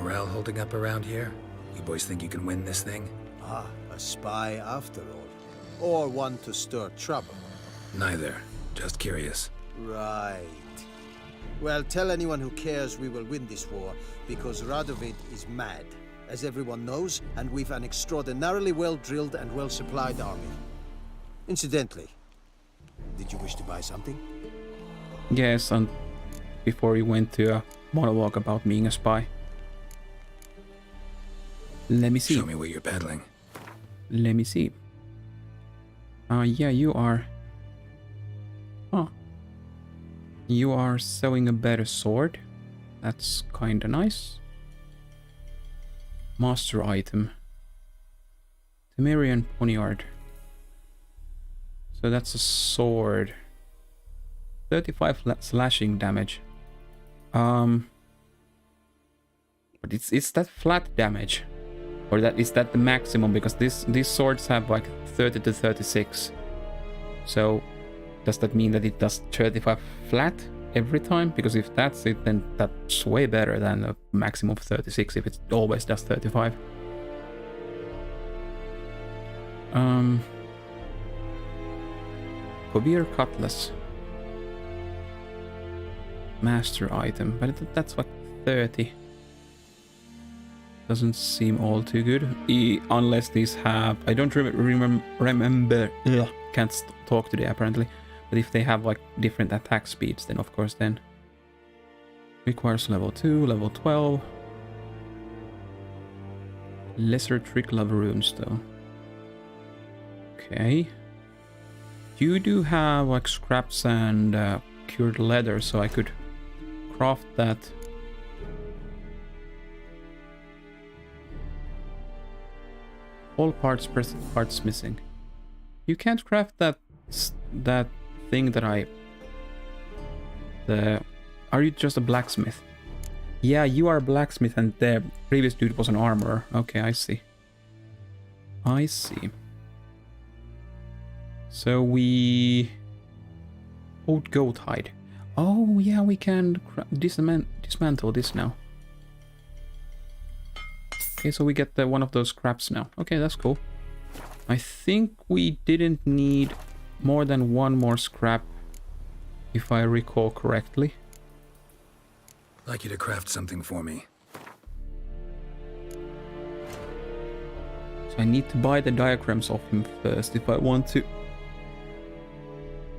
morale holding up around here? You boys think you can win this thing? Ah, a spy after all. Or one to stir trouble. Neither. Just curious. Right. Well, tell anyone who cares we will win this war, because Radovid is mad, as everyone knows, and we've an extraordinarily well-drilled and well-supplied army. Incidentally, did you wish to buy something? Yes, and before you went to a monologue about being a spy. Let me see. Show me what you're peddling. Let me see. Yeah, you are... Oh. You are selling a better sword. That's kinda nice. Master item. Temerian poniard. So that's a sword. 35 slashing damage. But it's that flat damage. Or is that the maximum? Because these swords have like 30 to 36. So does that mean that it does 35 flat every time? Because if that's it, then that's way better than a maximum of 36 if it always does 35. Kovir Cutlass. Master item, but that's like 30. Doesn't seem all too good. Unless these have... I don't remember... Ugh, can't talk today apparently. But if they have like different attack speeds, then of course then... Requires level 2, level 12. Lesser trick love runes though. Okay. You do have like scraps and cured leather, so I could craft that. All parts present, parts missing. You can't craft that thing that are you just a blacksmith? Yeah, you are a blacksmith and the previous dude was an armorer. Okay, I see. I see. So we... Old goat hide. Oh yeah, we can dismantle this now. Okay, so we get one of those scraps now. Okay, that's cool. I think we didn't need more than one more scrap, if I recall correctly. I'd like you to craft something for me. So I need to buy the diagrams of him first if I want to.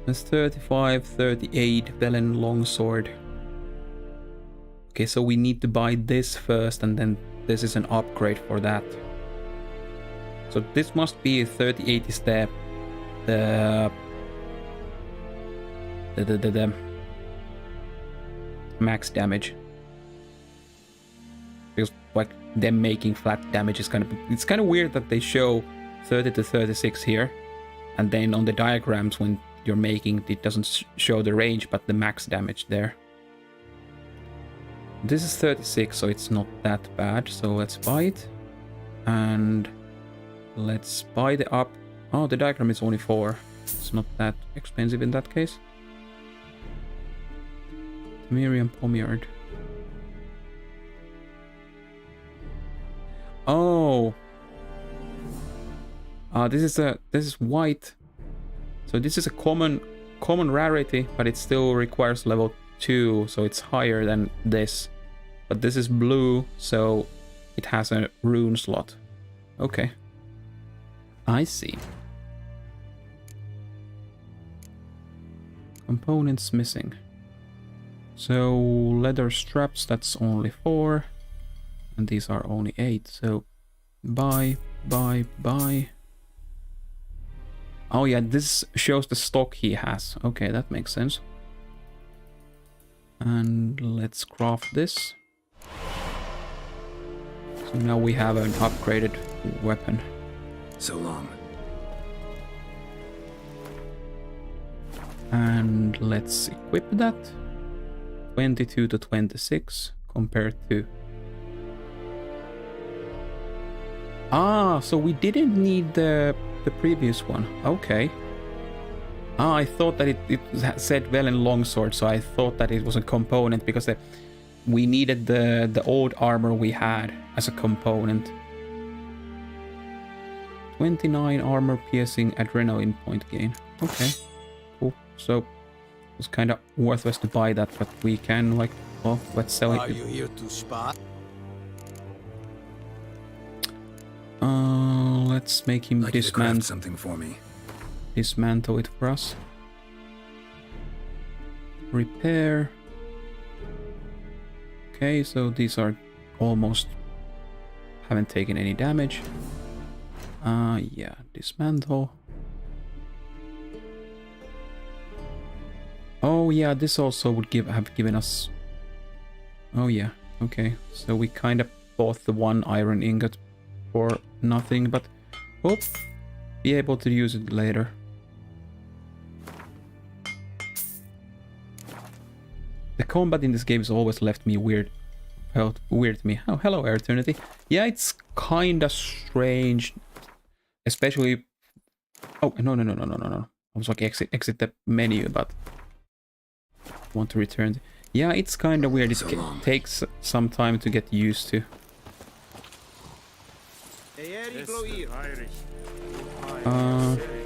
That's 35, 38, Velen longsword. Okay, so we need to buy this first, and then this is an upgrade for that. So this must be 38 is the max damage. Because like them making flat damage is it's kind of weird that they show 30 to 36 here, and then on the diagrams when you're making it doesn't show the range but the max damage there. This is 36, so it's not that bad, so let's buy it. And let's buy the up... Oh, the diagram is only 4. It's not that expensive in that case. Temerian poniard. Oh! This is white. So this is a common rarity, but it still requires level 2, so it's higher than this. But this is blue, so it has a rune slot. Okay. I see. Components missing. So leather straps, that's only 4. And these are only 8, so buy. Oh yeah, this shows the stock he has. Okay, that makes sense. And let's craft this. So now we have an upgraded weapon. So long. And let's equip that. 22 to 26 compared to... Ah, so we didn't need the previous one. Okay. I thought that it said Velen longsword, so I thought that it was a component because we needed the old armor we had as a component. 29 armor piercing adrenaline point gain. Okay, cool. So it's kind of worthless to buy that, but we can like, well, let's sell it. Are you here to spy? Let's make him dismantle something for me. Dismantle it for us. Repair. Okay, so these are almost haven't taken any damage. Yeah, dismantle. Oh yeah, this also would have given us. Oh yeah, okay. So we kind of bought the one iron ingot for nothing, but we'll be able to use it later. The combat in this game has always left me weird. Felt weird to me. Oh, hello, Eternity. Yeah, it's kinda strange. Especially... Oh, no. I was like, exit the menu, but... want to return. Yeah, it's kinda weird. It takes some time to get used to.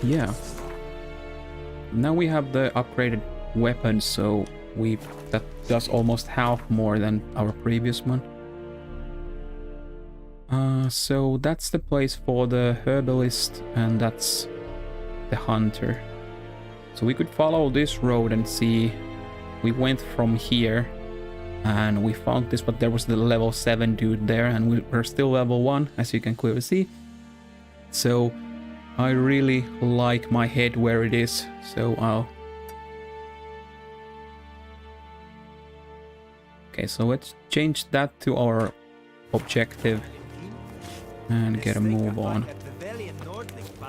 Yeah. Now we have the upgraded weapons, so that does almost half more than our previous one. So that's the place for the herbalist, and that's the hunter. So we could follow this road and see. We went from here and we found this, but there was the level 7 dude there, and we're still level 1, as you can clearly see. So I really like my head where it is, so I'll... Okay, so let's change that to our objective and get a move on.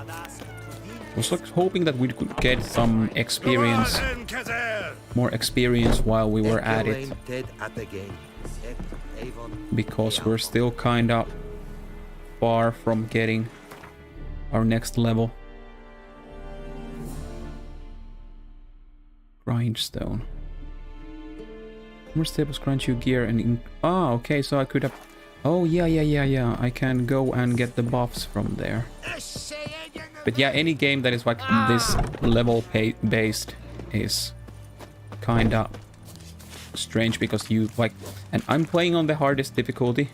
I was hoping that we could get some experience, more experience while we were at it, because we're still kinda far from getting our next level. Grindstone. More staples grant you gear and... okay, so I could have... Oh, yeah. I can go and get the buffs from there. But yeah, any game that is like this level based is kinda strange, because you like... And I'm playing on the hardest difficulty.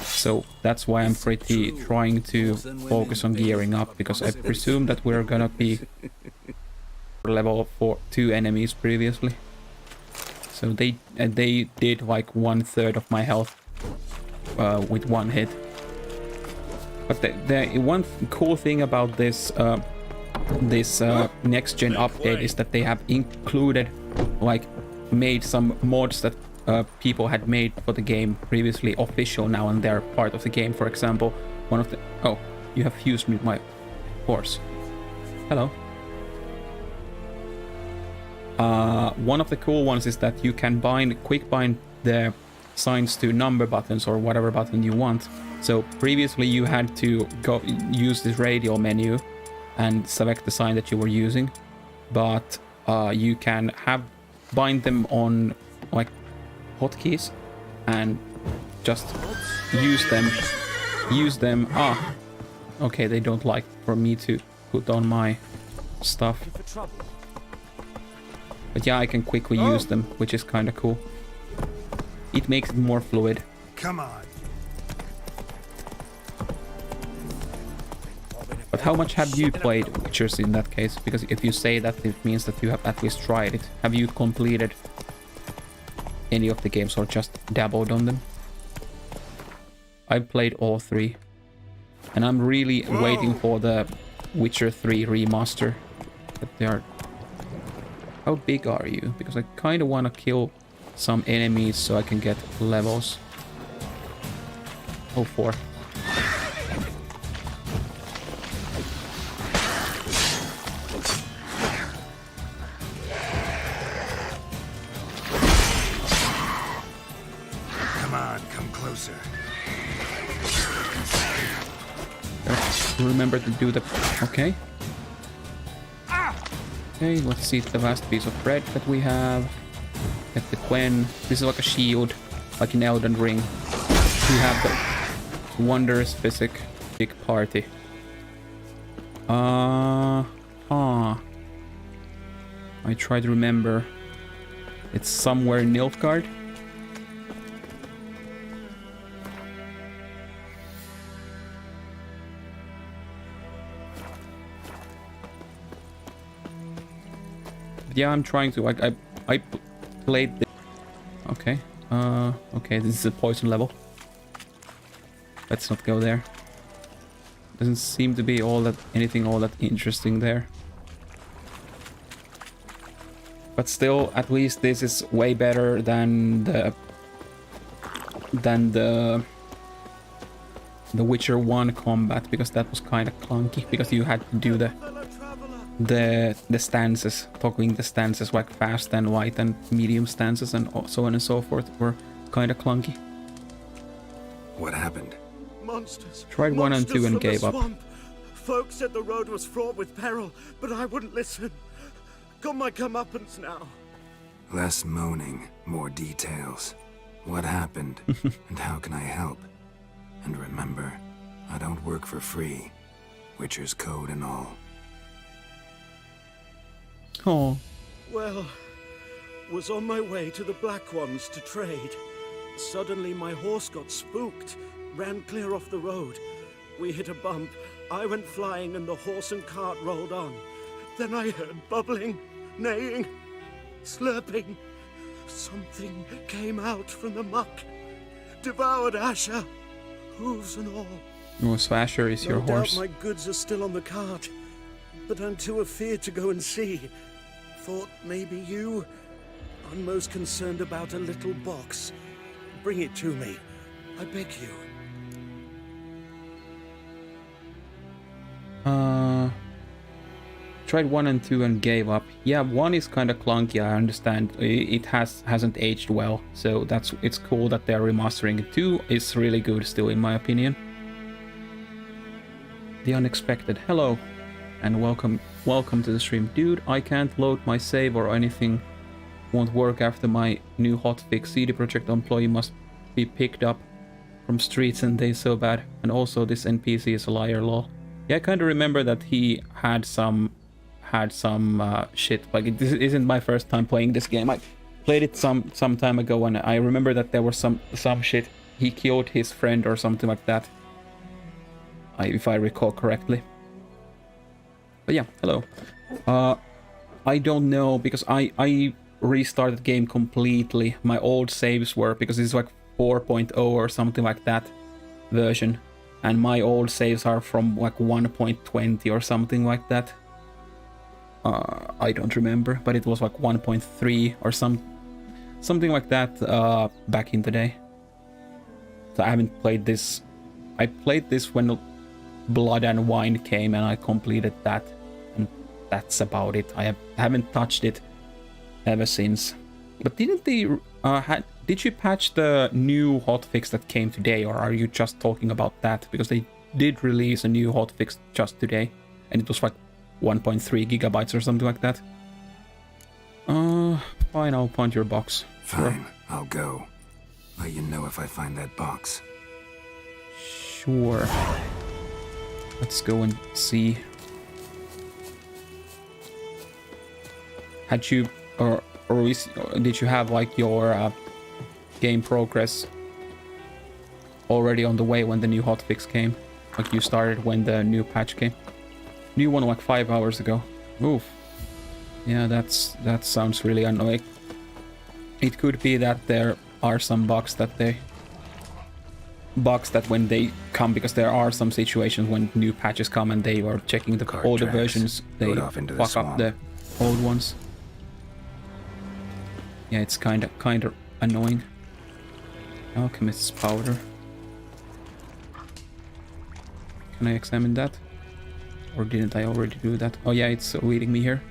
So that's why I'm pretty trying to focus on gearing up, because I presume that we're gonna be level 2 enemies previously. So they did like 1/3 of my health with one hit. But the one cool thing about this next gen update is that they have included, like, made some mods that people had made for the game previously official now, and they're part of the game. For example, one of the... Oh, you have fused with my horse. Hello. One of the cool ones is that you can quick bind the signs to number buttons or whatever button you want. So previously you had to go use this radial menu and select the sign that you were using, but you can bind them on like hotkeys and just use them. Okay, they don't like for me to put on my stuff. But yeah, I can quickly use them, which is kind of cool. It makes it more fluid. Come on. But how much have you played Witchers in that case? Because if you say that, it means that you have at least tried it. Have you completed any of the games or just dabbled on them? I've played all 3. And I'm really waiting for the Witcher 3 remaster. But they are... How big are you? Because I kind of want to kill some enemies so I can get levels. Oh, 4. Come on, come closer. Remember to do the... Okay. Okay, let's see the last piece of bread that we have. Get the Quen. This is like a shield, like in Elden Ring. You have the wondrous physic. Big party. I try to remember. It's somewhere in Nilfgaard. But yeah, I'm trying to. I played. Okay. Okay. This is a poison level. Let's not go there. Doesn't seem to be anything all that interesting there. But still, at least this is way better than the Witcher 1 combat, because that was kind of clunky, because you had to do the stances, toggling the stances like fast and light and medium stances and so on and so forth were kind of clunky. What happened? Monsters. Tried 1 and 2 and gave up. Folks said the road was fraught with peril, but I wouldn't listen. Got my comeuppance now. Less moaning, more details. What happened, and how can I help? And remember, I don't work for free. Witcher's code and all. Oh. Well, was on my way to the Black Ones to trade. Suddenly my horse got spooked, ran clear off the road. We hit a bump, I went flying and the horse and cart rolled on. Then I heard bubbling, neighing, slurping. Something came out from the muck, devoured Asher, hooves and all. Oh, so Asher is your horse. No doubt my goods are still on the cart, but I'm too afeard to go and see. Thought maybe you. I'm most concerned about a little box. Bring it to me, I beg you. Tried 1 and 2 and gave up. Yeah, 1 is kind of clunky, I understand. It hasn't aged well, so it's cool that they're remastering it. 2 is really good still, in my opinion. The unexpected. Hello, and welcome to the stream. Dude, I can't load my save or anything. Won't work after my new hotfix. CD Projekt employee must be picked up from streets and they so bad. And also this NPC is a liar, lol. Yeah, I kind of remember that he had some shit. Like, this isn't my first time playing this game. I played it some time ago, and I remember that there was some shit. He killed his friend or something like that, if I recall correctly. But yeah, hello. I don't know, because I restarted the game completely. My old saves were, because it's like 4.0 or something like that version, and my old saves are from like 1.20 or something like that. I don't remember, but it was like 1.3 or something like that back in the day. So I haven't played this. I played this when Blood and Wine came, and I completed that, and that's about it. I haven't touched it ever since. But didn't they did you patch the new hotfix that came today, or are you just talking about that? Because they did release a new hotfix just today, and it was like 1.3 gigabytes or something like that. Fine, I'll find your box. Fine, Sure. I'll go. Let you know if I find that box. Sure. Let's go and see. Had you, or did you have like your game progress already on the way when the new hotfix came? Like you started when the new patch came? New one like 5 hours ago. Oof. Yeah, that sounds really annoying. It could be that there are some bugs that when they come, because there are some situations when new patches come and they are checking the older versions, they fuck up the old ones. Yeah, it's kind of annoying. Alchemist's powder. Can I examine that? Or didn't I already do that? Oh yeah, it's reading me here.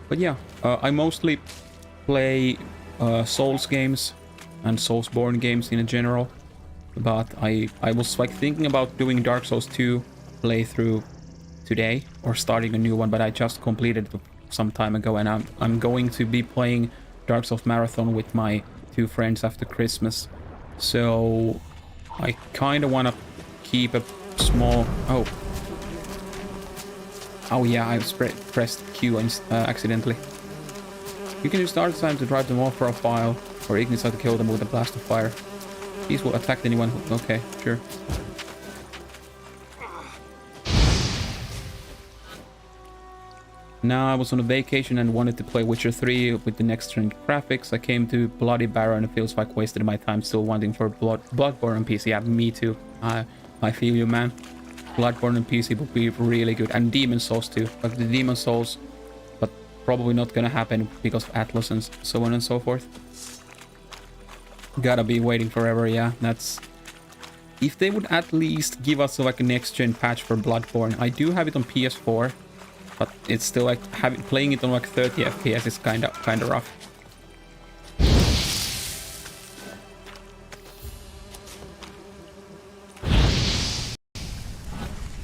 But yeah, I mostly play Souls games and Soulsborne games in general. But I was like thinking about doing Dark Souls 2 playthrough today or starting a new one, but I just completed it some time ago, and I'm going to be playing Dark Souls Marathon with my 2 friends after Christmas. So I kind of want to keep a small... Oh yeah, I pressed Q accidentally. You can use the art time to drive them off for a while, or Ignis to kill them with a blast of fire. These will attack anyone who... Okay, sure. Now I was on a vacation and wanted to play Witcher 3 with the next-gen graphics. I came to Bloody Barrow and it feels like wasted my time still wanting for Bloodborne on PC. Yeah, me too. I feel you, man. Bloodborne on PC would be really good. And Demon Souls too. Like the Demon Souls, but probably not gonna happen because of Atlas and so on and so forth. Gotta be waiting forever, yeah. That's... If they would at least give us like a next-gen patch for Bloodborne. I do have it on PS4. But it's still like playing it on like 30 FPS is kind of rough.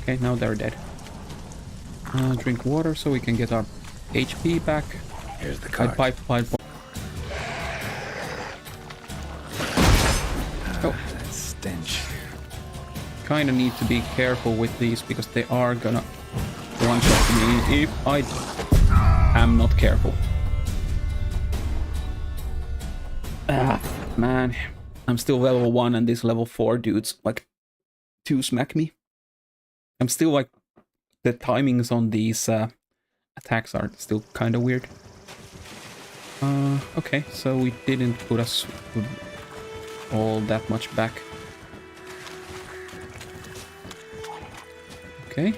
Okay, now they're dead. Drink water so we can get our HP back. Here's the card. Oh, that stench. Kind of need to be careful with these because they are gonna one-shot me if I am not careful. Ah, man. I'm still level 1 and this level 4 dudes like 2 smack me. I'm still like... The timings on these attacks are still kind of weird. Okay, so we didn't put us all that much back. Okay.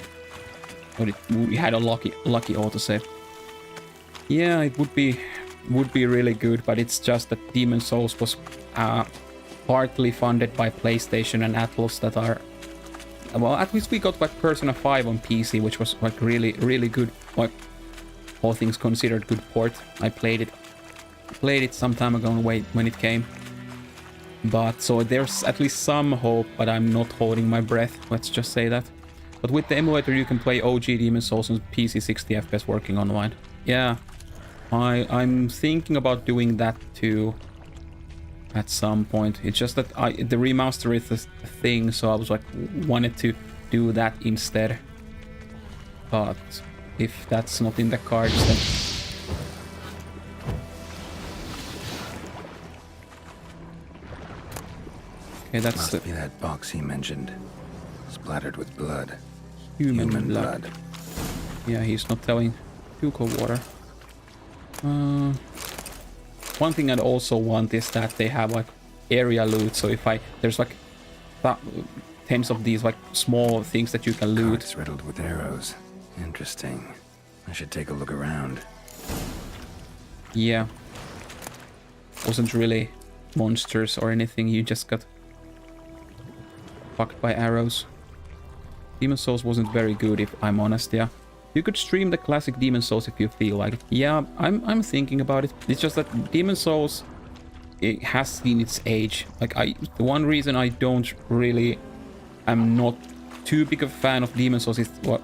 But we had a lucky autosave. Yeah, it would be really good, but it's just that Demon Souls was partly funded by PlayStation and Atlas that are... Well, at least we got like Persona 5 on PC, which was like really good, like all things considered, good port. I played it some time ago when it came. But so there's at least some hope, but I'm not holding my breath, let's just say that. But with the emulator, you can play OG Demon Souls on PC 60 FPS working online. Yeah, I'm thinking about doing that too at some point. It's just that the remaster is a thing, so I was like wanted to do that instead. But if that's not in the cards, then... Okay, that's Must be that box he mentioned, splattered with blood. Human blood. Yeah, he's not telling. Too cold water. One thing I'd also want is that they have like area loot. So if there's like tens of these like small things that you can loot. It's riddled with arrows. Interesting. I should take a look around. Yeah. Wasn't really monsters or anything. You just got fucked by arrows. Demon Souls wasn't very good, if I'm honest, yeah. You could stream the classic Demon Souls if you feel like it. Yeah, I'm thinking about it. It's just that Demon Souls, it has seen its age. Like the one reason I don't really... I'm not too big of a fan of Demon Souls is what...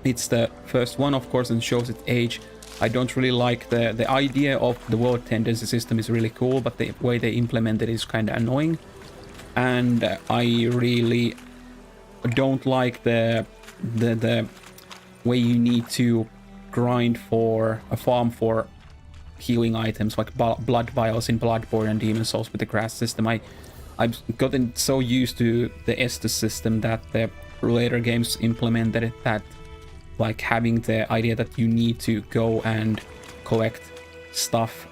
It's the first one, of course, and shows its age. I don't really like the idea of the world tendency system is really cool, but the way they implement it is kind of annoying. And I really don't like the way you need to grind for a farm for healing items like blood vials in Bloodborne and Demon Souls with the grass system. I've gotten so used to the Estus system that the later games implemented it, that like having the idea that you need to go and collect stuff,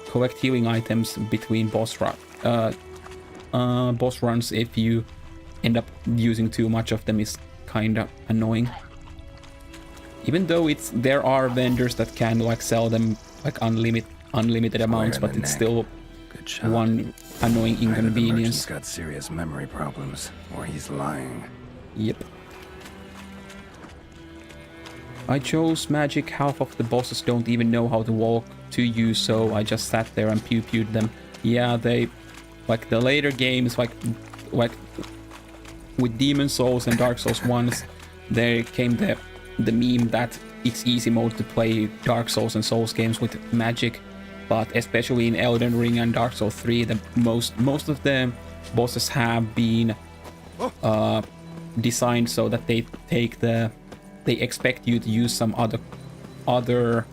collect healing items between boss runs if you end up using too much of them is kind of annoying. Even though there are vendors that can like sell them like unlimited amounts, but it's still one annoying inconvenience. He's got serious memory problems, or he's lying. Yep. I chose magic. Half of the bosses don't even know how to walk to you, so I just sat there and pew-pewed them. Yeah, they like the later games, like with Demon Souls and Dark Souls 1, there came the meme that it's easy mode to play Dark Souls and Souls games with magic, but especially in Elden Ring and Dark Souls 3, the most of the bosses have been designed so that they expect you to use some other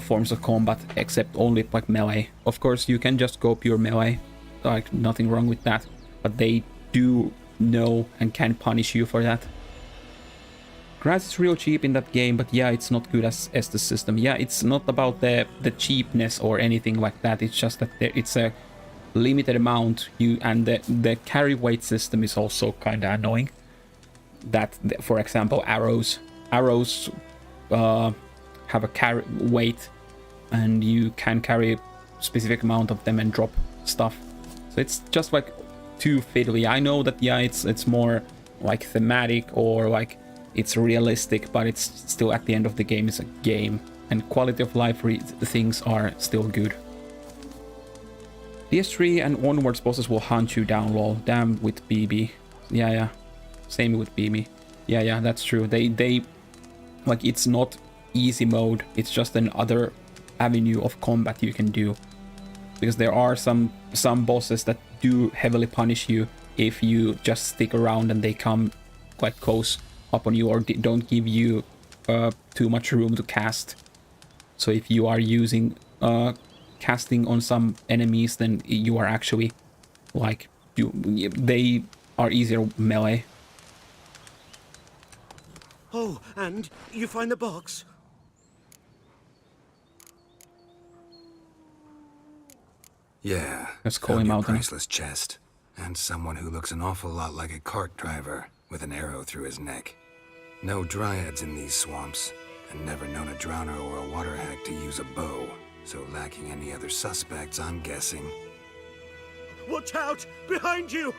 forms of combat, except only like melee. Of course, you can just go pure melee, like nothing wrong with that, but they do know and can punish you for that. Grass is real cheap in that game, but yeah, it's not good as the system. Yeah, it's not about the cheapness or anything like that. It's just that it's a limited amount. And the carry weight system is also kind of annoying. That, for example, arrows have a carry weight, and you can carry a specific amount of them and drop stuff. So it's just like too fiddly. I know that yeah, it's more like thematic or like it's realistic, but it's still at the end of the game is a game, and quality of life things are still good. DS3 and onwards bosses will hunt you down, lol. Damn with BB. Yeah. Same with BB. Yeah, that's true. They like, it's not easy mode, it's just another avenue of combat you can do. Because there are some bosses that do heavily punish you if you just stick around and they come quite close up on you or don't give you too much room to cast. So if you are using casting on some enemies, then you are actually like they are easier melee. Oh, and you find the box? Yeah. Let's call him found out. your priceless chest, and someone who looks an awful lot like a cart driver with an arrow through his neck. No dryads in these swamps, and never known a drowner or a water hag to use a bow, so lacking any other suspects, I'm guessing. Watch out! Behind you!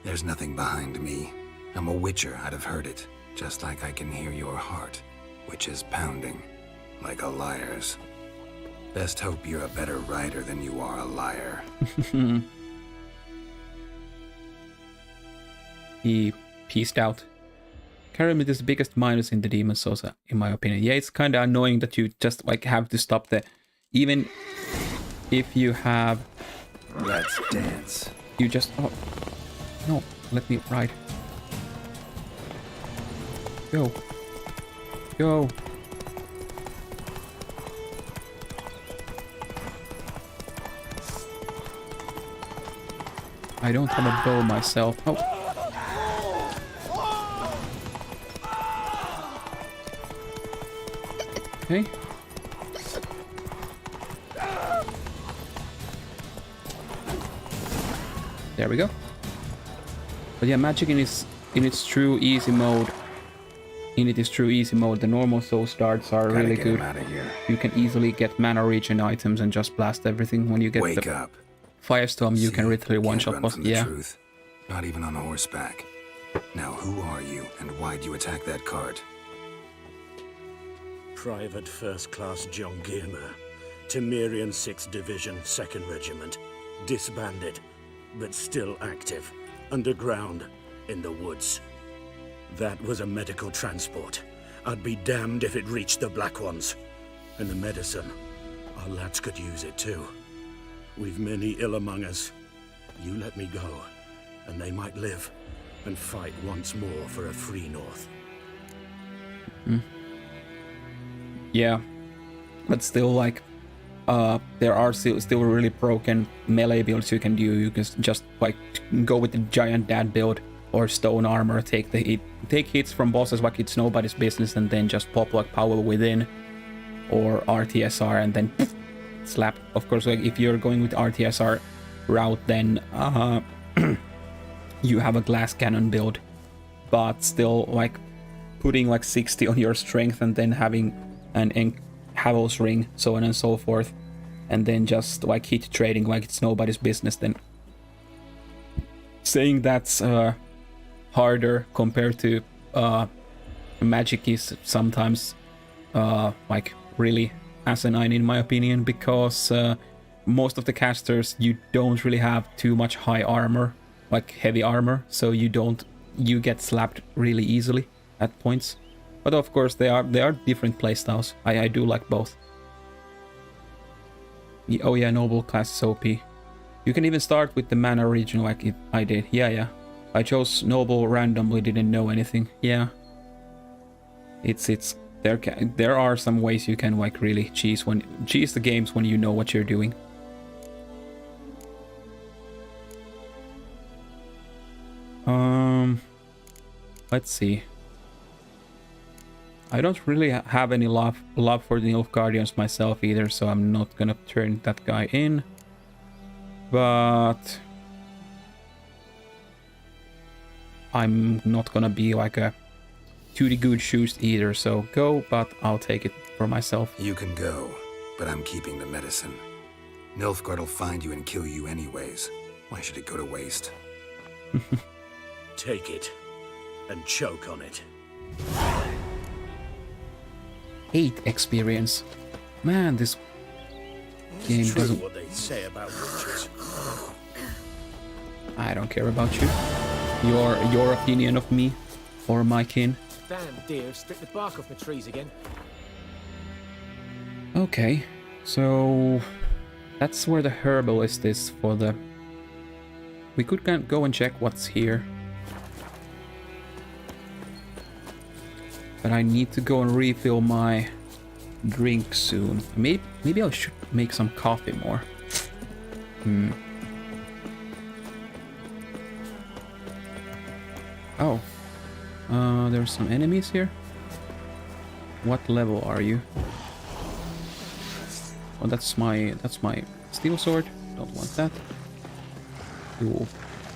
There's nothing behind me. I'm a witcher, I'd have heard it, just like I can hear your heart, which is pounding, like a liar's. Best hope you're a better rider than you are a liar. He peaced out. Caramid is the biggest minus in the Demon's Souls, in my opinion. Yeah, it's kind of annoying that you just like have to stop even if you have... Let's dance. You just... Oh, no, let me ride. Go. Go. I don't have a bow myself. Oh. Okay. There we go. But yeah, magic in its true easy mode. In its true easy mode, the normal soul starts are really good. You can easily get mana regen items and just blast everything when you get Wake up. Firestorm. You can literally one-shot boss. Yeah. Truth. Not even on horseback. Now, who are you, and why'd you attack that cart? Private First Class John Giermer, Temerian 6th Division, 2nd Regiment. Disbanded, but still active. Underground, in the woods. That was a medical transport. I'd be damned if it reached the Black Ones. And the medicine, our lads could use it too. We've many ill among us. You let me go, and they might live and fight once more for a free North. Yeah, but still, like, there are still really broken melee builds you can do. You can just like go with the giant dad build or stone armor, take hits from bosses like it's nobody's business, and then just pop like power within or RTSR and then slap. Of course, like if you're going with RTSR route, then you have a glass cannon build, but still like putting like 60 on your strength and then having an Havel's ring, so on and so forth, and then just like hit trading like it's nobody's business, then saying that's harder compared to magic is sometimes like really asinine in my opinion, because most of the casters, you don't really have too much high armor, like heavy armor, so you don't you get slapped really easily at points. But of course, they are different playstyles. I do like both. Oh yeah, noble class is OP. You can even start with the mana region like I did. Yeah. I chose noble randomly, didn't know anything. Yeah. There are some ways you can like really cheese the games when you know what you're doing. Let's see. I don't really have any love for the Nilfgaardians myself either, so I'm not gonna turn that guy in. But I'm not gonna be like a to the good shoes either, so go, but I'll take it for myself. You can go, but I'm keeping the medicine. Nilfgaard will find you and kill you anyways. Why should it go to waste? Take it and choke on it. 8 experience. Man, this game It's true doesn't... what they say about witches. I don't care about you. Your opinion of me or my kin. Damn deer, stripped the bark off my trees again. Okay, so that's where the herbalist is for the... We could go and check what's here. But I need to go and refill my drink soon. Maybe I should make some coffee more. Oh. There's some enemies here. What level are you? Oh, that's my steel sword. Don't want that. Ooh,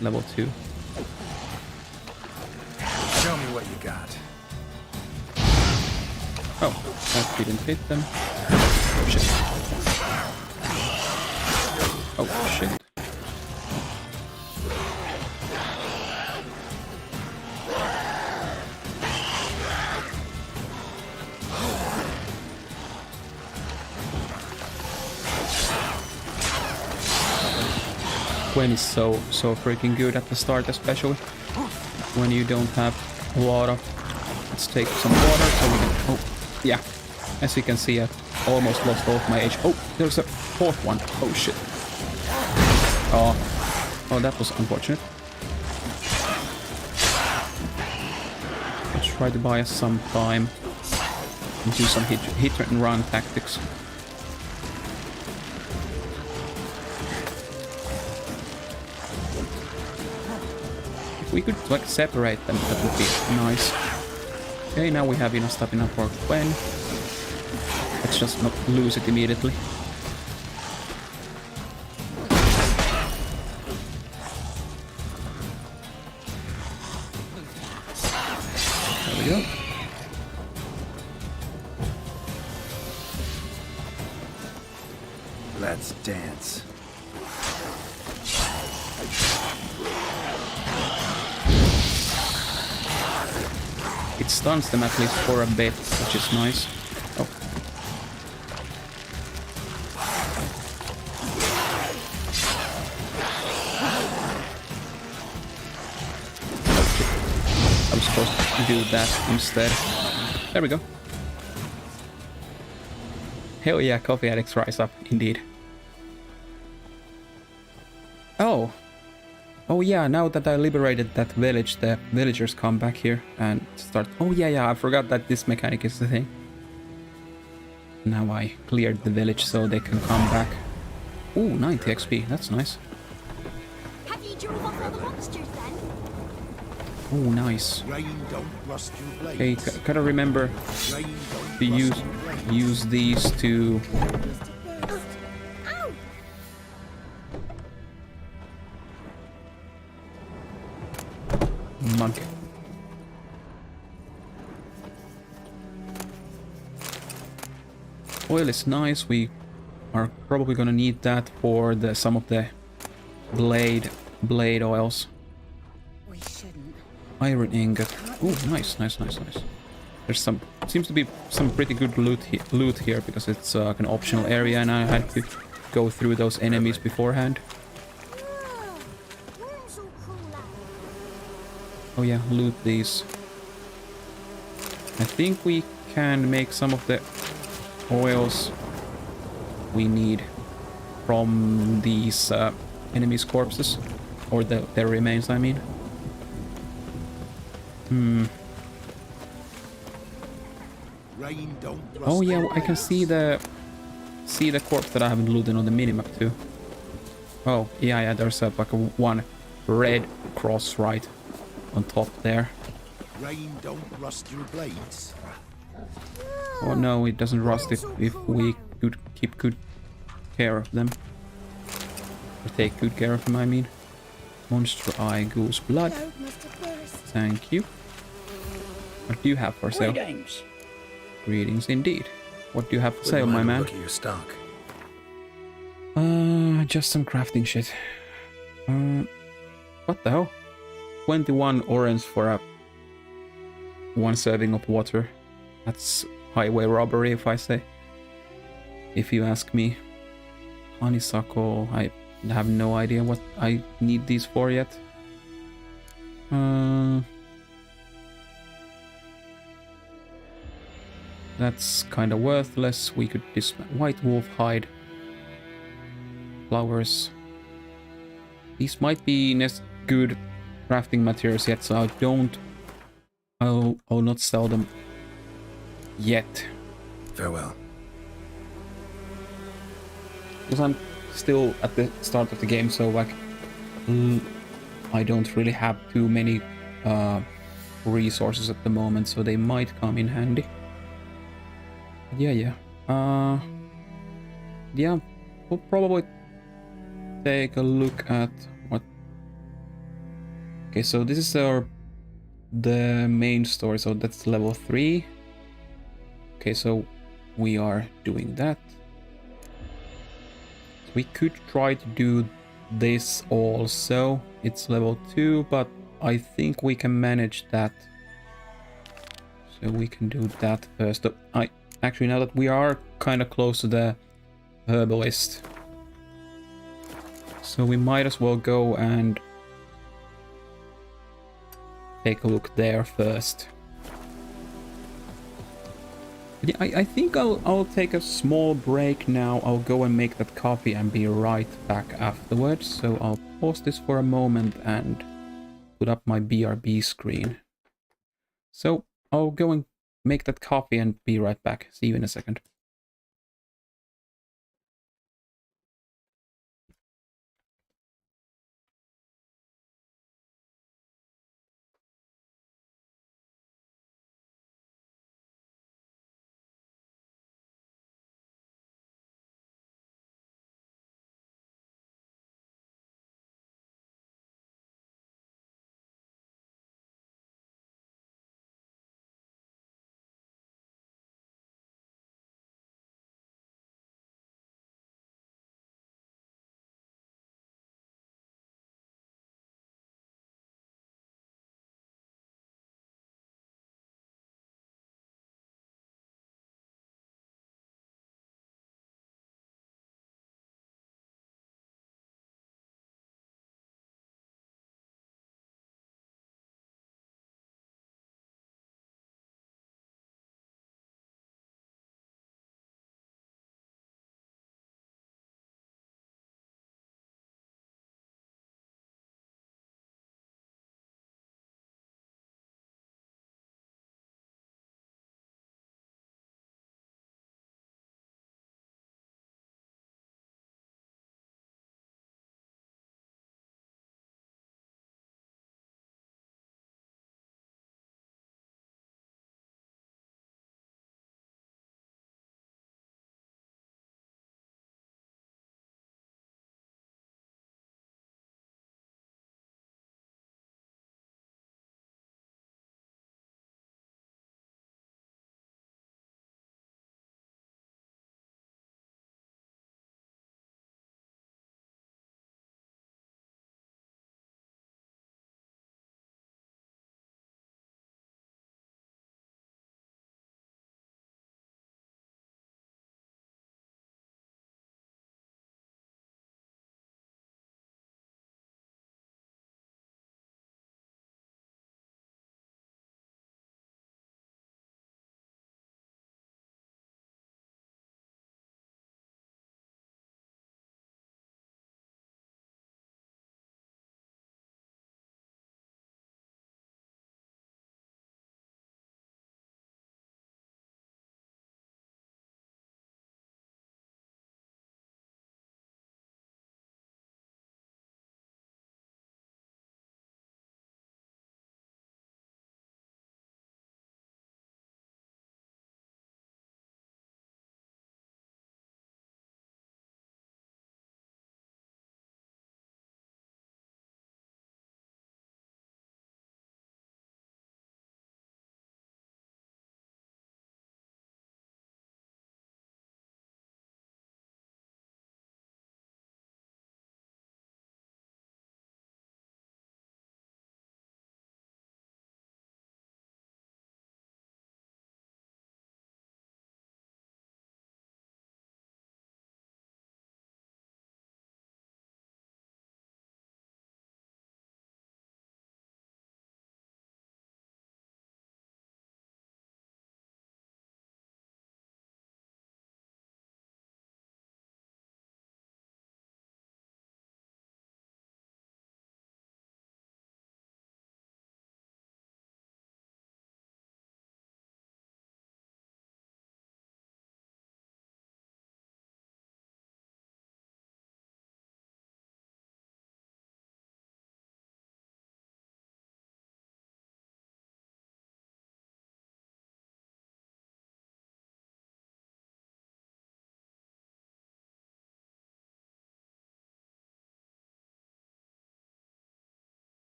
level 2. Show me what you got. Oh, that didn't hit them. Oh shit. Oh shit. Gwen is so freaking good at the start, especially when you don't have a lot of... Let's take some water so we can... Oh, yeah. As you can see, I almost lost all of my HP. Oh, there's a 4th one. Oh shit. Oh, that was unfortunate. Let's try to buy us some time and do some hit and run tactics. We could like separate them, that would be nice. Okay, now we have enough stamina for Gwen. Let's just not lose it immediately. There we go. Let's dance. It stuns them at least for a bit, which is nice. Oh. I was supposed to do that instead. There we go. Hell yeah, coffee addicts rise up, indeed. Oh. Oh yeah, now that I liberated that village, the villagers come back here and start... Oh yeah, I forgot that this mechanic is the thing. Now I cleared the village so they can come back. Ooh, 90 XP, that's nice. Have you drove off all the monsters then? Oh, nice. Rain don't rust your blades. Okay, gotta remember to use these to... Monkey. Oil is nice. We are probably gonna need that for some of the blade oils. We shouldn't. Iron ingot. Oh, nice. There's seems to be some pretty good loot here because it's like an optional area, and I had to go through those enemies beforehand. Oh yeah, loot these. I think we can make some of the oils we need from these enemies' corpses. Or their remains, I mean. Rain don't Oh yeah, I can see the corpse that I haven't looted on the minimap too. Oh yeah, there's like one red cross right on top there. Rain don't rust your blades. Oh no, it doesn't rust if we could keep good care of them. Or take good care of them, I mean. Monster Eye Goose Blood. Thank you. What do you have for sale? Greetings. Greetings indeed. What do you have for sale, my man? Look at your stock. Just some crafting shit. What the hell? 21 orange for one serving of water. That's highway robbery, if I say. If you ask me. Honeysuckle, I have no idea what I need these for yet. That's kind of worthless. We could dismantle white wolf hide. Flowers. These might be good crafting materials yet, so I'll not sell them yet. Farewell. Because I'm still at the start of the game, so like I don't really have too many resources at the moment, so they might come in handy. Yeah. Yeah, we'll probably take a look at what. Okay, so this is the main story, so that's level 3. Okay, so we are doing that. We could try to do this also. It's level 2, but I think we can manage that. So we can do that first. Actually, now that we are kind of close to the herbalist, so we might as well go and take a look there first. Yeah, I think I'll take a small break now. I'll go and make that coffee and be right back afterwards. So I'll pause this for a moment and put up my BRB screen. So I'll go and make that coffee and be right back. See you in a second.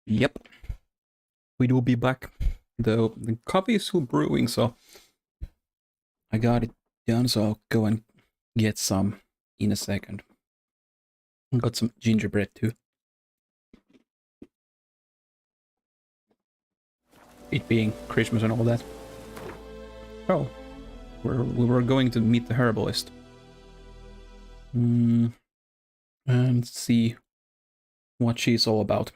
Yep. We will be back. The coffee is still brewing, so I got it done, so I'll go and get some in a second. I got some gingerbread too. It being Christmas and all that. Oh, we were going to meet the herbalist. And see what she's all about.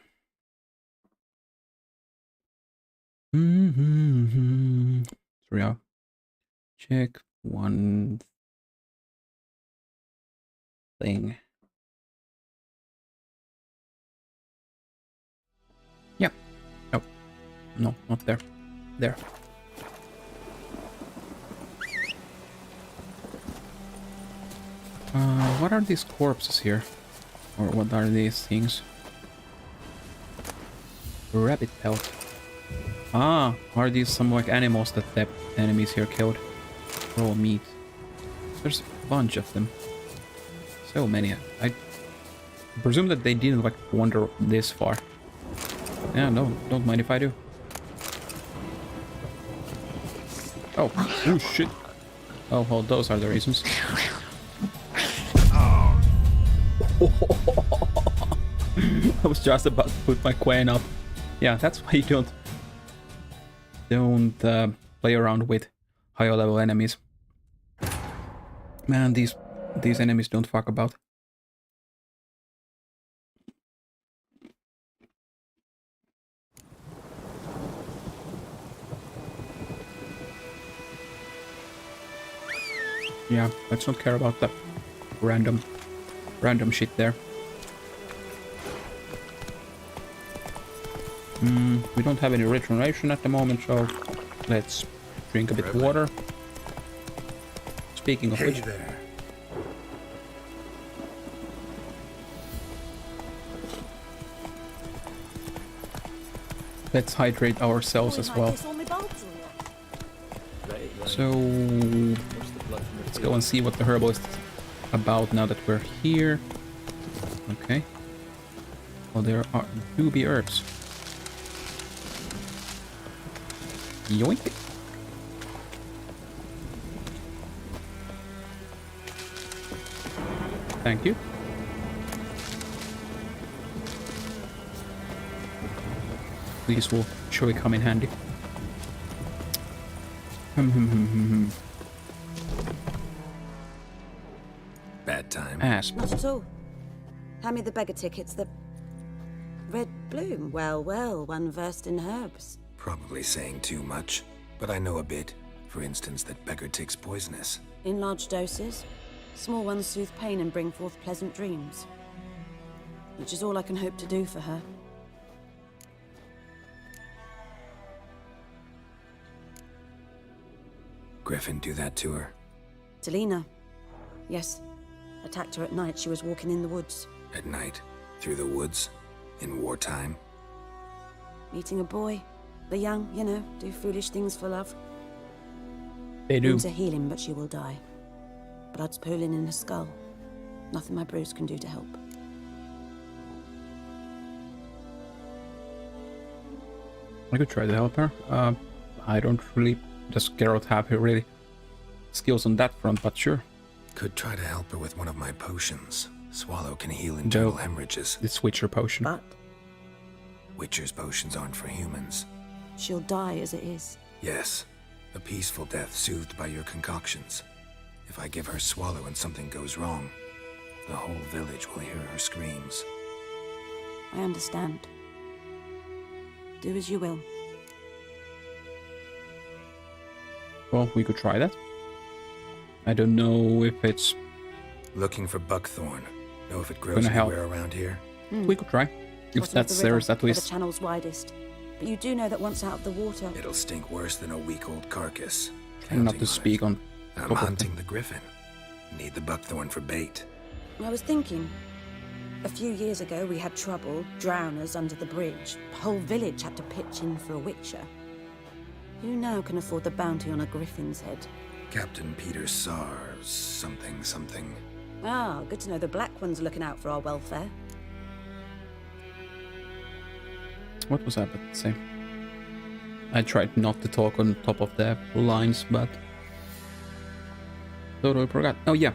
So yeah, check one thing. Yeah. Oh, no, not there. There. What are these corpses here? Or what are these things? Rabbit pelt. Ah, are these some like animals that the enemies here killed? Raw meat. There's a bunch of them. So many. I presume that they didn't like wander this far. Yeah, no, don't mind if I do. Oh shit. Oh, well, those are the reasons. I was just about to put my Quen up. Yeah, that's why you don't play around with higher level enemies. Man, these enemies don't fuck about. Yeah, let's not care about the random shit there. We don't have any regeneration at the moment, so let's drink a bit of water. Speaking of which, there. let's hydrate ourselves as well. So let's go and see what the herbalist is about now that we're here. Okay. Well, there do be herbs. Yoink. Thank you. These will surely come in handy. Bad time. Asp. Not at all. Hand me the beggar tickets. The red bloom. Well, one versed in herbs. Probably saying too much, but I know a bit. For instance, that beggar tick's poisonous. In large doses. Small ones soothe pain and bring forth pleasant dreams. Which is all I can hope to do for her. Griffin do that to her? Delina. Yes. Attacked her at night. She was walking in the woods. At night? Through the woods? In wartime? Meeting a boy. The young, you know, do foolish things for love. They do. Wounds are healing, but she will die. Blood's pooling in her skull. Nothing my bruise can do to help. I could try to help her. I don't really... Does Geralt have really skills on that front, but sure. Could try to help her with one of my potions. Swallow can heal internal hemorrhages. It's Witcher potion. But Witcher's potions aren't for humans. she'll die as it is. Yes. A peaceful death soothed by your concoctions. If I give her Swallow and something goes wrong, the whole village will hear her screams. I understand. Do as you will. Well, we could try that. I don't know if it's... Looking for buckthorn. Know if it grows gonna help. anywhere around here? We could try. If Bottom of that's the river, theirs, at where the least. channel's widest. But you do know that once out of the water... It'll stink worse than a week-old carcass. And not to speak on... I'm top of hunting the griffin. Need the buckthorn for bait. I was thinking... A few years ago, we had trouble, drowners under the bridge. The whole village had to pitch in for a witcher. Who now can afford the bounty on a griffin's head? Captain Peter Sars, something. Ah, good to know the Black One's looking out for our welfare. What was I about to say? I tried not to talk on top of the lines, but totally forgot. Oh yeah,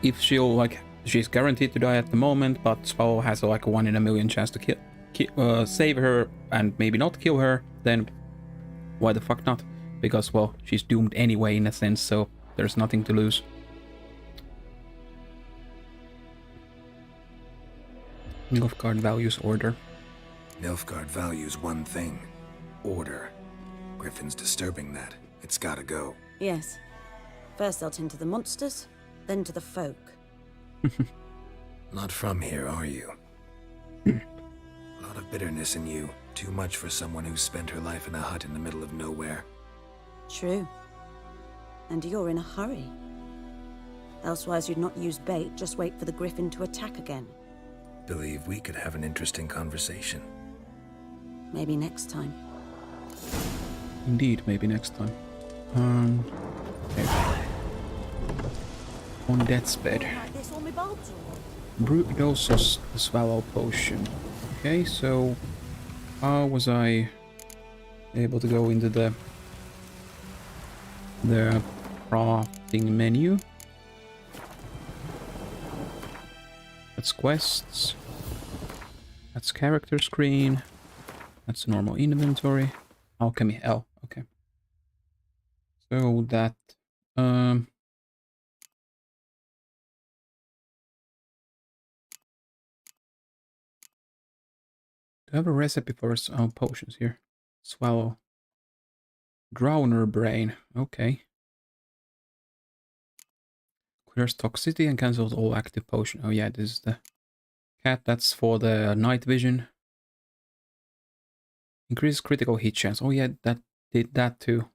if she'll like, she's guaranteed to die at the moment, but Swallow has like a 1 in a million chance to save her and maybe not kill her, then why the fuck not? Because, well, she's doomed anyway in a sense, so there's nothing to lose. Nilfgaard values order. Nilfgaard values one thing. Order. Griffin's disturbing that. It's gotta go. Yes. First they'll tend to the monsters, then to the folk. Not from here, are you? A lot of bitterness in you. Too much for someone who spent her life in a hut in the middle of nowhere. True. And you're in a hurry. Elsewise you'd not use bait, just wait for the griffin to attack again. Believe we could have an interesting conversation. Maybe next time. Indeed, maybe next time. Okay. On death's bed. Like this on my bulbs or Brew dose of swallow potion. Okay, so how was I able to go into the crafting menu? That's quests. That's character screen. That's normal inventory. Alchemy L. Okay. So that do I have a recipe for potions here? Swallow. Drowner brain. Okay. Clears toxicity and cancels all active potion. Oh yeah, this is the cat. That's for the night vision. Increases critical hit chance. Oh yeah, that did that too.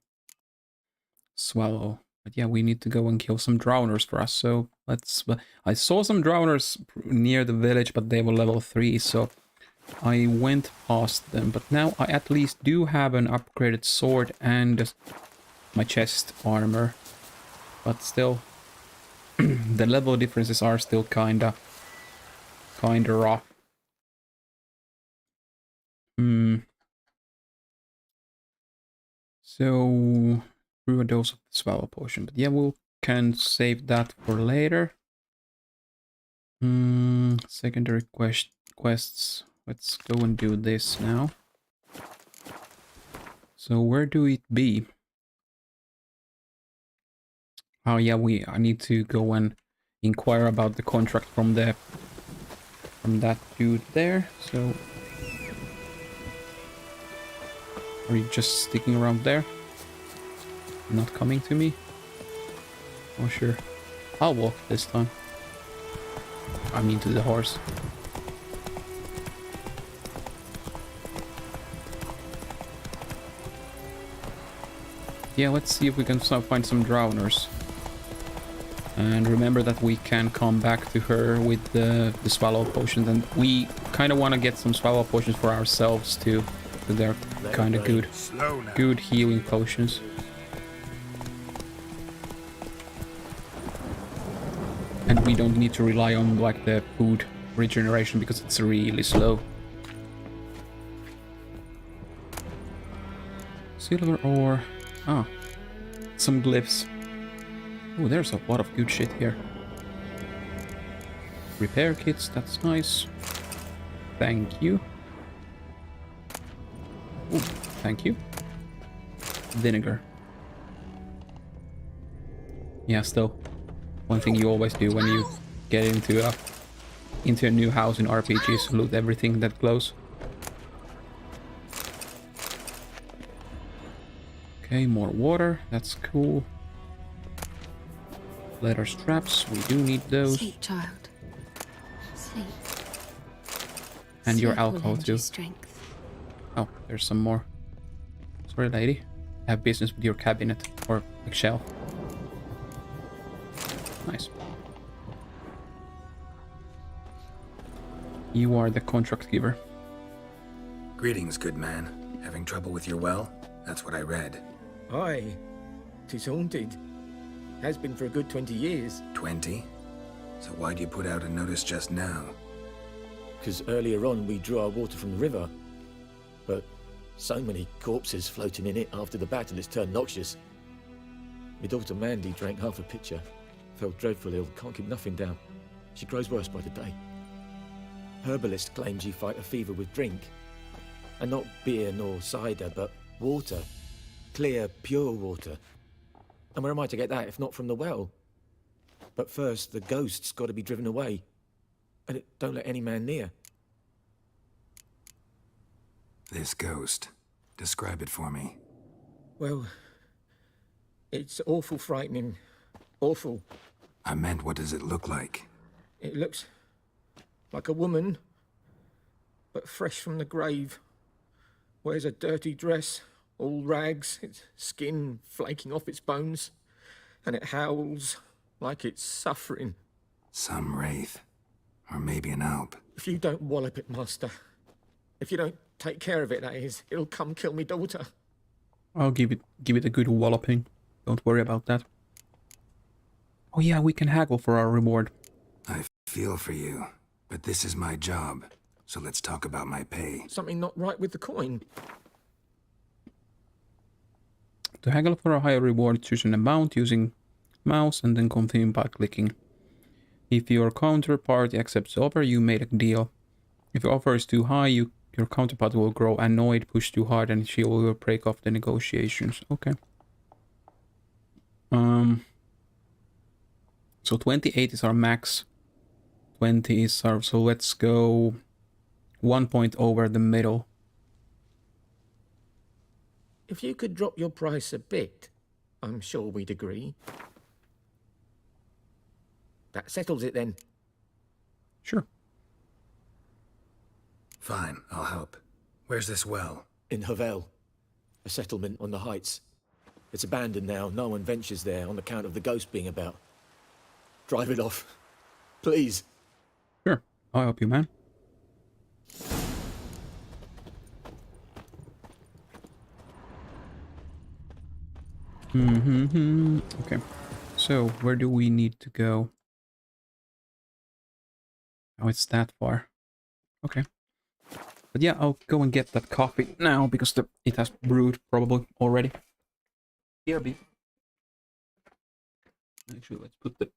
Swallow. But yeah, we need to go and kill some drowners for us. So let's... I saw some drowners near the village, but they were level 3, so I went past them. But now I at least do have an upgraded sword and my chest armor. But still, the level differences are still kinda rough. So, brew a dose of the swallow potion. But yeah, we can save that for later. Secondary quests. Let's go and do this now. So where do it be? Oh yeah, I need to go and inquire about the contract from that dude there. So are you just sticking around there? Not coming to me? Oh sure. I'll walk this time. I mean to the horse. Yeah, let's see if we can find some drowners. And remember that we can come back to her with the swallow potions, and we kind of want to get some swallow potions for ourselves too. They're kind of good healing potions. And we don't need to rely on like the food regeneration because it's really slow. Silver ore. Ah, some glyphs. Oh, there's a lot of good shit here. Repair kits, that's nice. Thank you. Ooh, thank you. Vinegar. Yeah, still. One thing you always do when you get into a new house in RPGs, loot everything that glows. Okay, more water, that's cool. Leather straps, we do need those. Sleep, child. Sleep. And your Sleep alcohol will lend too. you strength. Oh, there's some more. Sorry, lady. I have business with your cabinet or like shelf. Nice. You are the contract giver. Greetings, good man. Having trouble with your well? That's what I read. Aye. 'Tis haunted. Has been for a good 20 years. 20? So why'd you put out a notice just now? Because earlier on we drew our water from the river. but so many corpses floating in it after the battle it's turned noxious. My daughter Mandy drank half a pitcher, fell dreadful ill, can't keep nothing down. She grows worse by the day. Herbalist claims you fight a fever with drink. And not beer nor cider, but water. Clear, pure water. And where am I to get that if not from the well? But first, the ghost's got to be driven away. And it don't let any man near. This ghost. Describe it for me. Well, it's awful frightening. Awful. I meant, what does it look like? It looks like a woman, but fresh from the grave. Wears a dirty dress, all rags, its skin flaking off its bones, and it howls like it's suffering. Some wraith. Or maybe an alp. If you don't wallop it, Master, if you don't take care of it, that is, it'll come kill me daughter. I'll give it a good walloping. Don't worry about that. Oh yeah, we can haggle for our reward. I feel for you, but this is my job. So let's talk about my pay. Something not right with the coin. To haggle for a higher reward, choose an amount using mouse and then continue by clicking. If your counterpart accepts the offer, you made a deal. If the offer is too high, your counterpart will grow annoyed, push too hard, and she will break off the negotiations. Okay. So 28 is our max. 20 is our... So let's go 1 point over the middle. If you could drop your price a bit, I'm sure we'd agree. That settles it then. Sure. Fine, I'll help. Where's this well? In Havel, a settlement on the heights. It's abandoned now. No one ventures there on account of the ghost being about. Drive it off. Please. Sure. I'll help you, man. Okay. So, where do we need to go? Oh, it's that far. Okay. But yeah, I'll go and get that coffee now, because it has brewed probably already. BRB. Actually, let's put the...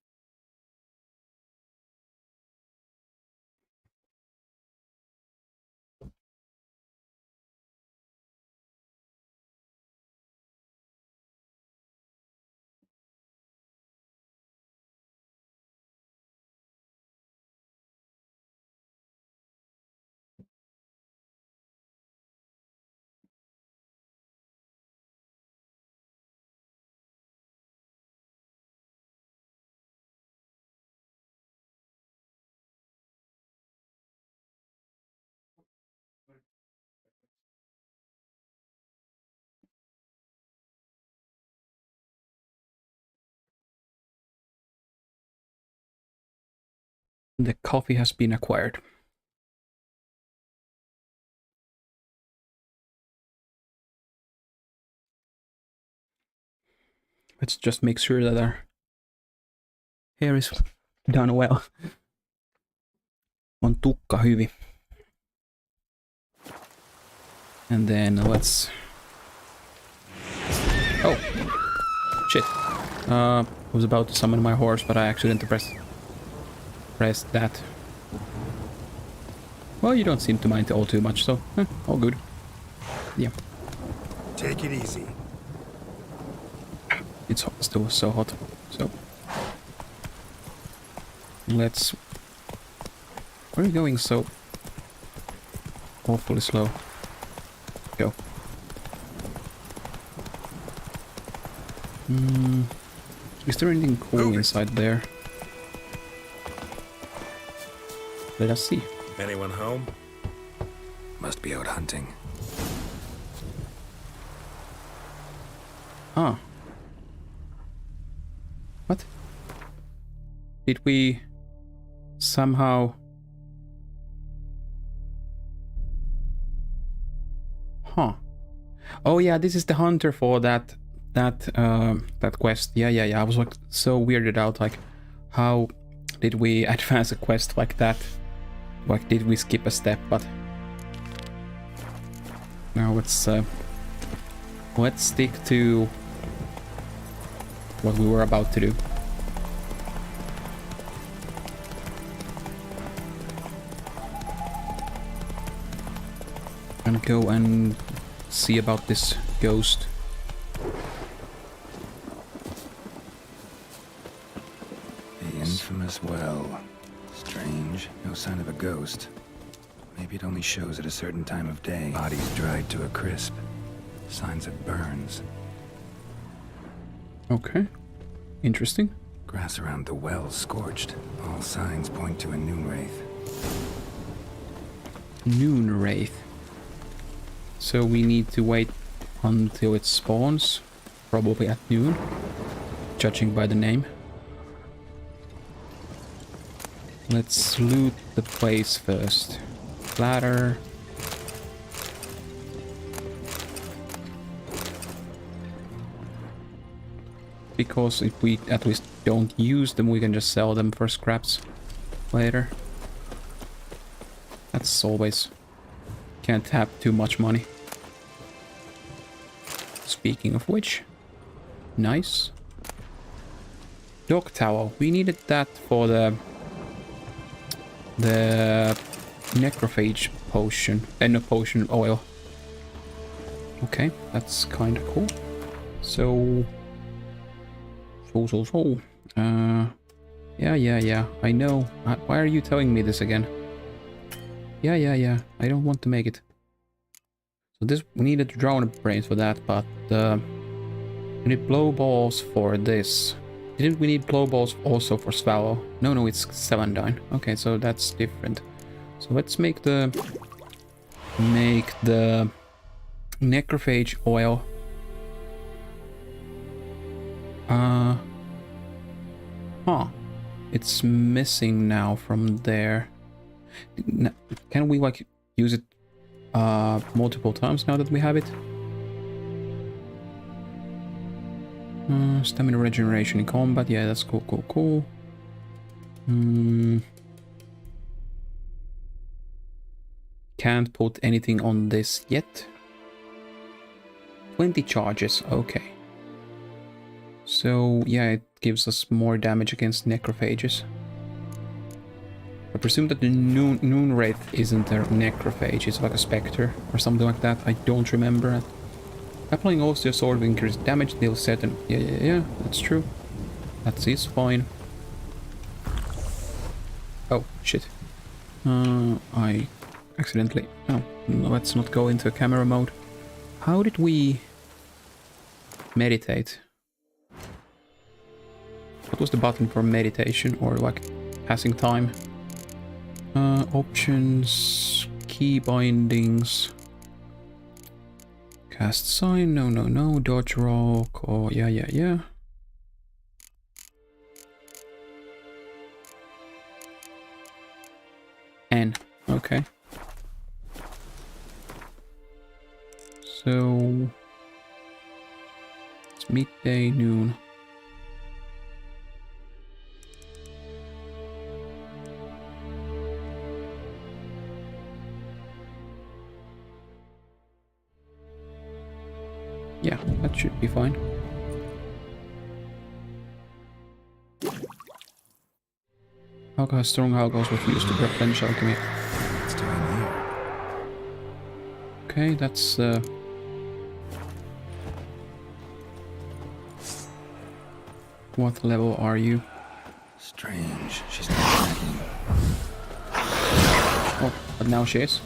The coffee has been acquired. Let's just make sure that our hair is done well. On tukka hyvin. And then let's... Oh! Shit. I was about to summon my horse, but I accidentally pressed that. Well, you don't seem to mind all too much, so all good. Yeah. Take it easy. It's still so hot, so let's... Where are you going so awfully slow? Go. Is there anything cool inside there? Let us see. Anyone home? Must be out hunting. Ah. What? Did we somehow... Huh. Oh yeah, this is the hunter for that quest. Yeah. I was like so weirded out, like how did we advance a quest like that? Like, did we skip a step? But Now let's stick to what we were about to do. And go and see about this ghost. The infamous well. Strange. No sign of a ghost. Maybe it only shows at a certain time of day. Bodies dried to a crisp. Signs of burns. Okay. Interesting. Grass around the well scorched. All signs point to a noon wraith. Noon wraith. So we need to wait until it spawns. Probably at noon. Judging by the name. Let's loot the place first. Ladder. Because if we at least don't use them, we can just sell them for scraps later. That's always... Can't have too much money. Speaking of which... Nice. Dog towel. We needed that for the necrophage potion. No, potion oil. Okay, that's kind of cool. So... Yeah, I know. Why are you telling me this again? Yeah. I don't want to make it. So this, we needed drone brains for that, but we need blow balls for this. Didn't we need blow balls also for Swallow? No, it's Celandine. Okay, so that's different. So let's make the necrophage oil. It's missing now from there. Can we like use it multiple times now that we have it? Stamina regeneration in combat. Yeah, that's cool. Can't put anything on this yet. 20 charges. Okay. So, yeah, it gives us more damage against necrophages. I presume that the Noon Wraith isn't a necrophage, it's like a spectre or something like that. I don't remember. Applying also a sword of increased damage deals certain... Yeah, that's true. That is fine. Oh, shit. I accidentally... Oh, no, let's not go into camera mode. How did we meditate? What was the button for meditation or like passing time? Options, key bindings, cast sign, no, dodge rock, or yeah. N, okay. So, it's midday, noon. Yeah, that should be fine. Alcohol, strong alcohols were used to replenish alchemy. What's doing here? Okay, that's what level are you? Strange. She's not attacking. Oh, but now she is.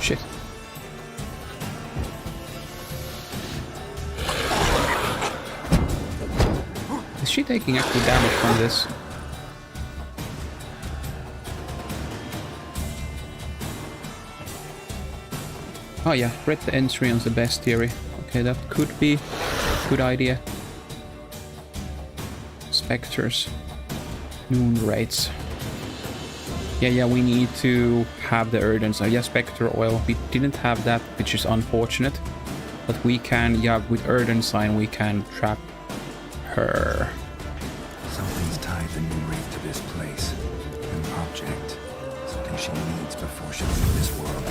Shit. Is she taking actual damage from this? Oh yeah, read the entry on the bestiary. Okay, that could be a good idea. Spectres. Noon Wraiths. Yeah, we need to have the Erdens. Yeah, Spectre Oil. We didn't have that, which is unfortunate. But we can, yeah, with Erden sign, we can trap her. Something's tied the new wraith to this place. An object. Something she needs before she leaves this world.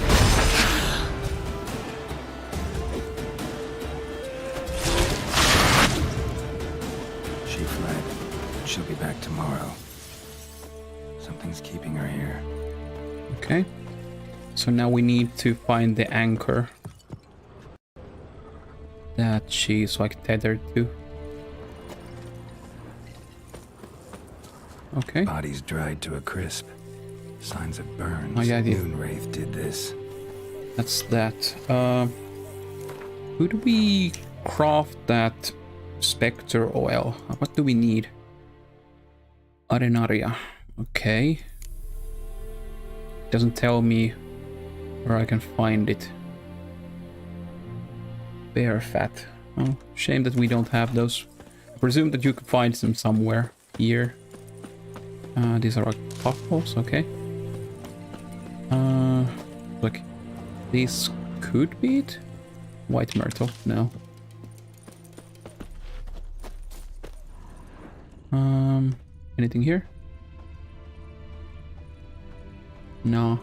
She fled. She'll be back tomorrow. Something's keeping her here. Okay. So now we need to find the anchor that she's like tethered to. Okay. Body's dried to a crisp. Signs of burns. Oh, yeah, Moonwraith did this. That's that. Could we craft that Spectre oil? What do we need? Arenaria. Okay. Doesn't tell me where I can find it. Bear fat. Oh, shame that we don't have those. I presume that you could find them somewhere here. These are like puffballs, okay. Look, these could be it. White myrtle, no. Anything here? No.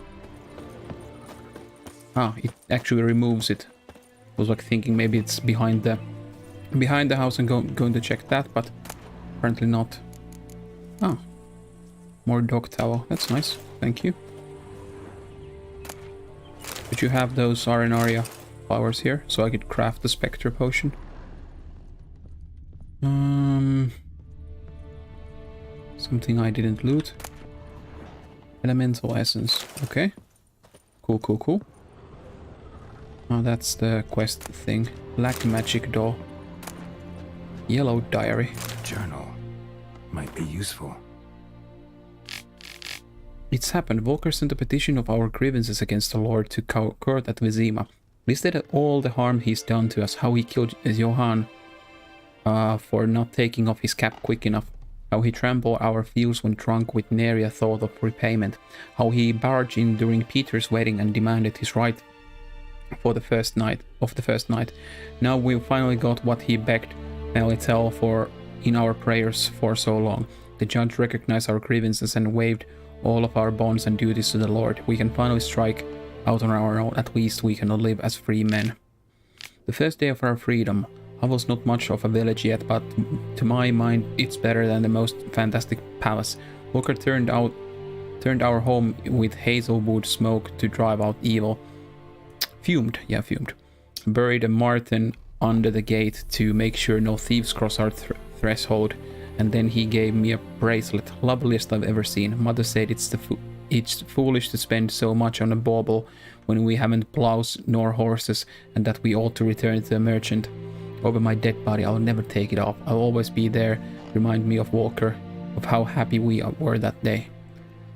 Ah, it actually removes it. I was like thinking maybe it's behind the house and going to check that, but apparently not. Oh, more dog towel. That's nice. Thank you. Could you have those Arenaria flowers here so I could craft the Spectre potion? Something I didn't loot. Elemental essence. Okay. Cool, cool, cool. Oh, that's the quest thing. Black magic doll. Yellow diary. Journal. Might be useful. It's happened. Volker sent a petition of our grievances against the Lord to court at Vizima. Listed all the harm he's done to us, how he killed Johan for not taking off his cap quick enough, how he trampled our fields when drunk with nary a thought of repayment, how he barged in during Peter's wedding and demanded his right for the first night. Now we've finally got what he begged Melitele for in our prayers for so long. The judge recognized our grievances and waived all of our bonds and duties to the Lord. We can finally strike out on our own. At least we can live as free men. The first day of our freedom. Havel's not much of a village yet, but to my mind it's better than the most fantastic palace. Walker turned our home with hazelwood smoke to drive out evil. Fumed. Buried a marten under the gate to make sure no thieves cross our threshold. And then he gave me a bracelet, loveliest I've ever seen. Mother said it's foolish to spend so much on a bauble when we haven't plows nor horses, and that we ought to return it to the merchant. Over my dead body, I'll never take it off. I'll always be there, remind me of Walker, of how happy we were that day.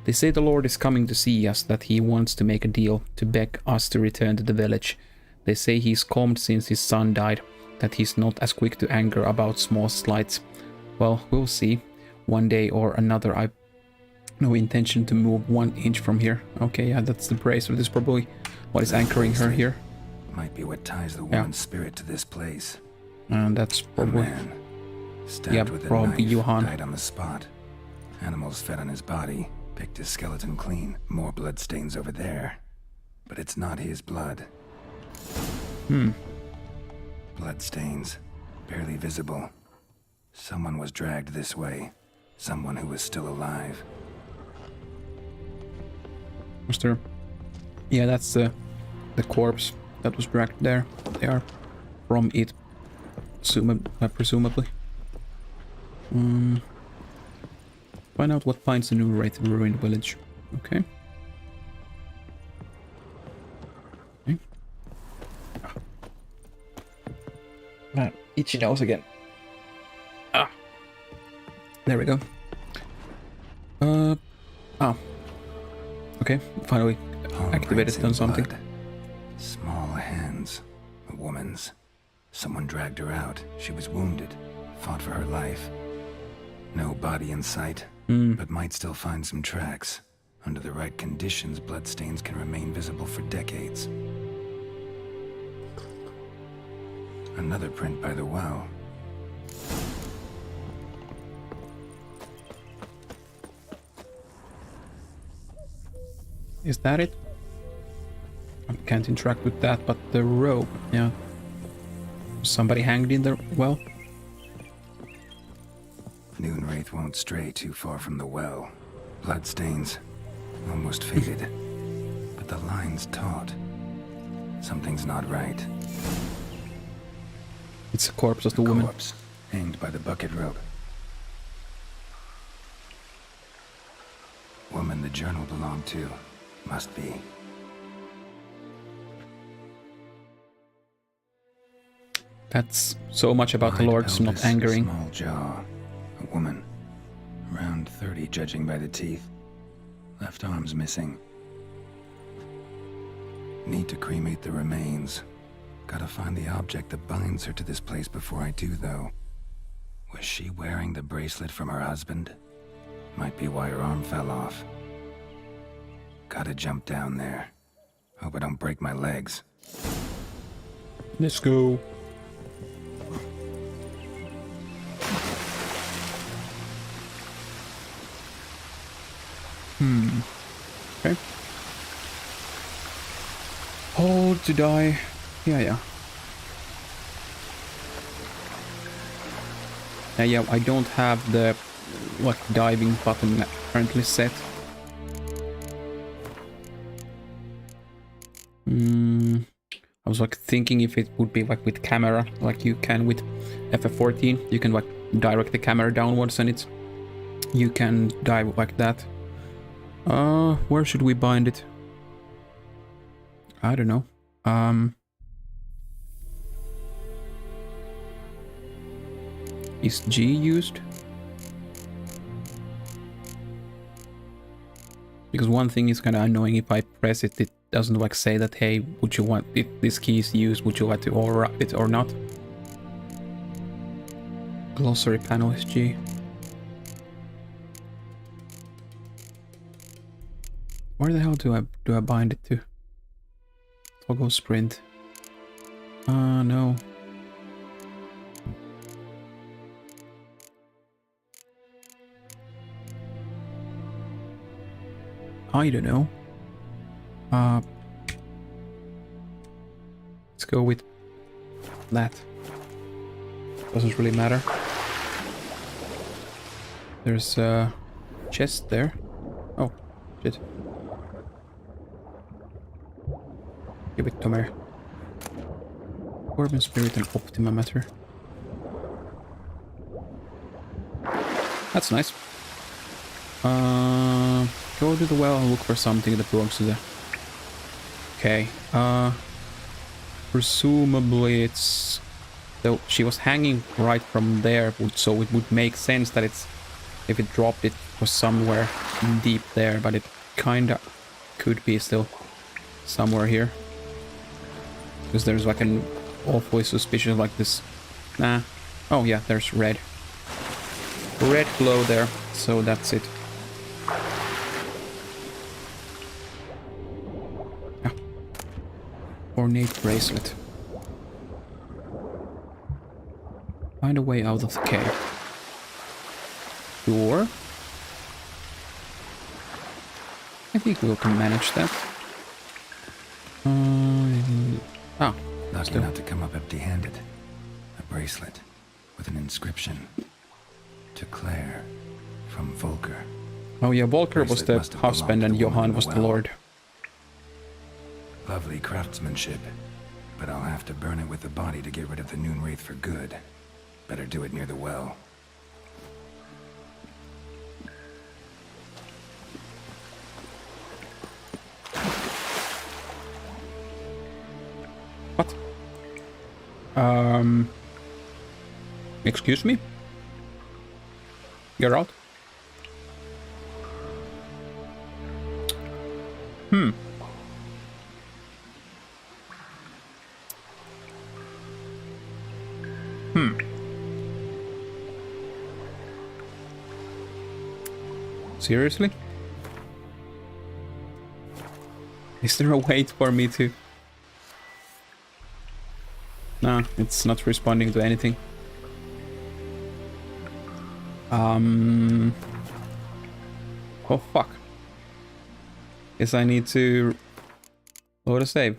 They say the Lord is coming to see us, that he wants to make a deal, to beg us to return to the village. They say he's calmed since his son died, that he's not as quick to anger about small slights. Well, we'll see. One day or another, I've no intention to move 1 inch from here. Okay, yeah, that's the bracelet. This is probably what is anchoring her here. Might be what ties the woman's spirit to this place. And that's probably... Stabbed with a probably knife, Johan. died on the spot. Animals fed on his body, picked his skeleton clean. More blood stains over there. But it's not his blood. Blood stains, barely visible. Someone was dragged this way. Someone who was still alive. Master. Yeah, that's the corpse that was dragged there. They are from it, presumably. Find out what finds the new wraith ruined village. Okay. Itchy nose again. There we go. Okay, finally activated, done something. Small hands. A woman's. Someone dragged her out. She was wounded. Fought for her life. No body in sight, but might still find some tracks. Under the right conditions, bloodstains can remain visible for decades. Another print by the well. Is that it? I can't interact with that, but the rope, yeah. Somebody hanged in the well? Noonwraith won't stray too far from the well. Bloodstains, almost faded. But the line's taut. Something's not right. It's a corpse of the woman. Corpse, hanged by the bucket rope. Woman the journal belonged to. Must be. That's so much about the Wide Lord's not pelvis, angering. Small jaw. A woman. Around 30, judging by the teeth. Left arm's missing. Need to cremate the remains. Gotta find the object that binds her to this place before I do, though. Was she wearing the bracelet from her husband? Might be why her arm fell off. Gotta jump down there. Hope I don't break my legs. Let's go. Okay. Hold to die. Yeah. Yeah, I don't have the diving button currently set. I was thinking if it would be with camera, like you can with FF14, you can direct the camera downwards and you can dive like that. Where should we bind it? I don't know. Is G used? Because one thing is kind of annoying, if I press it, it doesn't say that, hey, would you want it, this key is used, would you like to override it or not? Glossary panel is G. Where the hell do I bind it to? Toggle sprint. No. I don't know. Let's go with that. Doesn't really matter. There's a chest there. Oh, shit. Give it to me. Orb and Spirit and Optima Matter. That's nice. Go to the well and look for something that belongs to the... Okay. Presumably it's... So she was hanging right from there, so it would make sense that it's... If it dropped, it was somewhere deep there, but it kinda could be still somewhere here. Because there's an awfully suspicious this... Nah. Oh yeah, there's red. Red glow there, so that's it. Ah. Ornate bracelet. Find a way out of the cave. Door. I think we can manage that. Lucky not to come up empty-handed. A bracelet with an inscription. To Claire from Volker. Oh yeah, Volker was the husband and Johan was the lord. Lovely craftsmanship, but I'll have to burn it with the body to get rid of the Noonwraith for good. Better do it near the well. What? Excuse me? You're out? Seriously? Is there a way for me to... No, it's not responding to anything. Oh fuck. Guess I need to load a save.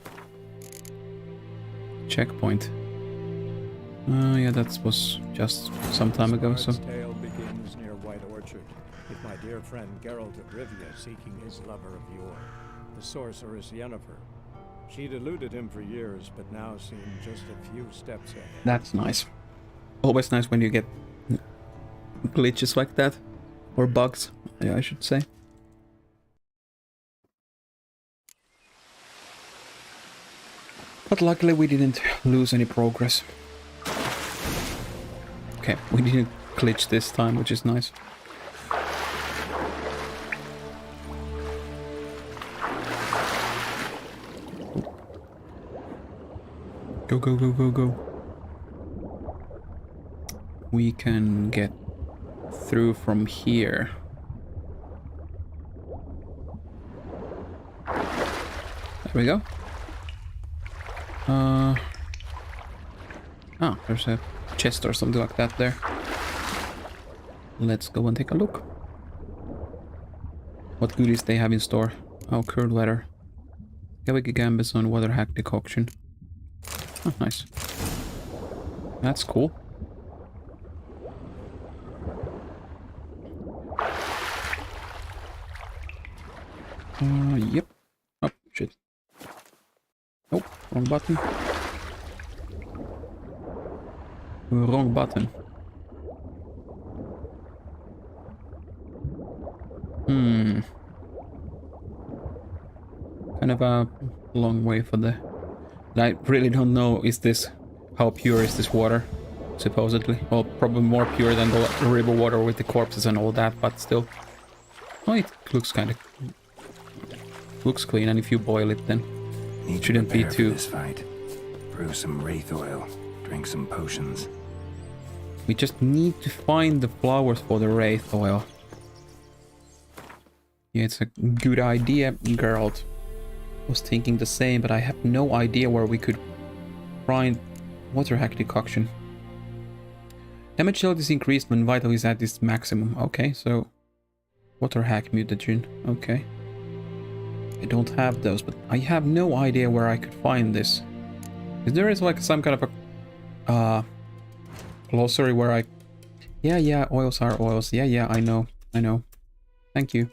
Checkpoint. Yeah, that was just some time ago, so. Tale begins near White Orchard, with my dear friend Geralt of Rivia seeking his lover of yore, the sorceress Yennefer. She'd eluded him for years, but now seemed just a few steps ahead. That's nice. Always nice when you get glitches like that. Or bugs, yeah, I should say. But luckily we didn't lose any progress. Okay, we didn't glitch this time, which is nice. Go, go, go, go, go. We can get through from here. There we go. Oh, there's a chest or something like that there. Let's go and take a look. What goodies they have in store. Oh, curd leather. Gavik Gambus on water hack decoction. Oh, nice. That's cool. Yep. Oh, shit. Oh, wrong button. Wrong button. Kind of a long way for the... I really don't know, is this... How pure is this water? Supposedly. Well, probably more pure than the river water with the corpses and all that, but still. Oh, it looks kind of... Looks clean, and if you boil it, then it shouldn't be too... For this fight. Brew some wraith oil. Drink some potions. We just need to find the flowers for the wraith oil. Yeah, it's a good idea, Geralt. Was thinking the same, but I have no idea where we could find water hack decoction. Damage shield is increased when vital is at its maximum. Okay, so water hack mutagen. Okay. I don't have those, but I have no idea where I could find this. Is there like some kind of a glossary where I... Yeah, oils are oils. Yeah, I know. Thank you.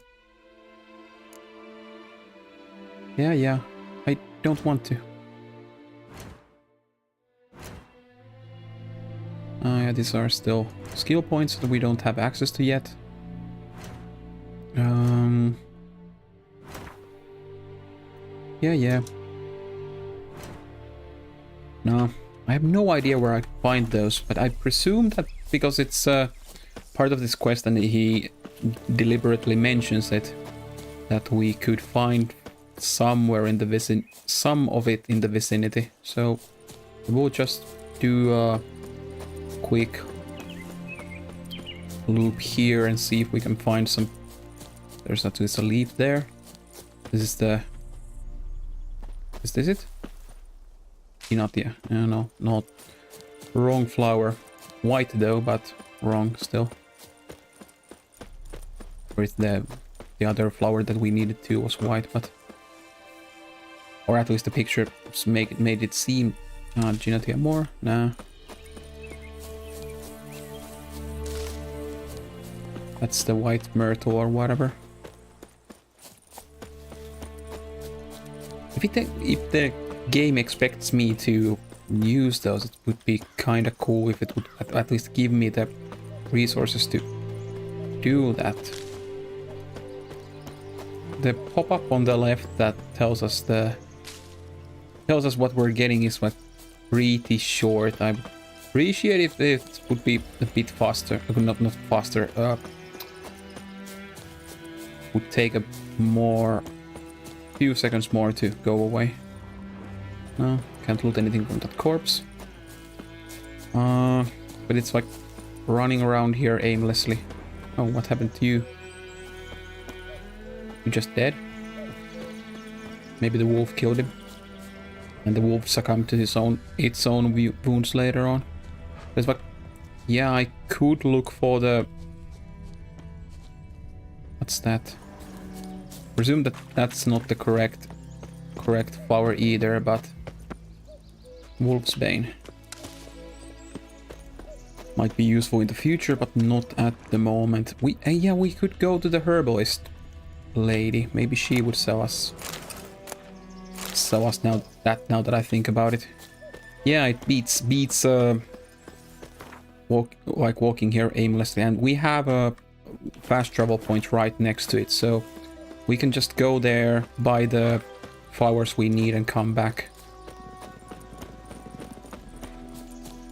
Yeah, I don't want to. Yeah, these are still skill points that we don't have access to yet. Yeah. No, I have no idea where I can find those, but I presume that because it's part of this quest and he deliberately mentions it, that we could find somewhere in the some of it in the vicinity. So we'll just do a quick loop here and see if we can find some. There's a leaf there. This is the... Is this it? Not yet. No, not wrong flower. White though, but wrong still. Whereas the other flower that we needed to was white, but... Or at least the picture made it seem... Ginatia more? Nah. That's the white myrtle or whatever. If the game expects me to use those, it would be kind of cool if it would at least give me the resources to do that. The pop-up on the left that tells us what we're getting is like pretty short. I appreciate if it would be a bit faster. Not faster. Would take a few seconds more to go away. No, can't loot anything from that corpse. But it's like running around here aimlessly. Oh, what happened to you? You just dead? Maybe the wolf killed him. And the wolf succumbed to its own wounds later on. But like, yeah, I could look for the... What's that? Presume that that's not the correct flower either, but... Wolf's Bane. Might be useful in the future, but not at the moment. Yeah, we could go to the herbalist lady. Maybe she would sell us now that I think about it. Yeah, it beats walking here aimlessly, and we have a fast travel point right next to it, so we can just go there, buy the flowers we need, and come back.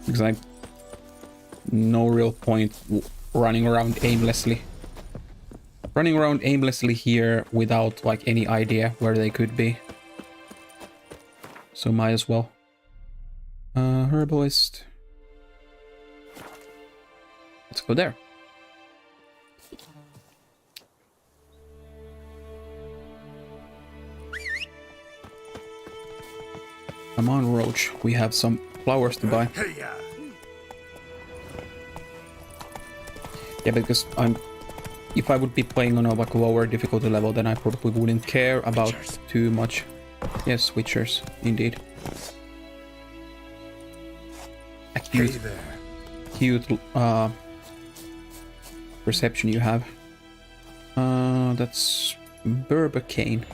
Because I no real point running around aimlessly here without like any idea where they could be. So might as well. Herbalist. Let's go there. Come on, Roach. We have some flowers to buy. Yeah, because if I would be playing on a like lower difficulty level, then I probably wouldn't care about too much. Yes, Witchers, indeed. A cute perception you have. That's Burbacane.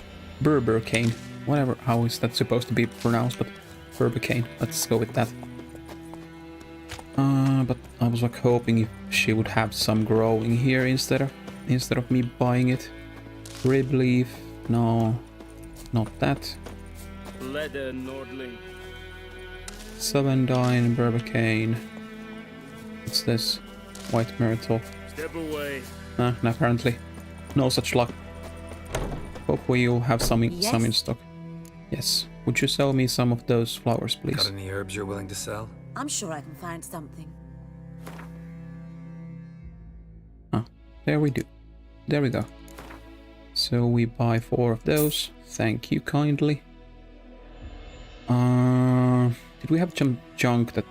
Whatever, how is that supposed to be pronounced, but Burbacane. Let's go with that. But I was like hoping if she would have some growing here instead of me buying it. Rib leaf, no, not that. Leather Nordling. Savandine, Burbacane. What's this? White Myrtle. Step away. Nah, apparently. No such luck. Hopefully you'll have some in stock. Yes. Would you sell me some of those flowers, please? Got any herbs you're willing to sell? I'm sure I can find something. There we do. There we go. So we buy 4 of those. Thank you kindly. Did we have some junk that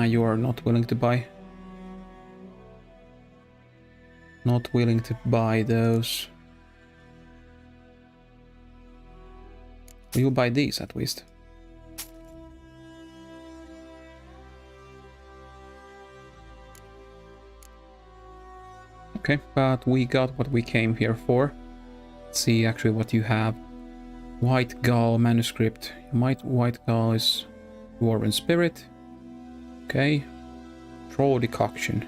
you are not willing to buy? Not willing to buy those. You'll buy these at least. Okay, but we got what we came here for. Let's see actually what you have. White Gull manuscript. White Gull is Dwarven Spirit. Okay. Troll decoction.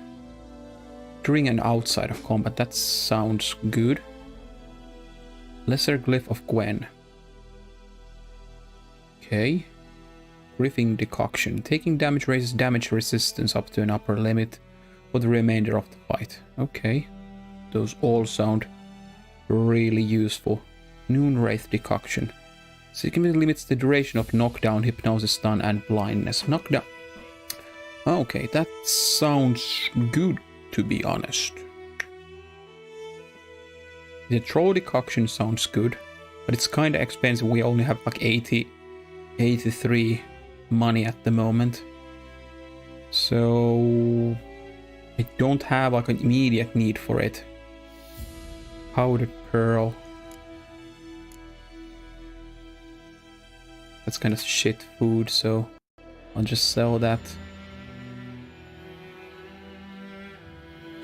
During and outside of combat. That sounds good. Lesser Glyph of Gwen. Okay. Griffin decoction. Taking damage raises damage resistance up to an upper limit for the remainder of the fight. Okay. Those all sound really useful. Noonwraith decoction. Significantly limits the duration of knockdown, hypnosis, stun, and blindness. Knockdown. Okay, that sounds good, to be honest. The troll decoction sounds good, but it's kinda expensive. We only have like 83 money at the moment. So I don't have like an immediate need for it. Powdered pearl. That's kind of shit food, so I'll just sell that.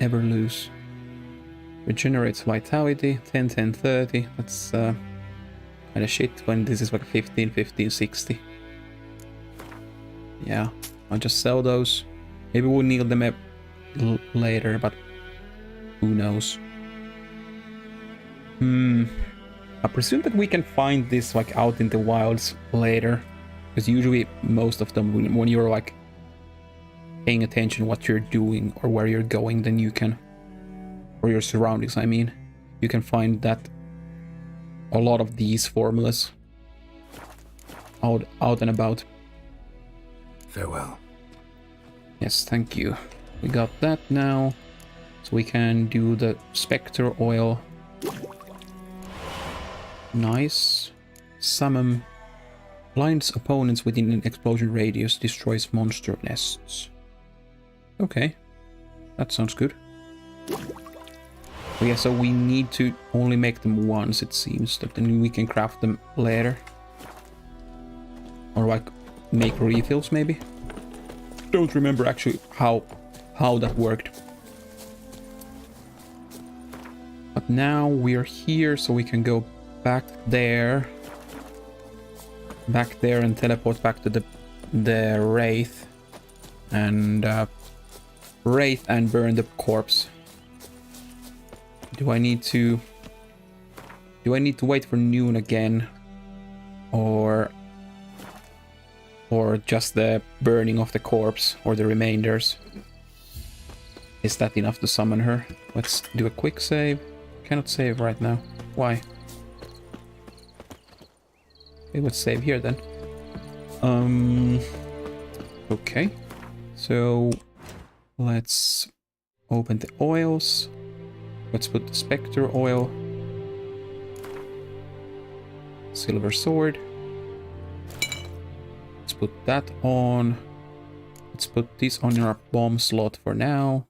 Everloose. Regenerates vitality, 10, 10, 30. That's kind of shit when this is like 15, 15, 60. Yeah, I'll just sell those. Maybe we'll need them later, but who knows. I presume that we can find this like out in the wilds later, because usually most of them, when you're like paying attention what you're doing or where you're going, then you can, or your surroundings, I mean, you can find that a lot of these formulas out and about. Farewell. Yes, thank you. We got that now, so we can do the Spectre oil. Nice. Summon Blinds opponents within an explosion radius, destroys monster nests. Okay, that sounds good. Oh yeah, so we need to only make them once, it seems, that then we can craft them later. Or like make refills maybe. Don't remember actually how that worked. But now we're here, so we can go back there and teleport back to the Wraith and burn the corpse. Do I need to wait for noon again, or just the burning of the corpse or the remainders? Is that enough to summon her? Let's do a quick save. Cannot save right now. Why? Okay, let's save here then. Okay. So let's open the oils. Let's put the Spectre oil. Silver sword. Let's put that on. Let's put this on our bomb slot for now.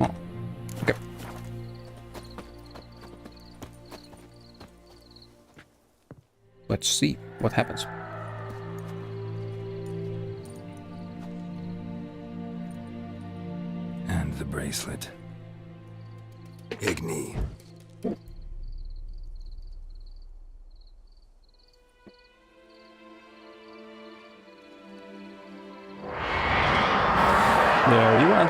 Oh, okay. Let's see what happens. And the bracelet. Igni. There you are.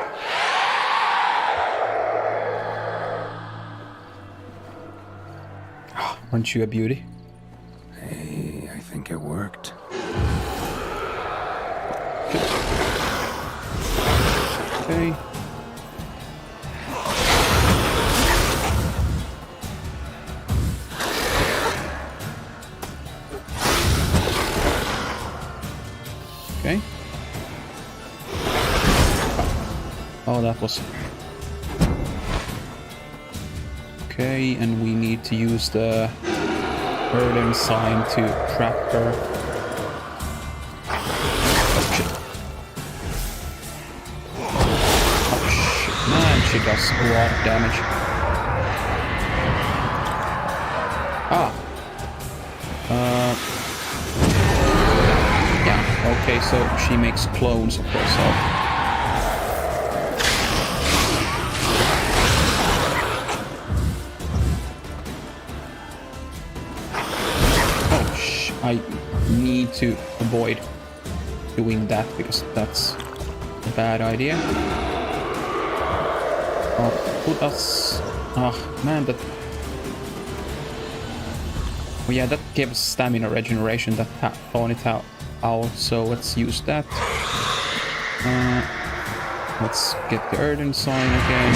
Aren't you a beauty? Hey, I think it worked. Okay. Okay. Oh, that was... Okay, and we need to use the Erden sign to trap her. Oh shit. Oh shit, man, she does a lot of damage. Yeah, okay, so she makes clones of herself. I need to avoid doing that because that's a bad idea. Oh, put us... Oh, man, that... Oh yeah, that gave us stamina regeneration, that phone it out, so let's use that. Let's get the Erden sign again.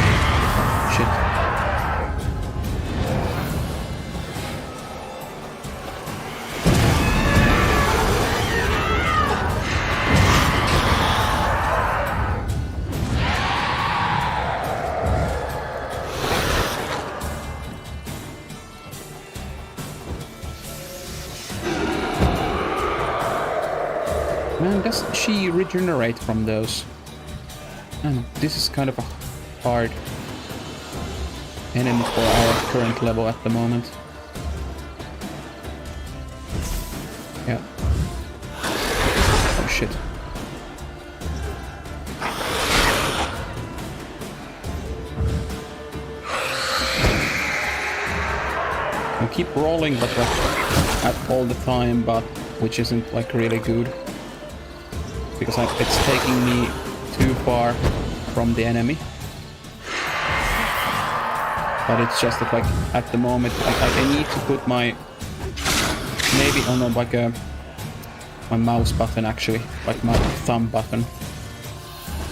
Shit. Man, does she regenerate from those? And this is kind of a hard enemy for our current level at the moment. Yeah. Oh shit. I keep rolling, but like at all the time, but which isn't like really good. Because it's taking me too far from the enemy. But it's just that, like, at the moment, I need to put my... Maybe on like my mouse button, actually. Like my thumb button.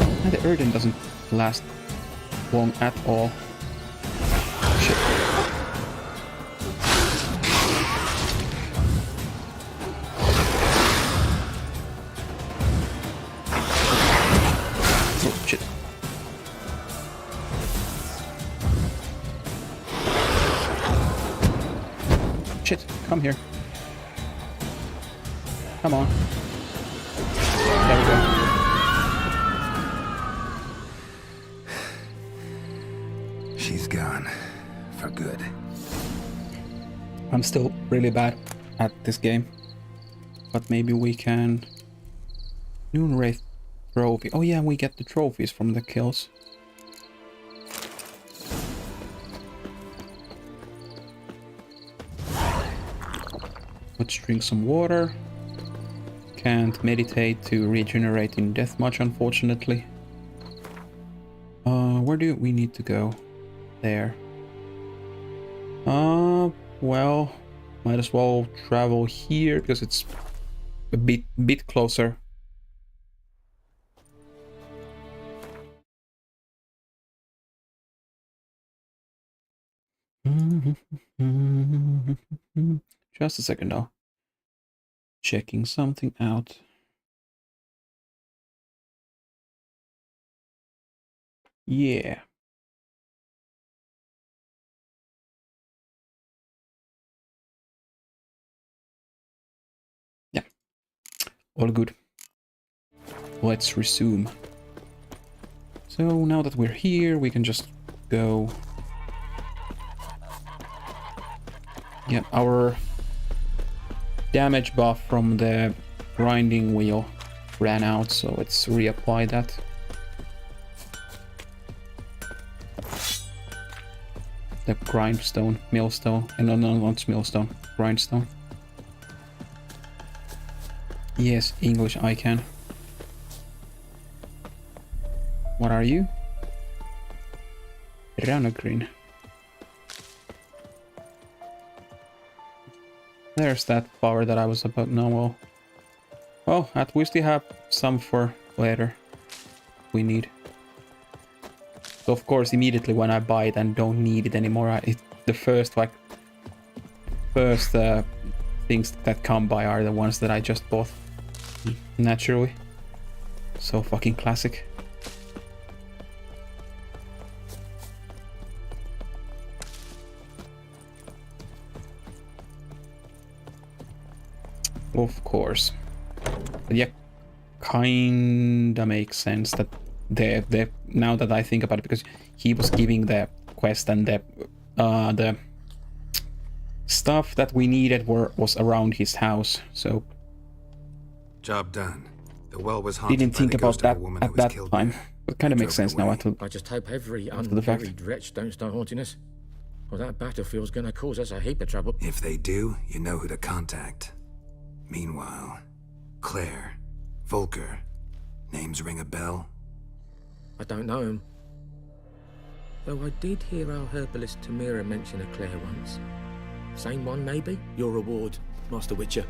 And the Erden doesn't last long at all. Shit. Shit, come here. Come on. There we go. She's gone. For good. I'm still really bad at this game. But maybe we can... Noonwraith trophy. Oh yeah, we get the trophies from the kills. Let's drink some water. Can't meditate to regenerate in deathmatch, unfortunately. Where do we need to go? There. Well, might as well travel here because it's a bit closer. Just a second now. Checking something out. Yeah. Yeah. All good. Let's resume. So now that we're here, we can just go. Yeah, our damage buff from the grinding wheel ran out, so let's reapply that. The grindstone, millstone, and no, not millstone, grindstone. Yes, English I can. What are you? Ranogreen. There's that power that I was about. No, well, at least we have some for later. We need. So of course, immediately when I buy it and don't need it anymore, the first things that come by are the ones that I just bought naturally. So fucking classic. Of course. But yeah, kinda makes sense that the now that I think about it, because he was giving the quest and the stuff that we needed was around his house, so job done. The well was haunted. Didn't think about that at that time. But kind of makes sense now. I just hope every unburied wretch don't start haunting us. Well, that battlefield's gonna cause us a heap of trouble. If they do, you know who to contact. Meanwhile, Claire, Volker, names ring a bell? I don't know him. Though I did hear our herbalist Tamira mention a Claire once. Same one, maybe? Your reward, Master Witcher.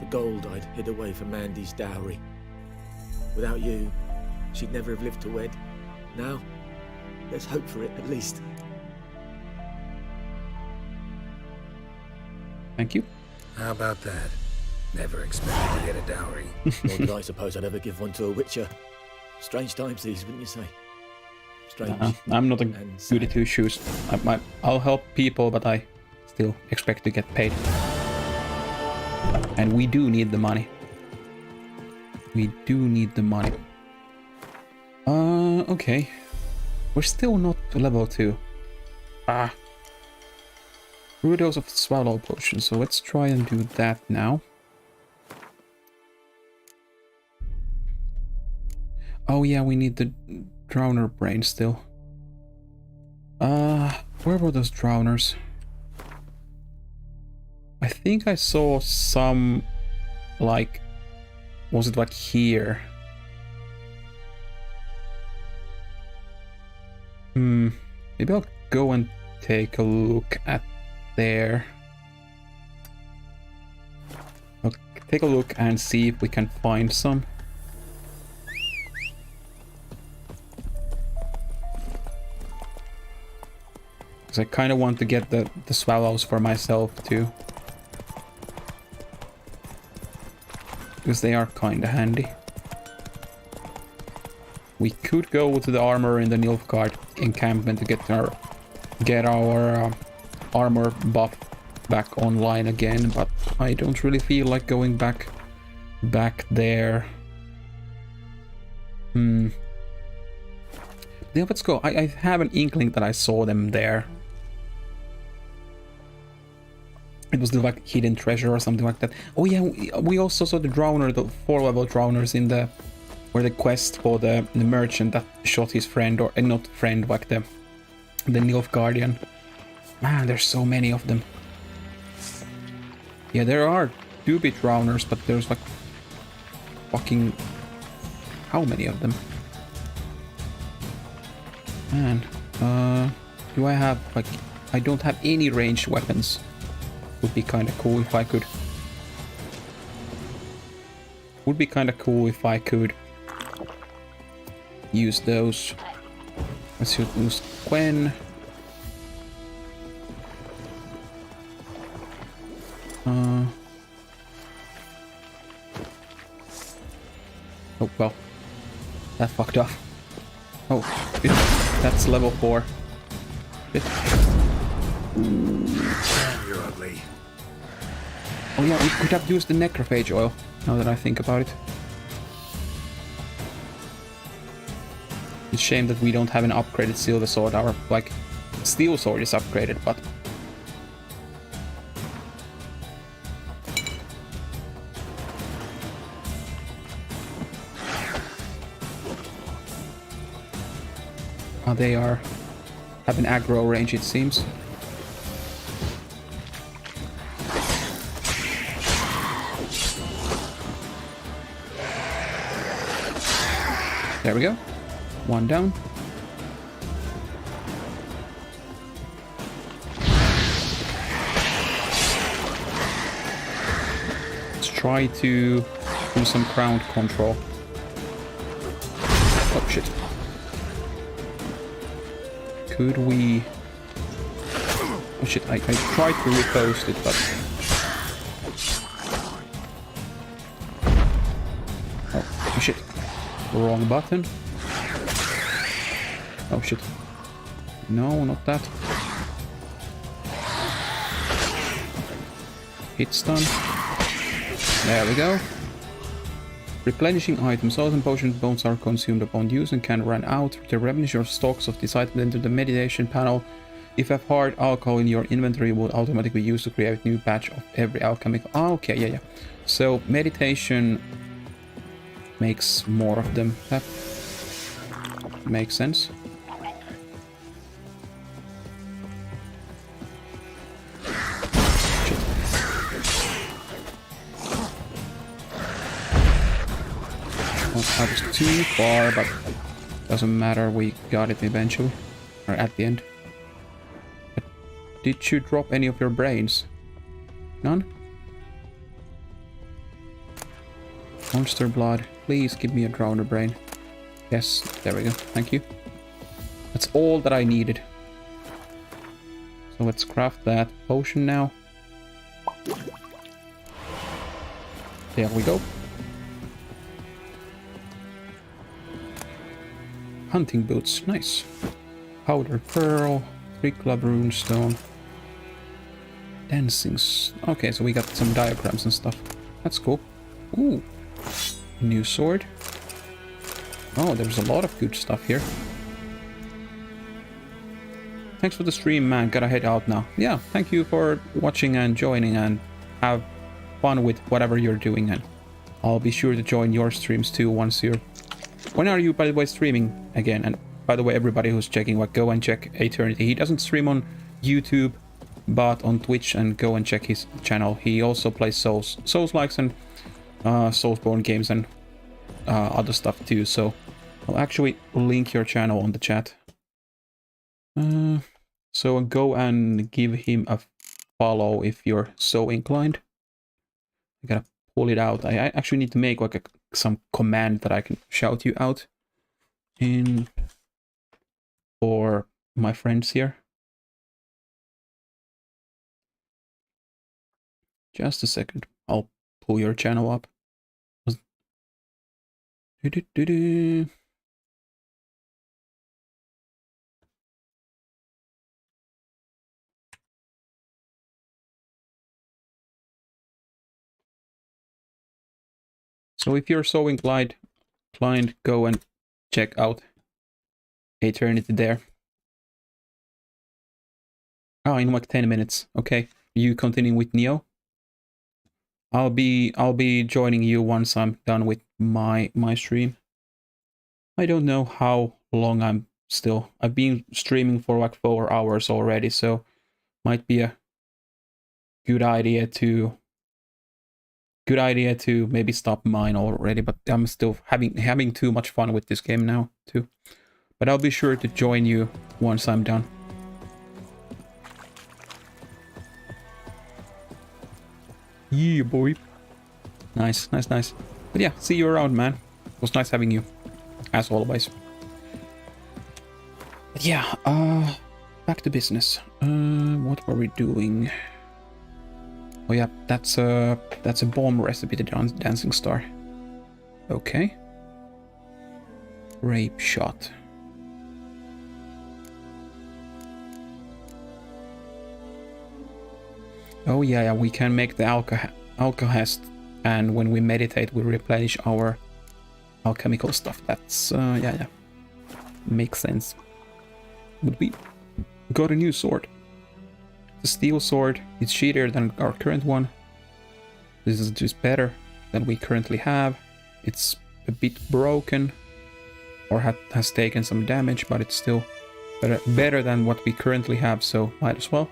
The gold I'd hid away for Mandy's dowry. Without you, she'd never have lived to wed. Now, there's hope for it, at least. Thank you. How about that? Never expected to get a dowry. Nor did I suppose I'd ever give one to a Witcher. Strange times these, wouldn't you say? Strange. I'm not a goody two shoes. I'll help people, but I still expect to get paid. And we do need the money. We do need the money. Okay. We're still not level 2. Dose of swallow potion, so let's try and do that now. Oh yeah, we need the drowner brain still. Where were those drowners? I think I saw some, like, was it like here? Maybe I'll go and take a look at there. I'll take a look and see if we can find some. Because I kind of want to get the swallows for myself too. Because they are kind of handy. We could go to the armor in the Nilfgaard encampment to get our armor buff back online again, but I don't really feel like going back there. Yeah, let's go. I have an inkling that I saw them there. It was the like hidden treasure or something like that. Oh yeah, we also saw the drowner, the 4-level drowners in the where the quest for the merchant that shot his friend, or not friend, like the Nilfgaardian. Man, there's so many of them. Yeah, there are 2-bit drowners, but there's like fucking how many of them? Man, do I have like I don't have any ranged weapons. Would be kind of cool if I could. Would be kind of cool if I could use those. Let's use Gwen. Oh well, that fucked up. Oh, that's level 4. You're ugly. Oh yeah, we could have used the necrophage oil, now that I think about it. It's a shame that we don't have an upgraded silver sword. Our, like, steel sword is upgraded, but... they have an aggro range, it seems. There we go. One down. Let's try to do some crowd control. Oh shit. Could we... Oh shit, I tried to repost it, but... Oh shit. Wrong button. Oh shit. No, not that. Hit stun. There we go. Replenishing items. Autumn potion bones are consumed upon use and can run out. To replenish your stocks of this item, enter the meditation panel. If you have hard alcohol in your inventory, it will automatically be used to create a new batch of every alchemical. Ah, okay, yeah. So meditation makes more of them. That makes sense. That was too far, but doesn't matter, we got it eventually. Or at the end. But did you drop any of your brains? None? Monster blood. Please give me a drowner brain. Yes, there we go. Thank you. That's all that I needed. So let's craft that potion now. There we go. Hunting boots, nice. Powder pearl, 3-club runestone. Dancing. Okay, so we got some diagrams and stuff. That's cool. Ooh. New sword. Oh, there's a lot of good stuff here. Thanks for the stream, man. Gotta head out now. Yeah, thank you for watching and joining, and have fun with whatever you're doing, and I'll be sure to join your streams too once you're... When are you, by the way, streaming again? And by the way, everybody who's checking, like, go and check Eternity. He doesn't stream on YouTube, but on Twitch, and go and check his channel. He also plays Souls-likes and Soulsborne games and other stuff too. So I'll actually link your channel on the chat. So go and give him a follow if you're so inclined. I gotta pull it out. I actually need to make like some command that I can shout you out in for my friends here. Just a second. I'll pull your channel up. So if you're so inclined, go and check out Eternity there. Oh, in like 10 minutes. Okay, you continuing with Neo? I'll be joining you once I'm done with my stream. I don't know how long I've been streaming for like 4 hours already, so might be a good idea to maybe stop mine already, but I'm still having too much fun with this game now too. But I'll be sure to join you once I'm done. Yeah, boy. Nice. But yeah, see you around, man. It was nice having you, as always. But yeah, back to business. What were we doing? Oh yeah, that's a bomb recipe, the Dancing Star. Okay. Rape shot. Oh yeah, we can make the alkahest, and when we meditate, we replenish our alchemical stuff. That's yeah, makes sense. But we got a new sword. The steel sword. It's shittier than our current one. This is just better than we currently have. It's a bit broken, or has taken some damage, but it's still better than what we currently have. So might as well.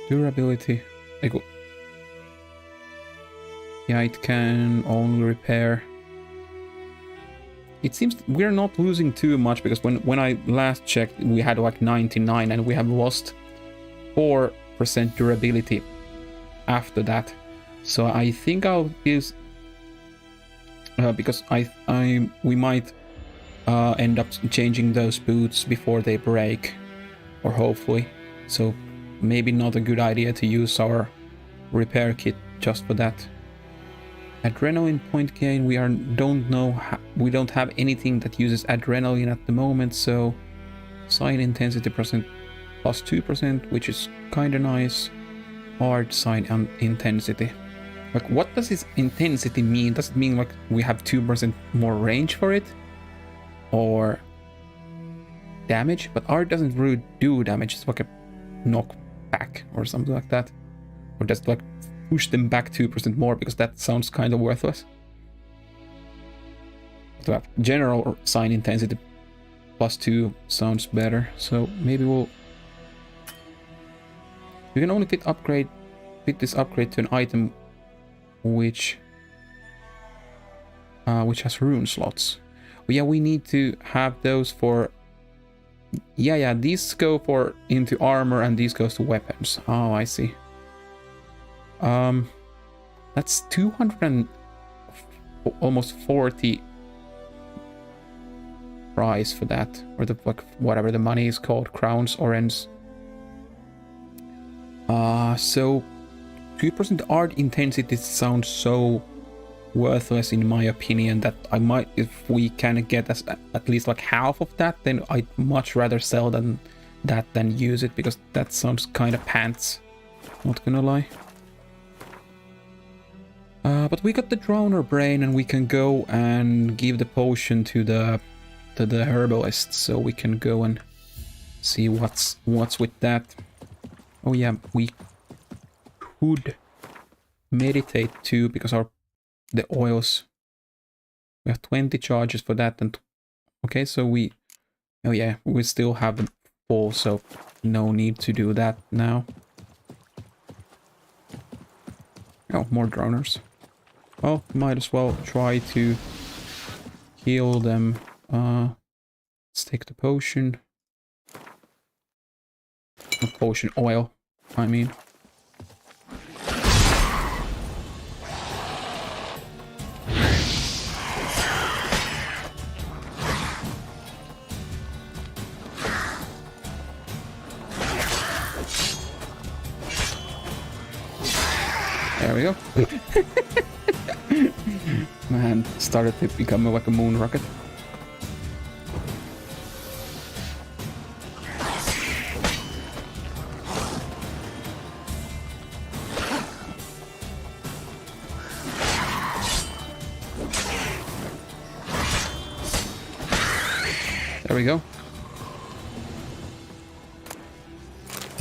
Durability. Yeah, it can only repair. It seems we're not losing too much, because when I last checked, we had like 99, and we have lost 4% durability after that. So I think I'll use because we might end up changing those boots before they break, or hopefully. So maybe not a good idea to use our repair kit just for that. Adrenaline point gain, we don't have anything that uses adrenaline at the moment, so sign intensity percent plus 2%, which is kinda nice. Hard sign and intensity. Like, what does this intensity mean? Does it mean like we have 2% more range for it? Or damage? But art doesn't really do damage, it's like a knockback or something like that. Or just like push them back 2% more, because that sounds kind of worthless. To have general sign intensity plus 2 sounds better, so maybe we can only fit this upgrade to an item which has rune slots. But yeah, we need to have those for. Yeah, these go into armor, and these goes to weapons. Oh, I see. That's 200 and almost 40 price for that, or the like whatever the money is called, crowns or ends. So 2% art intensity sounds so worthless in my opinion that I might, if we can get at least like half of that, then I'd much rather sell than use it, because that sounds kind of pants, not gonna lie. But we got the Drowner Brain, and we can go and give the potion to the herbalist, so we can go and see what's with that. Oh yeah, we could meditate too, because the oils, we have 20 charges for that, and okay, so we still have them full, so no need to do that now. Oh, more drowners. Well, might as well try to heal them. Let's take the potion. The potion oil, I mean. There we go. Man, started to become like a moon rocket. we go.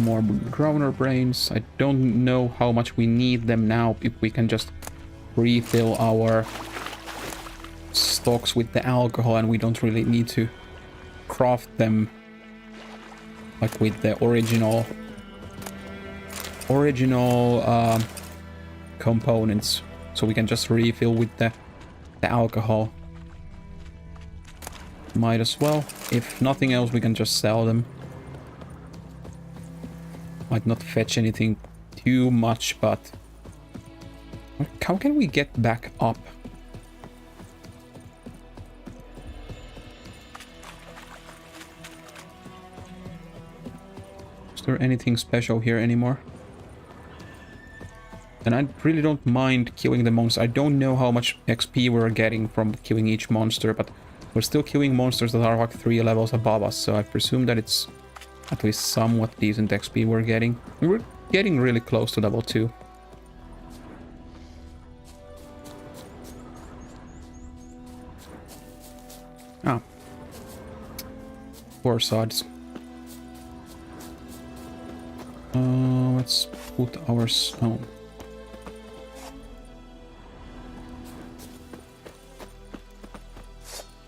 More Growner brains. I don't know how much we need them now, if we can just refill our stocks with the alcohol and we don't really need to craft them like with the original components, so we can just refill with the alcohol. Might as well. If nothing else, we can just sell them. Might not fetch anything too much, but how can we get back up? Is there anything special here anymore? And I really don't mind killing the monsters. I don't know how much XP we're getting from killing each monster, but we're still killing monsters that are like 3 levels above us, so I presume that it's at least somewhat decent XP we're getting. We're getting really close to level 2. Ah. 4 sods. Let's put our stone.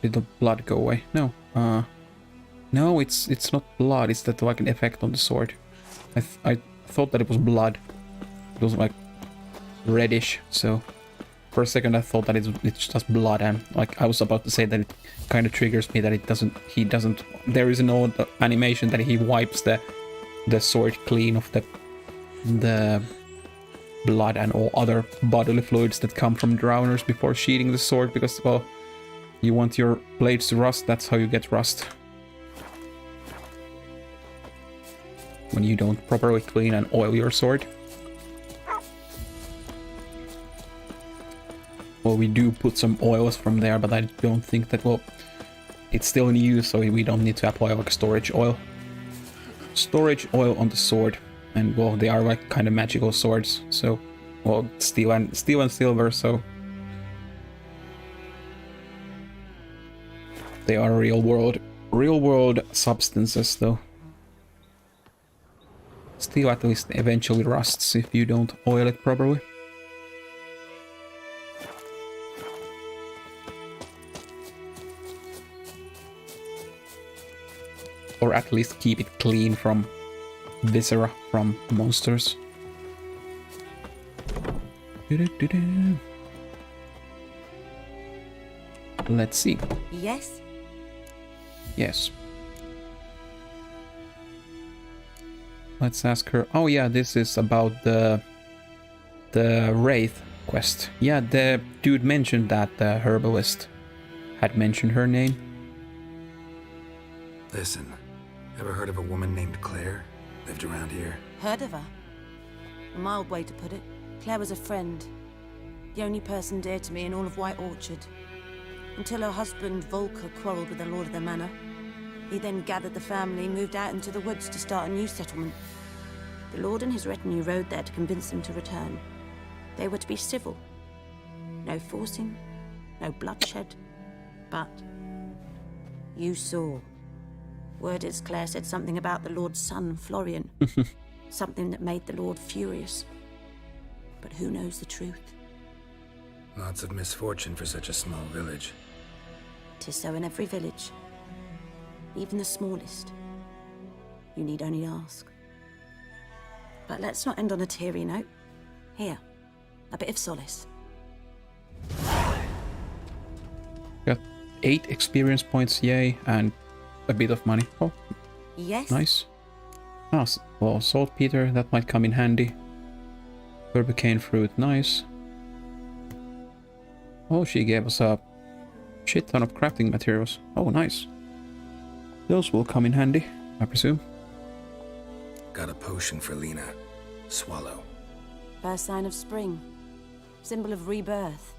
Did the blood go away? No. No, it's not blood. It's that like an effect on the sword. I thought that it was blood. It was like reddish. So for a second I thought that it's just blood, and like I was about to say that it kind of triggers me that it doesn't. He doesn't. There is no animation that he wipes the sword clean of the blood and all other bodily fluids that come from drowners before sheathing the sword, because well, you want your blades to rust. That's how you get rust. When you don't properly clean and oil your sword. Well, we do put some oils from there, but I don't think that, well, it's still in use, so we don't need to apply like storage oil. Storage oil on the sword, and well, they are like kind of magical swords, so well, steel and silver, so they are real world substances, though. Steel at least eventually rusts if you don't oil it properly. Or at least keep it clean from viscera from monsters. Let's see. Yes? Yes. Let's ask her. Oh yeah, this is about the Wraith quest. Yeah, the dude mentioned that the herbalist had mentioned her name. Listen, ever heard of a woman named Claire? Lived around here? Heard of her? A mild way to put it. Claire was a friend. The only person dear to me in all of White Orchard. Until her husband, Volker, quarreled with the lord of the manor. He then gathered the family, moved out into the woods to start a new settlement. The lord and his retinue rode there to convince them to return. They were to be civil. No forcing, no bloodshed. But you saw. Word is Claire said something about the lord's son, Florian. Something that made the lord furious. But who knows the truth? Lots of misfortune for such a small village. 'Tis so in every village. Even the smallest. You need only ask. But let's not end on a teary note. Here, a bit of solace. Got 8 experience points, yay, and a bit of money. Oh, yes. Nice. Ah, well, saltpeter, that might come in handy. Herbicane fruit, nice. Oh, she gave us a shit ton of crafting materials. Oh, nice. Those will come in handy, I presume. Got a potion for Lena. Swallow. First sign of spring. Symbol of rebirth.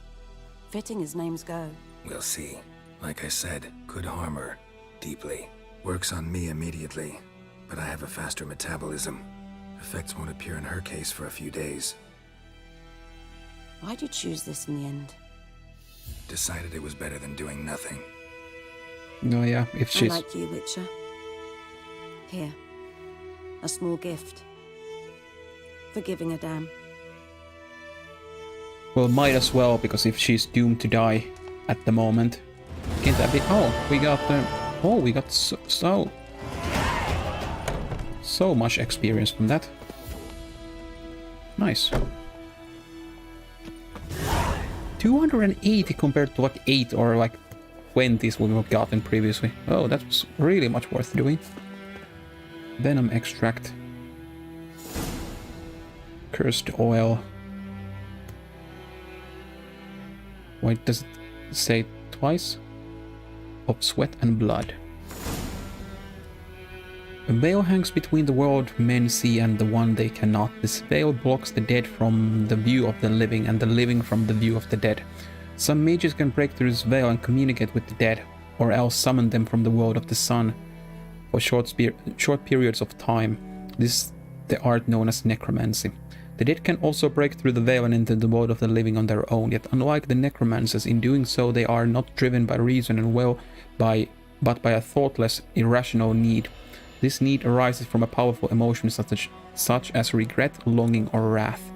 Fitting as names go. We'll see. Like I said, could harm her. Deeply. Works on me immediately. But I have a faster metabolism. Effects won't appear in her case for a few days. Why'd you choose this in the end? Decided it was better than doing nothing. No, yeah, if I she's... like you, Witcher. Here. A small gift. For giving a damn. Well, might as well, because if she's doomed to die at the moment... Can't that be... Oh, we got... we got so much experience from that. Nice. 280 compared to what 8 or like 20s we have gotten previously. Oh, that's really much worth doing. Venom extract. Cursed oil. Wait, does it say twice? Of sweat and blood. A veil hangs between the world men see and the one they cannot. This veil blocks the dead from the view of the living and the living from the view of the dead. Some mages can break through this veil and communicate with the dead, or else summon them from the world of the sun for short periods of time. This is the art known as necromancy. The dead can also break through the veil and enter the world of the living on their own, yet unlike the necromancers, in doing so they are not driven by reason and will but by a thoughtless, irrational need. This need arises from a powerful emotion such as regret, longing, or wrath.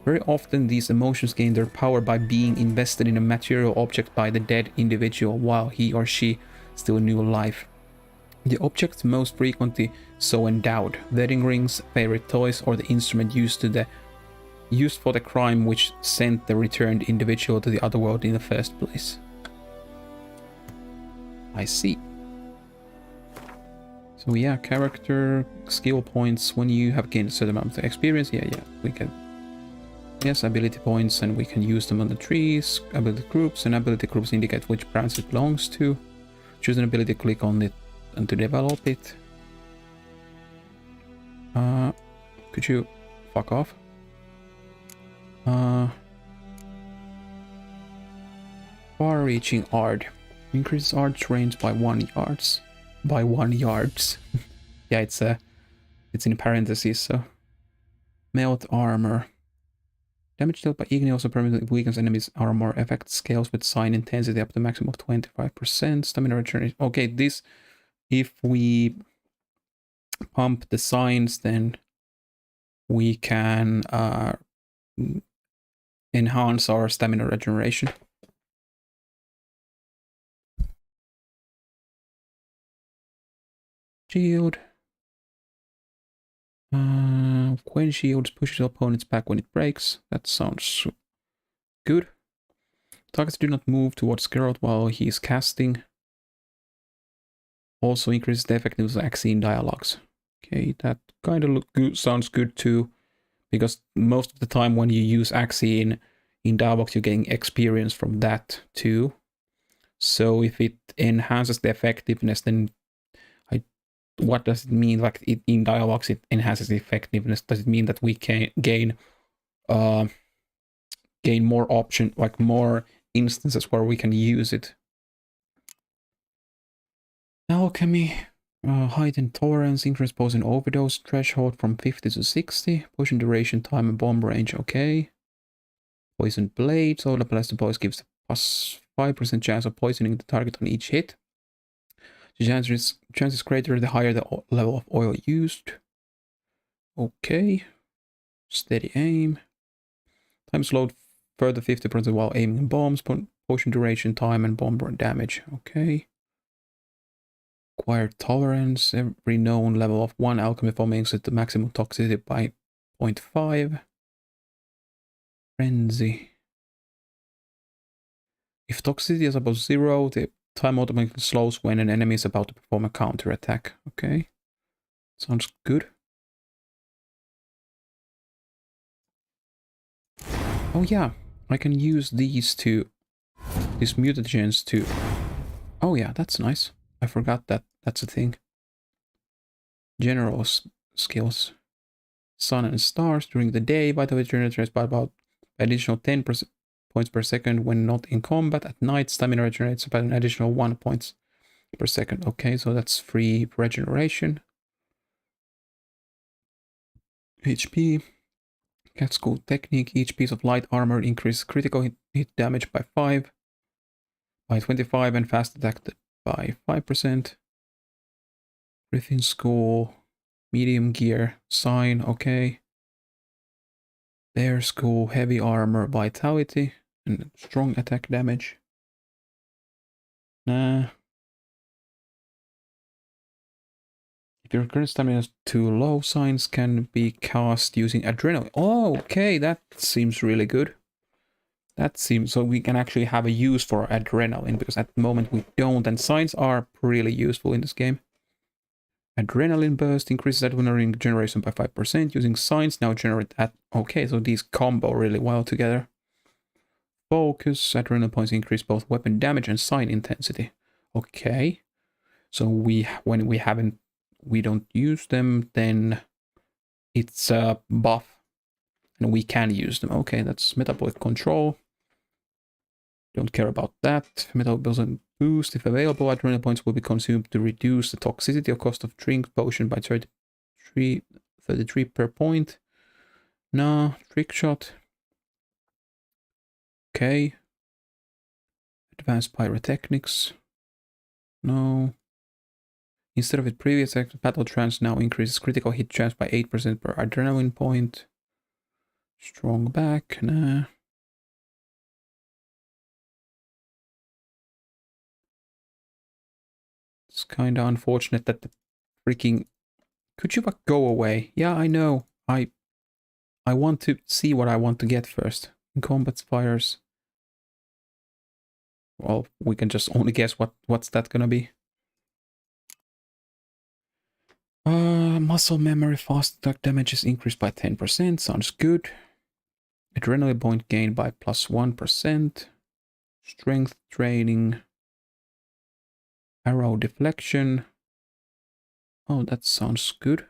Very often these emotions gain their power by being invested in a material object by the dead individual while he or she still knew life. The object most frequently so endowed, wedding rings, favorite toys, or the instrument used for the crime which sent the returned individual to the other world in the first place. I see. So yeah, character, skill points, when you have gained a certain amount of experience, yeah, we can... Yes, ability points, and we can use them on the trees, ability groups, and ability groups indicate which branch it belongs to. Choose an ability, click on it, and to develop it. Could you fuck off? Far-reaching art. Increases arch range by 1 yards. By 1 yards. Yeah, it's in parentheses, so. Melt armor. Damage dealt by Igni also permanently weakens enemies' armor effect scales with sign intensity up to maximum of 25%. Stamina return. Okay, this, if we pump the signs, then we can enhance our stamina regeneration. Shield. When shields pushes opponents back when it breaks. That sounds good. Targets do not move towards Geralt while he is casting. Also increases the effectiveness of Axe in dialogues. Okay, that kind of sounds good too, because most of the time when you use Axe in dialogues, you're getting experience from that too. So if it enhances the effectiveness, then what does it mean? Like in dialogues, it enhances the effectiveness. Does it mean that we can gain more option, like more instances where we can use it? Alchemy, heightened tolerance, increase poison overdose threshold from 50 to 60. Poison duration, time, and bomb range. Okay. Poison blade. So the blessed poison gives plus 5% chance of poisoning the target on each hit. The chance is greater the higher the level of oil used. Okay. Steady aim. Time slowed further 50% while aiming bombs. Potion duration, time, and bomb damage. Okay. Acquired tolerance. Every known level of 1 alchemy form makes it the maximum toxicity by 0.5. Frenzy. If toxicity is above 0, the time automatically slows when an enemy is about to perform a counter attack. Okay. Sounds good. Oh yeah, I can use these mutagens to... Oh yeah, that's nice. I forgot that that's a thing. General skills. Sun and stars during the day. Vital regenerates by about additional 10% points per second when not in combat. At night, stamina regenerates by an additional 1 points per second. Okay, so that's free regeneration. HP. Cat School technique. Each piece of light armor increases critical hit damage by 5, by 25, and fast attack by 5%. Griffin Skull, medium gear, sign, okay. Bear Skull, heavy armor, vitality, and strong attack damage. Nah. If your current stamina is too low, signs can be cast using adrenaline. Oh, okay, that seems really good. That seems so we can actually have a use for adrenaline, because at the moment we don't, and signs are really useful in this game. Adrenaline burst increases adrenaline generation by 5%. Using signs now generate that. Okay, so these combo really well together. Focus, adrenaline points increase both weapon damage and sign intensity. Okay, so when we don't use them, then it's a buff, and we can use them. Okay, that's metabolic control. Don't care about that. Metabolism boost, if available, adrenaline points will be consumed to reduce the toxicity or cost of drink potion by 33 per point. No, trick shot. Okay. Advanced pyrotechnics. No. Instead of its previous battle trance now increases critical hit chance by 8% per adrenaline point. Strong back, nah. It's kind of unfortunate that the freaking... Could you go away? Yeah, I know. I want to see what I want to get first. In combat fires. Well, we can just only guess what's that gonna be. Muscle memory, fast attack damage is increased by 10%. Sounds good. Adrenaline point gain by +1%. Strength training. Arrow deflection. Oh, that sounds good.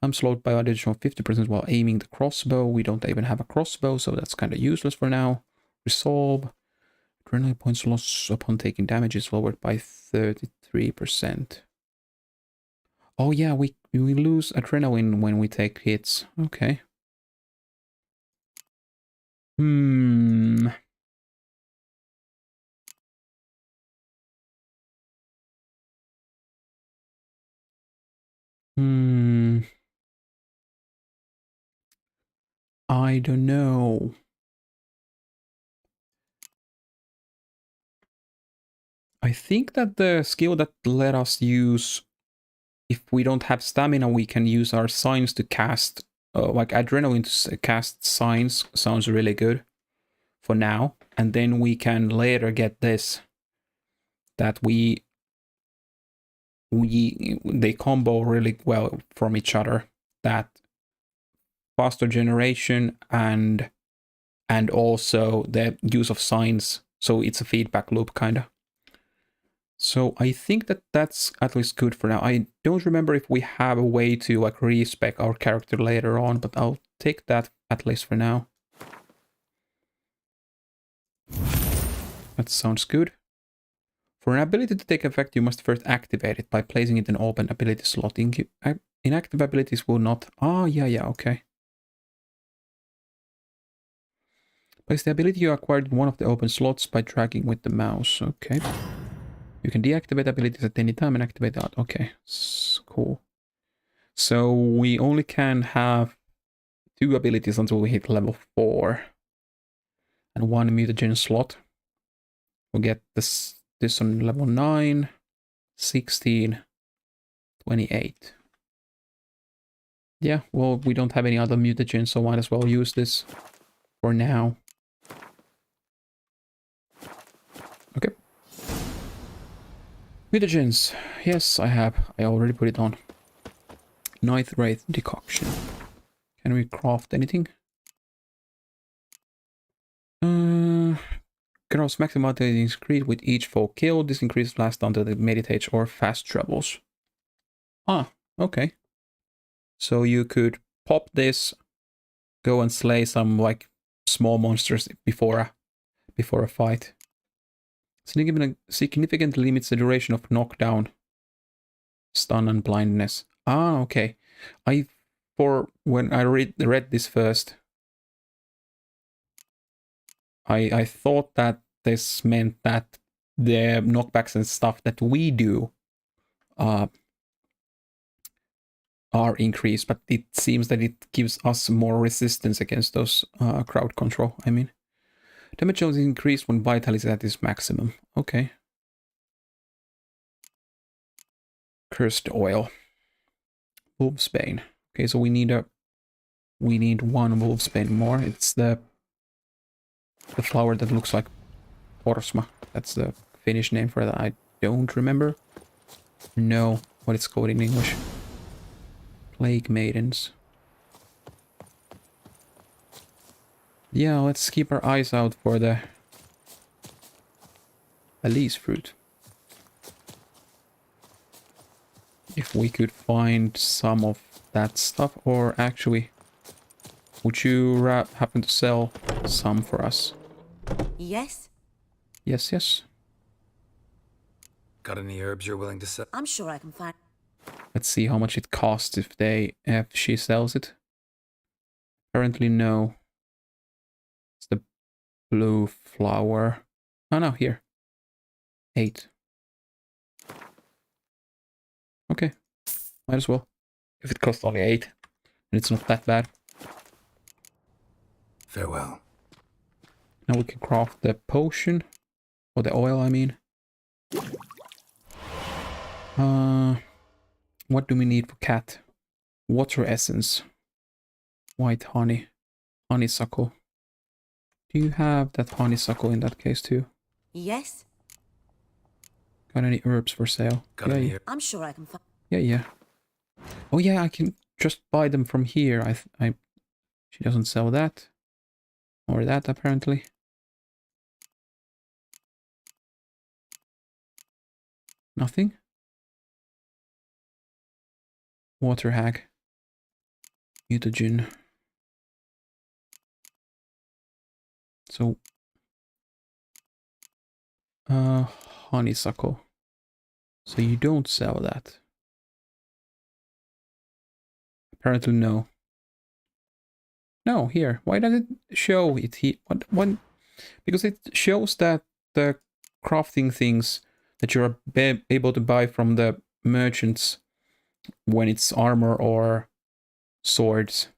Time slowed by additional 50% while aiming the crossbow. We don't even have a crossbow, so that's kind of useless for now. Resolve. Adrenaline points loss upon taking damage is lowered by 33%. Oh yeah, we lose adrenaline when we take hits. Okay. I don't know. I think that the skill that let us use, if we don't have stamina, we can use our signs to cast, like adrenaline to cast signs, sounds really good for now. And then we can later get this, that they combo really well from each other, that faster generation and also the use of signs, so it's a feedback loop kind of. So I think that that's at least good for now. I don't remember if we have a way to like respec our character later on, but I'll take that at least for now. That sounds good. For an ability to take effect, you must first activate it by placing it in an open ability slot. Inactive abilities will not... Oh, yeah, okay. Place the ability you acquired in one of the open slots by dragging with the mouse. Okay. You can deactivate abilities at any time and activate that. Okay, cool. So we only can have 2 abilities until we hit level 4. And 1 mutagen slot. We'll get this on level 9, 16, 28. Yeah, well, we don't have any other mutagens, so might as well use this for now. Okay. Mutagens. Yes, I have. I already put it on. Ninth Wraith Decoction. Can we craft anything? Geralt's maximum vitality is increased with each foe killed. This increase lasts until it meditates or fast travels. Ah, okay. So you could pop this, go and slay some like small monsters before a fight. Significantly limits the duration of knockdown, stun, and blindness. Ah, okay. When I read this first, I thought that this meant that the knockbacks and stuff that we do are increased, but it seems that it gives us more resistance against those crowd control. I mean, damage is increased when vitality is at its maximum. Okay. Cursed oil. Wolfsbane. Okay, so we need one Wolfsbane more. It's the flower that looks like Porsma. That's the Finnish name for that. I don't remember. No, what it's called in English. Plague Maidens. Yeah, let's keep our eyes out for the Elise fruit. If we could find some of that stuff, or actually, would you happen to sell some for us? Yes? Yes, yes. Got any herbs you're willing to sell? I'm sure I can find... Let's see how much it costs if she sells it. Apparently no. It's the blue flower. Oh no, here. 8. Okay. Might as well. If it costs only 8, and it's not that bad. Farewell. Now we can craft the potion. Or the oil, I mean. What do we need for cat? Water essence. White honey. Honeysuckle. Do you have that honeysuckle in that case too? Yes? Got any herbs for sale? Got any I'm sure I can find... Yeah. Oh yeah, I can just buy them from here. She doesn't sell that. Or that apparently. Nothing? Water hag. Mutagen. So honeysuckle. So you don't sell that. Apparently no. No, here. Why does it show it here? What? Because it shows that the crafting things that you're able to buy from the merchants when it's armor or swords.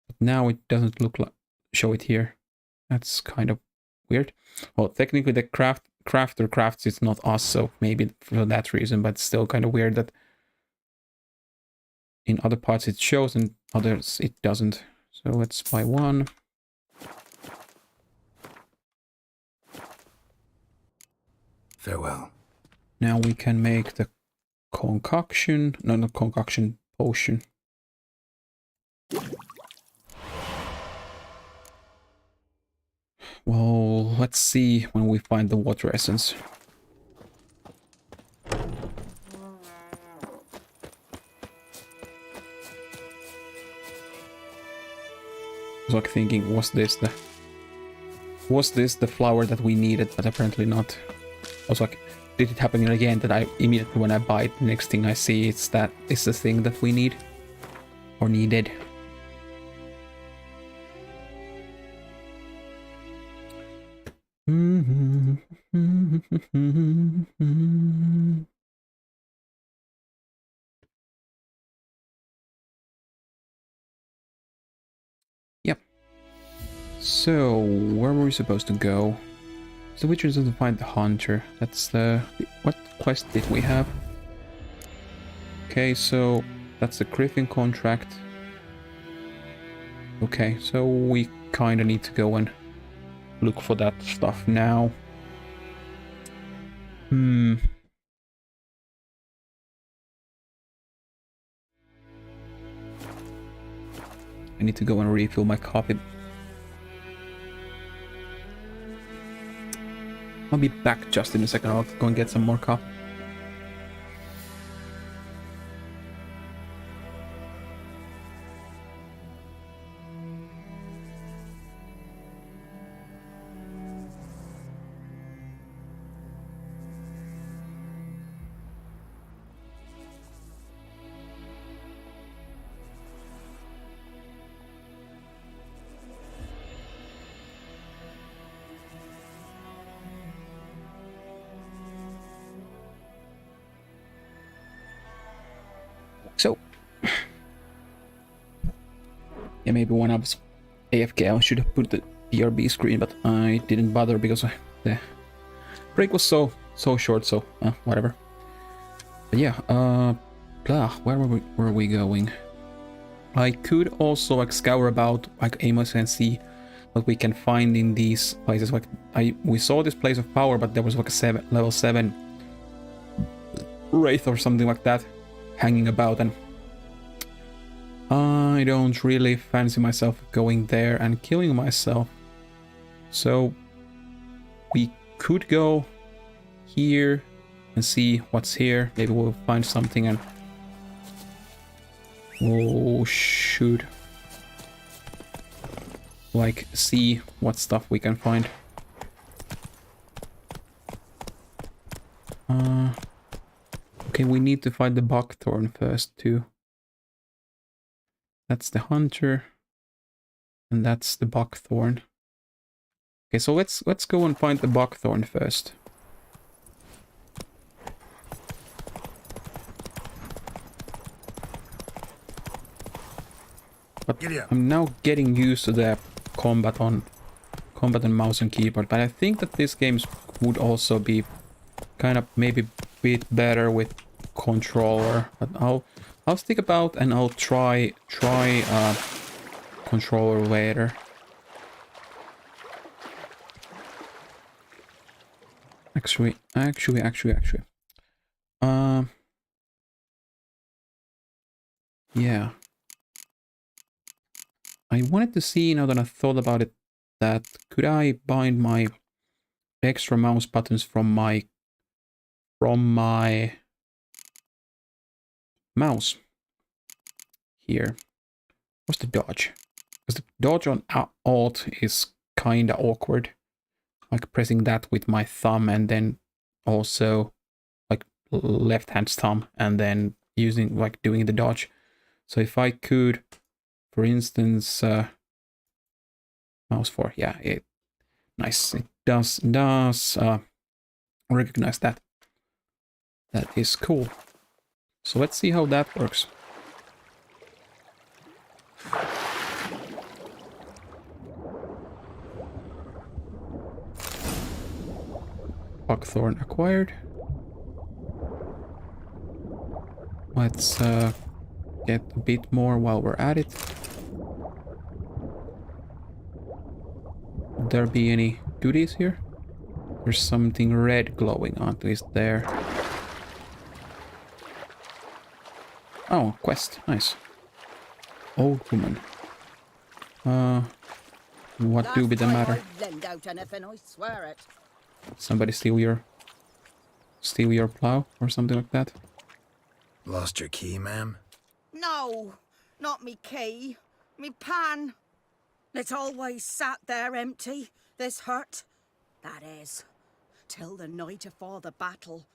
But now it doesn't look like show it here. That's kind of weird. Well, technically the crafter crafts it's not us, so maybe for that reason, but it's still kind of weird that in other parts it shows and others it doesn't. So let's buy one. Farewell. Now we can make the concoction. No, not concoction, potion. Well, let's see when we find the water essence. I was like thinking, was this the flower that we needed? But apparently not. I was like, did it happen again that I immediately when I buy it, the next thing I see it's the thing that we need or needed. Yep. So, where were we supposed to go? The Witcher doesn't find the hunter. That's the... What quest did we have? Okay, so that's the Griffin contract. Okay, so we kind of need to go and look for that stuff now. I need to go and refill my coffee. I'll be back just in a second. I'll go and get some more coffee. Yeah, maybe when I was AFK I should have put the BRB screen, but I didn't bother because the break was so short, so whatever. But yeah, where were we going? I could also like scour about like Amos and see what we can find in these places. Like we saw this place of power, but there was like a level 7 wraith or something like that hanging about, and I don't really fancy myself going there and killing myself. So we could go here and see what's here. Maybe we'll find something and... Oh, shoot. Like, see what stuff we can find. Okay, we need to find the buckthorn first, too. That's the hunter. And that's the buckthorn. Okay, so let's go and find the buckthorn first. But I'm now getting used to the combat on mouse and keyboard, but I think that these games would also be kind of maybe a bit better with controller. But I'll stick about and I'll try controller later. Actually. Yeah. I wanted to see, now that I thought about it, that could I bind my extra mouse buttons from my mouse here. What's the dodge? Because the dodge on Alt is kinda awkward. Like pressing that with my thumb and then also like left hand thumb and then using like doing the dodge. So if I could, for instance, mouse 4, yeah, nice. It does recognize that. That is cool. So let's see how that works. Buckthorn acquired. Let's get a bit more while we're at it. Would there be any goodies here? There's something red glowing, at least there. Oh, quest, nice. Old woman. What do be the matter? Lend out anything, I swear it. Somebody steal your plow or something like that? Lost your key, ma'am? No, not me key. Me pan. It's always sat there empty, this hut. That is, till the night afore the battle.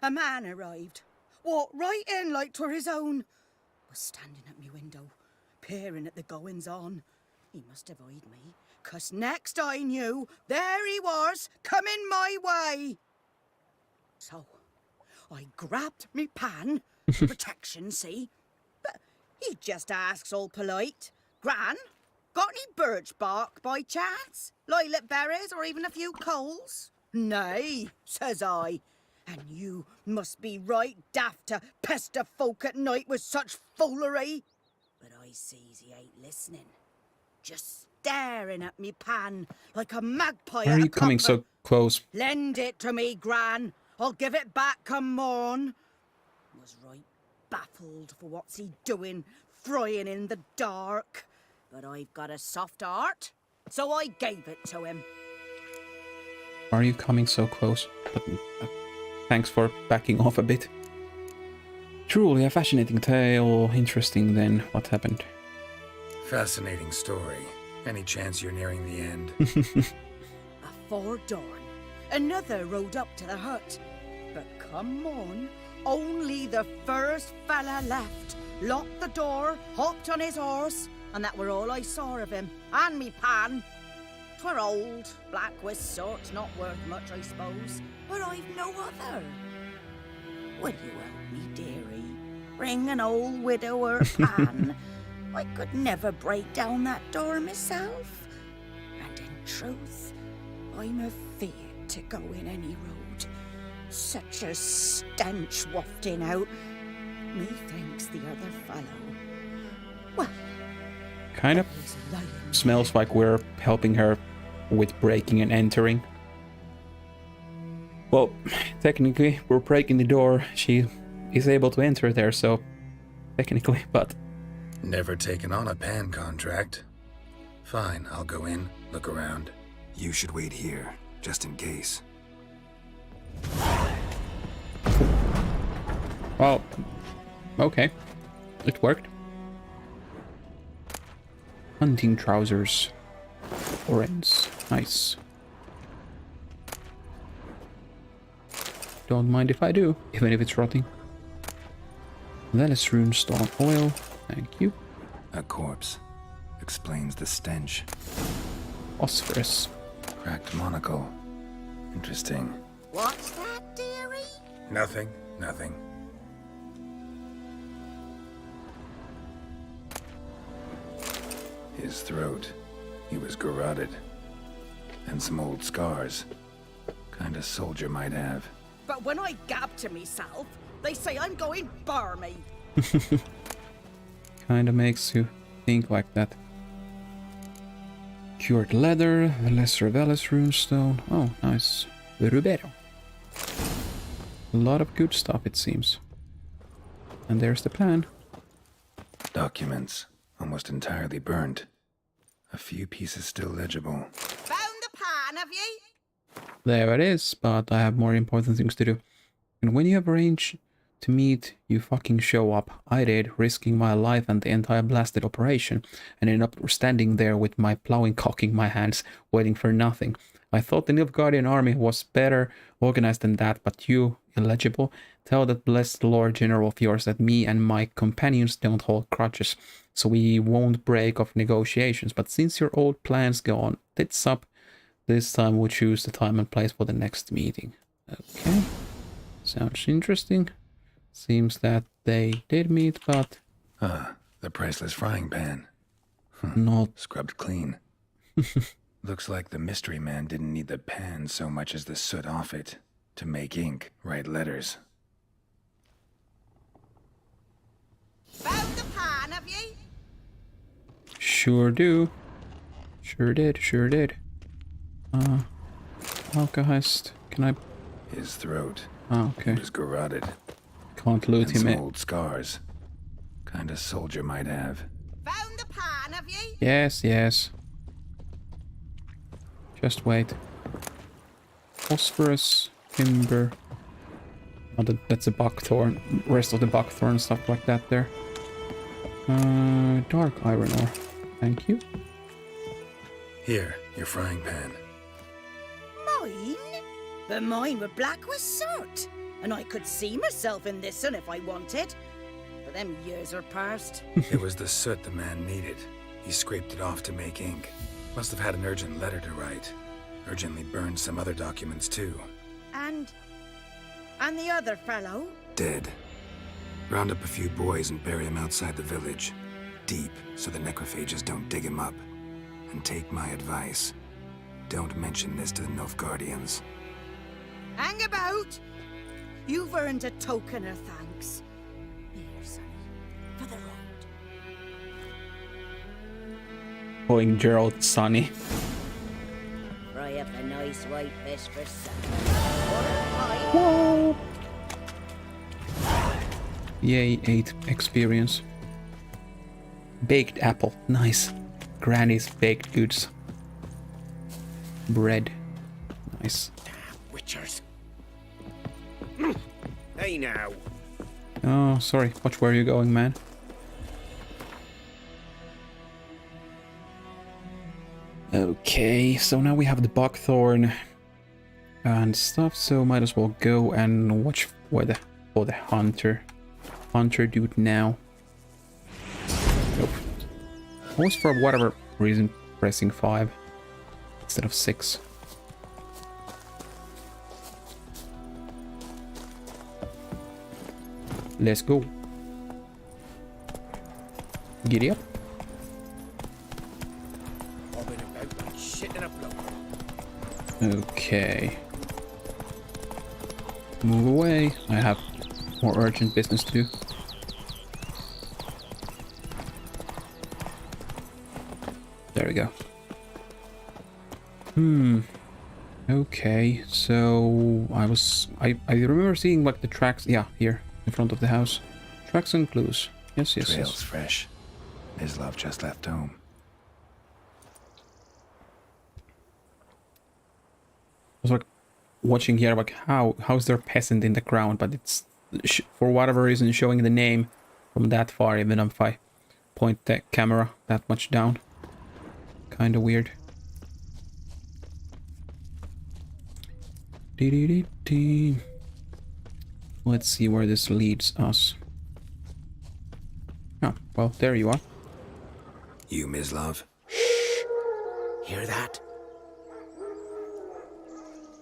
A man arrived, walked right in like 'twere his own. Was standing at me window, peering at the goings-on. He must have eyed me, 'cause next I knew, there he was, coming my way. So, I grabbed me pan, for protection, see? But he just asks all polite, Gran, got any birch bark by chance? Lilac berries or even a few coals? Nay, says I. And you must be right daft to pester folk at night with such foolery. But I sees he ain't listening. Just staring at me pan like a magpie. Why are you coming so close? Lend it to me, Gran. I'll give it back come morn. Was right baffled for what's he doing, frying in the dark. But I've got a soft heart, so I gave it to him. Why are you coming so close? But thanks for backing off a bit. Truly a fascinating tale. Interesting then. What happened? Fascinating story. Any chance you're nearing the end? Afore dawn, another rode up to the hut. But come on, only the first fella left. Locked the door, hopped on his horse, and that were all I saw of him. And me pan. 'Twere old, black with sort, not worth much, I suppose. But I've no other. Will you help me, dearie? Bring an old widower pan. I could never break down that door myself. And in truth, I'm afeard to go in any road. Such a stench wafting out. Methinks the other fellow. Well, Kind of smells like we're helping her with breaking and entering. Well, technically, we're breaking the door. She is able to enter there, so technically, but... Never taken on a pan contract. Fine, I'll go in, look around. You should wait here, just in case. Well, okay. It worked. Hunting trousers. Orange. Nice. Don't mind if I do, even if it's rotting. That is runestone oil. Thank you. A corpse. Explains the stench. Phosphorus. Cracked monocle. Interesting. what's that, dearie? Nothing. His throat. He was garroted. And some old scars. Kind of soldier might have. But when I gab to myself, they say I'm going barmy. Kinda makes you think like that. Cured leather, lesser Veles runestone. Oh, nice. Rubero. A lot of good stuff, it seems. And there's the plan. Documents. Almost entirely burnt. A few pieces still legible. Found the pan, have ye? There it is, but I have more important things to do. And when you have arranged to meet, you fucking show up. I did, risking my life and the entire blasted operation, and ended up standing there with my plowing cock in my hands, waiting for nothing. I thought the Nilfgaardian army was better organized than that, but you, illegible, tell that blessed Lord General of yours that me and my companions don't hold grudges, so we won't break off negotiations. But since your old plans go on tits up, this time we'll choose the time and place for the next meeting. Okay. Sounds interesting. Seems that they did meet, but... the priceless frying pan. Not... Scrubbed clean. Looks like the mystery man didn't need the pan so much as the soot off it. To make ink, write letters. Found the pan, have ye? Sure do. Sure did. Alkahest. Can I... His throat. Oh, okay. He was garroted. Can't loot and him. Some old scars. Kinda soldier might have. Found the pan, have ye? Yes. Just wait. Phosphorus, timber. Oh, that's a buckthorn. Rest of the buckthorn stuff like that there. Dark iron ore. Thank you. Here, your frying pan. Mine? But mine were black with soot. And I could see myself in this one if I wanted. But them years are past. It was the soot the man needed. He scraped it off to make ink. Must have had an urgent letter to write. Urgently burned some other documents too. And the other fellow? Dead. Round up a few boys and bury him outside the village. Deep, so the necrophages don't dig him up. And take my advice. Don't mention this to the Nilfgaardians. Hang about! You've earned a token of thanks. Here, sonny, for the road. Calling Gerald Sonny. Fry up a nice white fish for supper. Whoa! Yay, 8 experience. Baked apple. Nice. Granny's baked goods. Bread. Nice. Witchers. Hey now. Oh, sorry. Watch where you're going, man. Okay, so now we have the buckthorn and stuff, so might as well go and watch for the hunter dude now. Nope. I was for whatever reason pressing 5 instead of 6. Let's go. Giddy up. bobbing about like shit in a blow. Okay. Move away. I have more urgent business to do. There we go. Okay, so I remember seeing like the tracks, yeah, here in front of the house. Tracks and clues. Yes. Trail's fresh. Mislav just left home. I was like watching here, like how's there a peasant in the ground, but it's for whatever reason showing the name from that far, even if I point the camera that much down. Kind of weird. Let's see where this leads us. Oh, well, there you are. You, Mislav? Hear that?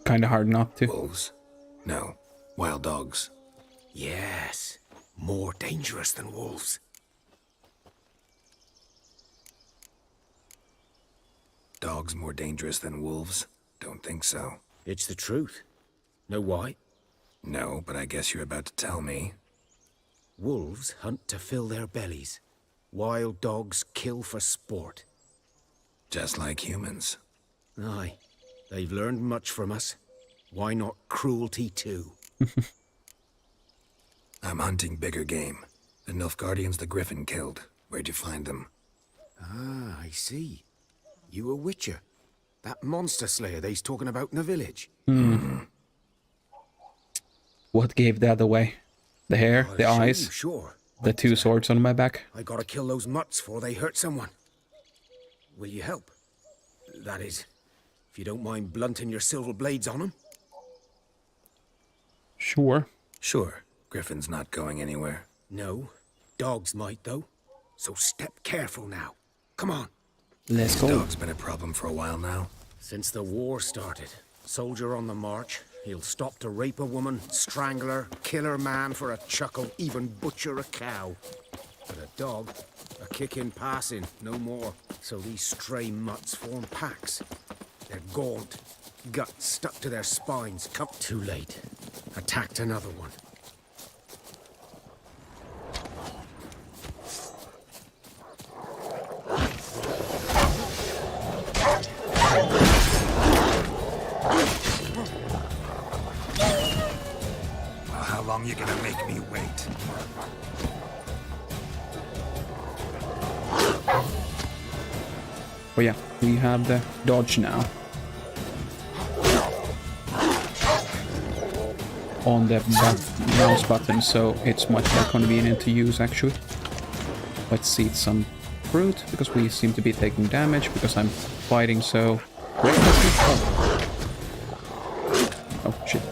Kind of hard not to. Wolves? No. Wild dogs. Yes. More dangerous than wolves. Dogs more dangerous than wolves? Don't think so. It's the truth. Know why? No, but I guess you're about to tell me. Wolves hunt to fill their bellies. Wild dogs kill for sport. Just like humans. Aye. They've learned much from us. Why not cruelty too? I'm hunting bigger game. The Nilfgaardians the Griffin killed. Where'd you find them? Ah, I see. You a witcher. That monster slayer they's talking about in the village. What gave that away? The hair, the eyes, sure. the two swords on my back. I gotta kill those mutts before they hurt someone. Will you help? That is, if you don't mind blunting your silver blades on them. Sure. Sure. Griffin's not going anywhere. No. Dogs might, though. So step careful now. Come on. Let's go. Dog's been a problem for a while now. Since the war started. Soldier on the march. He'll stop to rape a woman, strangle her, kill her man for a chuckle, even butcher a cow. But a dog, a kick in passing, no more. So these stray mutts form packs. They're gaunt, guts stuck to their spines. Come too late. Attacked another one. Well, how long you gonna make me wait? Oh yeah, we have the dodge now. On the mouse button, so it's much more convenient to use actually. Let's eat some fruit, because we seem to be taking damage, because I'm fighting so recklessly. Oh shit.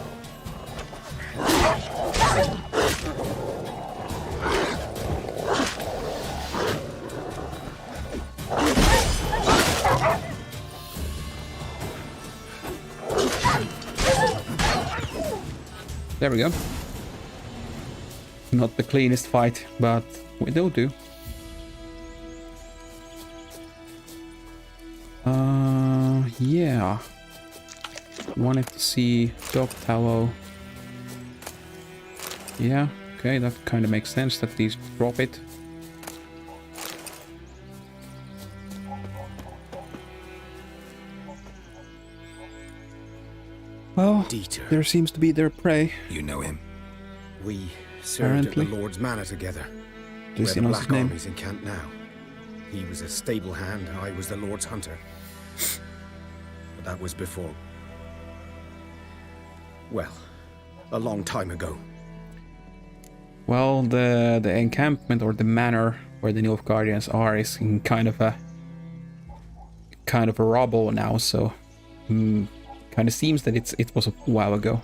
There we go. Not the cleanest fight, but we'll do. Yeah. Wanted to see dog tallow. Yeah, okay, that kind of makes sense that these drop it. Well, Dieter. There seems to be their prey. You know him? We served Apparently. at the Lord's Manor together. Do you Where see the his Black name? Army's encamped now. He was a stable hand, I was the Lord's hunter. But that was before... well, a long time ago. Well, the encampment or the manor where the Nilfgaardians are is in kind of a rubble now, so kind of seems that it was a while ago.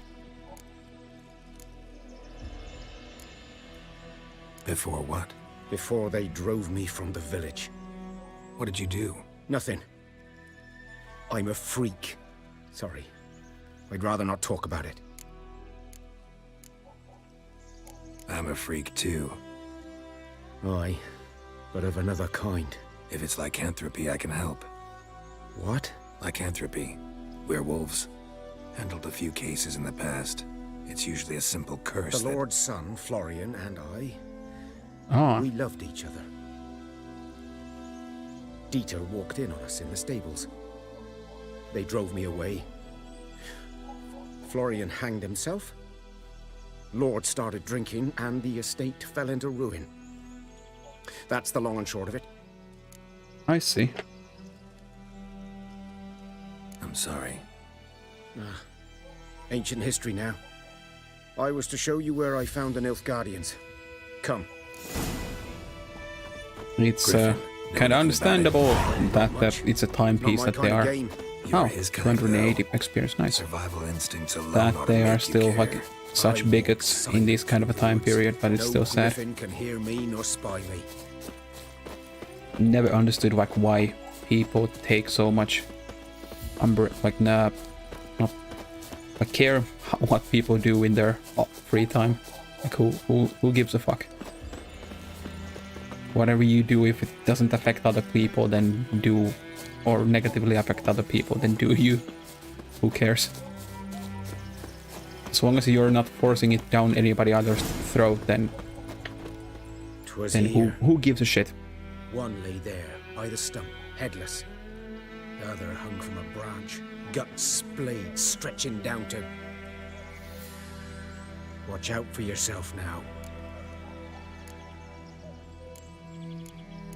Before what? Before they drove me from the village. What did you do? Nothing. I'm a freak. Sorry. I'd rather not talk about it. I'm a freak too. Aye, but of another kind. If it's lycanthropy, I can help. What? Lycanthropy. Werewolves. Handled a few cases in the past. It's usually a simple curse. The Lord's son, Florian, and Ah. we loved each other. Dieter walked in on us in the stables. They drove me away. Florian hanged himself. Lord started drinking, and the estate fell into ruin. That's the long and short of it. I see. I'm sorry. Ancient history now. I was to show you where I found the Nilfgaardians. Come. It's kind of understandable that it's a timepiece that they are. Oh, 280 experience, nice. Survival instincts alone That ought to they are make you still care. like such bigots in this kind of a time period, but it's still sad. Griffin can hear me nor spy me. Never understood like why people take so much care what people do in their free time. Like who gives a fuck? Whatever you do, if it doesn't affect other people, then do, or negatively affect other people, then do you. Who cares? As long as you're not forcing it down anybody else's throat, then who gives a shit? One lay there, by the stump, headless. The other hung from a branch, guts splayed, stretching down to... Watch out for yourself now.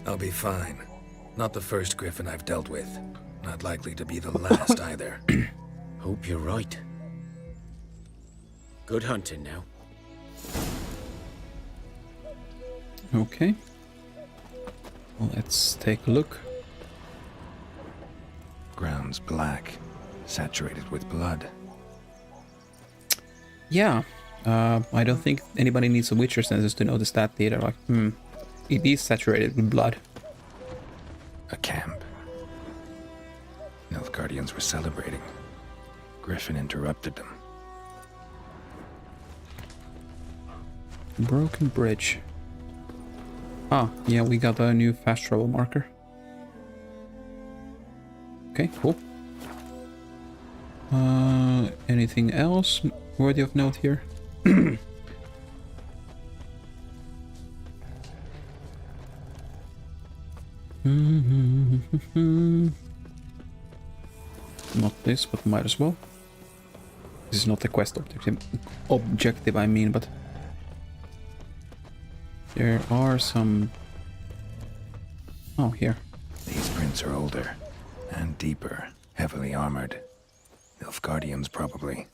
I'll be fine. Not the first Griffin I've dealt with. Not likely to be the last either. Hope you're right. Good hunting now. Okay. Well, let's take a look. Ground's black, saturated with blood. Yeah. I don't think anybody needs a Witcher senses to notice that either. Like, it is saturated with blood. A camp. Nilfgaardians were celebrating. Griffin interrupted them. Broken bridge. Ah, yeah, we got a new fast travel marker. Okay, cool. Anything else worthy of note here? Not this, but might as well. This is not the quest objective, I mean, but there are some... Oh, here. These prints are older and deeper, heavily armored. Nilfgaardians, probably.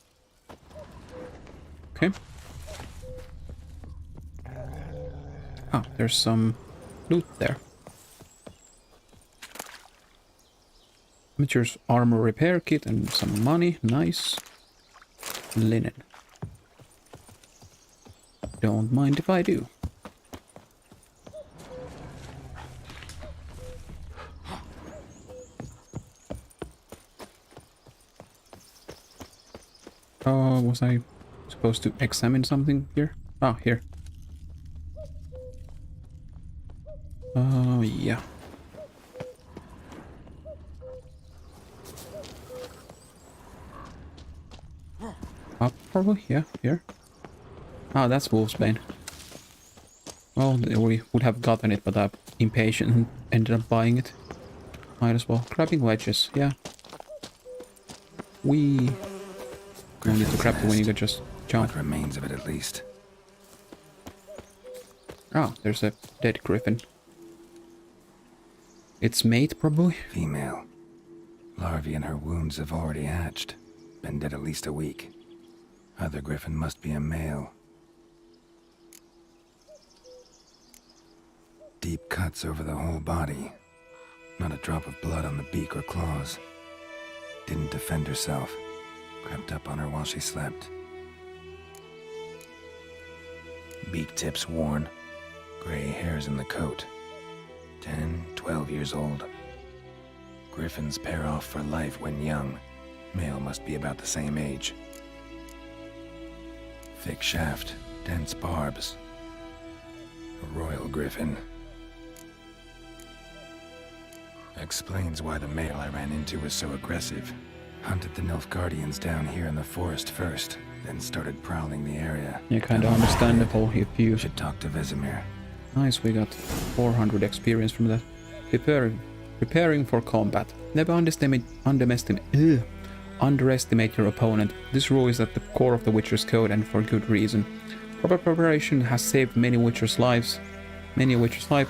Okay. Ah, there's some loot there. Amateur's armor repair kit and some money. Nice. Linen. Don't mind if I do. Was I supposed to examine something here? Ah, here. Yeah. Up, probably, yeah, here. Ah, that's Wolfsbane. Well, we would have gotten it, but I'm impatient and ended up buying it. Might as well. Grabbing wedges, yeah. We... No need to grab it when you could just jump. What remains of it, at least. Ah, there's a dead griffin. Its mate, probably? Female. Larvae in her wounds have already hatched. Been dead at least a week. Other griffin must be a male. Deep cuts over the whole body. Not a drop of blood on the beak or claws. Didn't defend herself. Crept up on her while she slept. Beak tips worn. Gray hairs in the coat. 10, 12 years old. Griffins pair off for life when young. Male must be about the same age. Thick shaft, dense barbs. A royal griffin. Explains why the male I ran into was so aggressive. Hunted the Nilfgaardians down here in the forest first, then started prowling the area. Yeah, kinda understandable if you... Should talk to Vesemir. Nice, we got 400 experience from that. Preparing for combat. Never underestimate your opponent. This rule is at the core of the Witcher's Code, and for good reason. Proper preparation has saved many Witcher's lives. It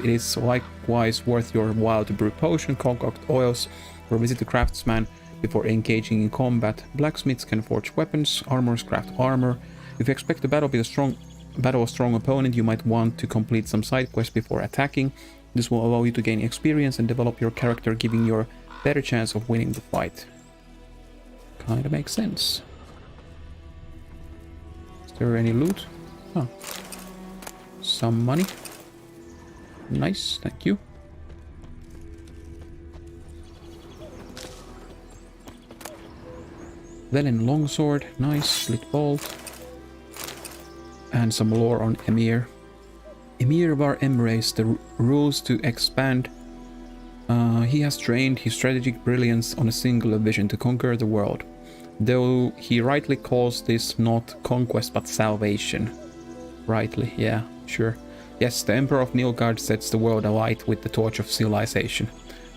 is likewise worth your while to brew potion, concoct oils, or visit the craftsman before engaging in combat. Blacksmiths can forge weapons, armors craft armor. If you expect a battle with a strong opponent, you might want to complete some side quests before attacking. This will allow you to gain experience and develop your character, giving you a better chance of winning the fight. Kinda makes sense. Is there any loot? Oh. Some money. Nice, thank you. Velen longsword, nice, split bolt. And some lore on Emhyr. Emhyr var Emreis, the rules to expand. He has trained his strategic brilliance on a singular vision to conquer the world. Though he rightly calls this not conquest but salvation. Rightly, yeah, sure. Yes, the Emperor of Nilfgaard sets the world alight with the torch of civilization.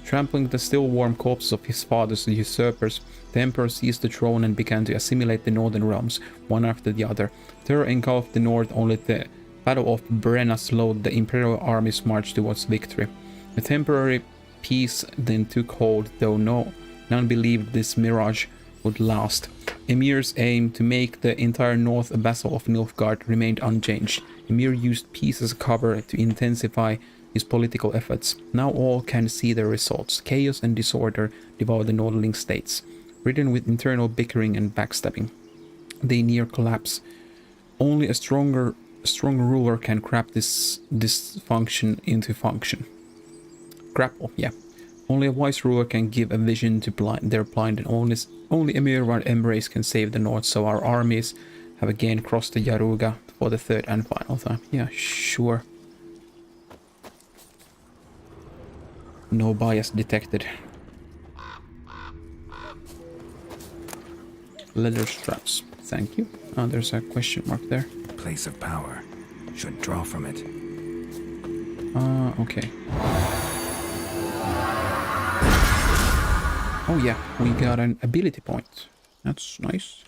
Trampling the still warm corpses of his fathers, the usurpers, the Emperor seized the throne and began to assimilate the northern realms, one after the other. Terror engulfed the north, only the Battle of Brenna slowed the Imperial army's march towards victory. A temporary peace then took hold, though none believed this mirage would last. Emhyr's aim to make the entire north a vassal of Nilfgaard remained unchanged. Emhyr used peace as cover to intensify his political efforts. Now all can see the results. Chaos and disorder devour the northern states, ridden with internal bickering and backstabbing. They near collapse. Only a strong ruler can grab this dysfunction into function. Grapple, yeah. Only a wise ruler can give a vision to their blind, and only Emhyr var Emreis can save the north, so our armies have again crossed the Yaruga for the third and final time. Yeah, sure. No bias detected. Leather straps, thank you. Oh, there's a question mark there. Place of power. Should draw from it. Okay. Oh yeah, we got an ability point. That's nice.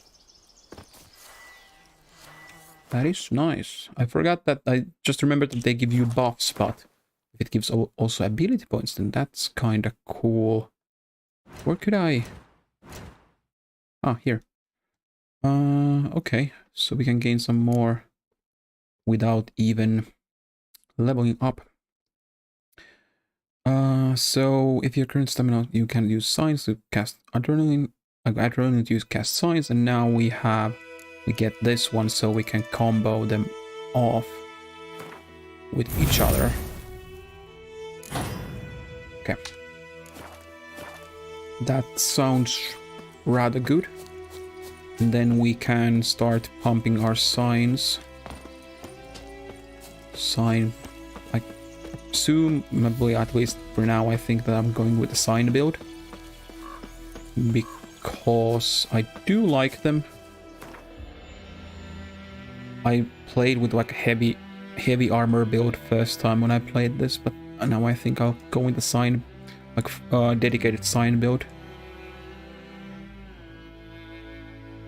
That is nice. I forgot that. I just remembered that they give you buffs, but if it gives also ability points, then that's kinda cool. Where could I... Ah, here. Okay. So we can gain some more without even leveling up. So if your current stamina, you can use signs to cast adrenaline. Adrenaline to cast signs, and now we get this one, so we can combo them off with each other. Okay. That sounds rather good. And then we can start pumping our signs. Presumably, at least for now, I think that I'm going with the sign build. Because I do like them. I played with like a heavy armor build first time when I played this, but now I think I'll go with the sign, like dedicated sign build.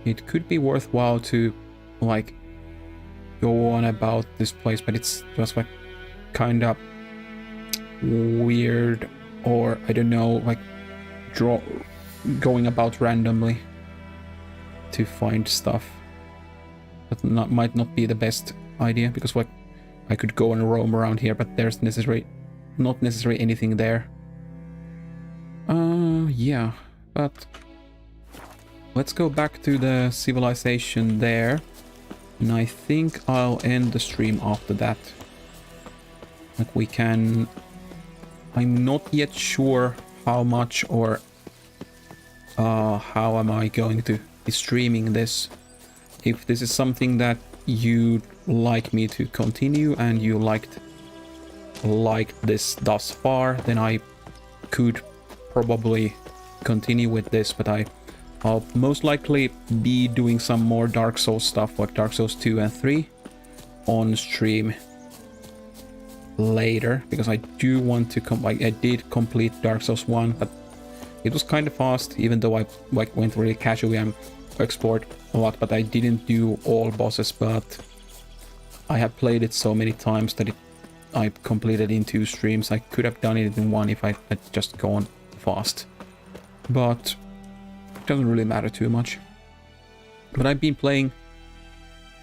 It could be worthwhile to like go on about this place, but it's just like kind of weird, or I don't know, like going about randomly to find stuff. That might not be the best idea, because like I could go and roam around here, but there's not necessarily anything there. Yeah, but let's go back to the civilization there, and I think I'll end the stream after that. Like we can... I'm not yet sure how much or how am I going to be streaming this. If this is something that you'd like me to continue and you liked this thus far, then I could probably continue with this, but I'll most likely be doing some more Dark Souls stuff, like Dark Souls 2 and 3 on stream later, because I do want to I did complete Dark Souls 1, but it was kind of fast, even though I went really casually and explored a lot, but I didn't do all bosses. But I have played it so many times that I completed in 2 streams. I could have done it in 1 if I had just gone fast, but it doesn't really matter too much. But I've been playing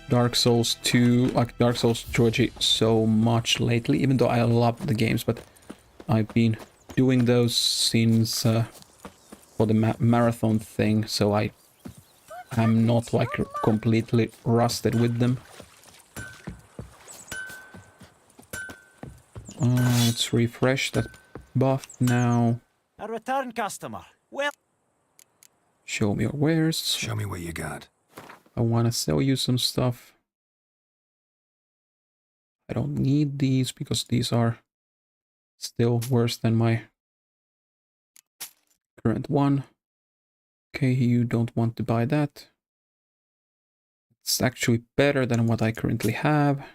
Dark Souls 2, like Dark Souls trilogy, so much lately, even though I love the games, but I've been doing those since for the marathon thing, so I'm not like completely rusted with them. Let's refresh that buff now. A return customer. Well, show me your wares. Show me what you got. I want to sell you some stuff. I don't need these because these are still worse than my current one. Okay, you don't want to buy that. It's actually better than what I currently have.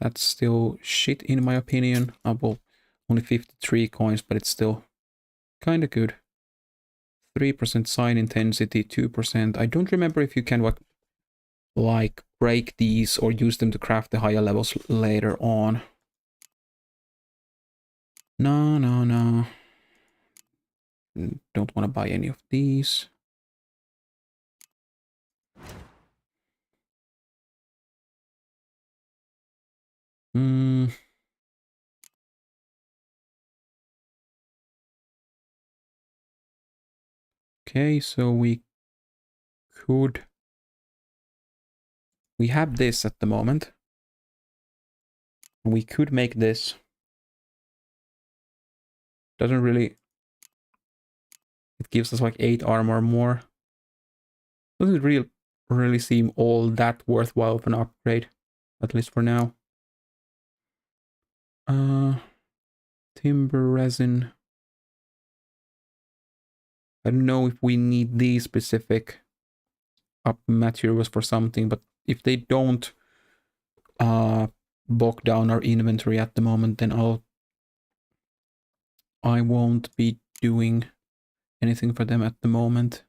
That's still shit in my opinion. Well, only 53 coins, but it's still kind of good. 3% sign intensity, 2%. I don't remember if you can like break these or use them to craft the higher levels later on. No. Don't want to buy any of these. Okay, so we have this at the moment. We could make this. Doesn't really... It gives us like 8 armor more. Doesn't really seem all that worthwhile of an upgrade, at least for now. Timber resin. I don't know if we need these specific up materials for something, but if they don't bog down our inventory at the moment, then I won't be doing anything for them at the moment.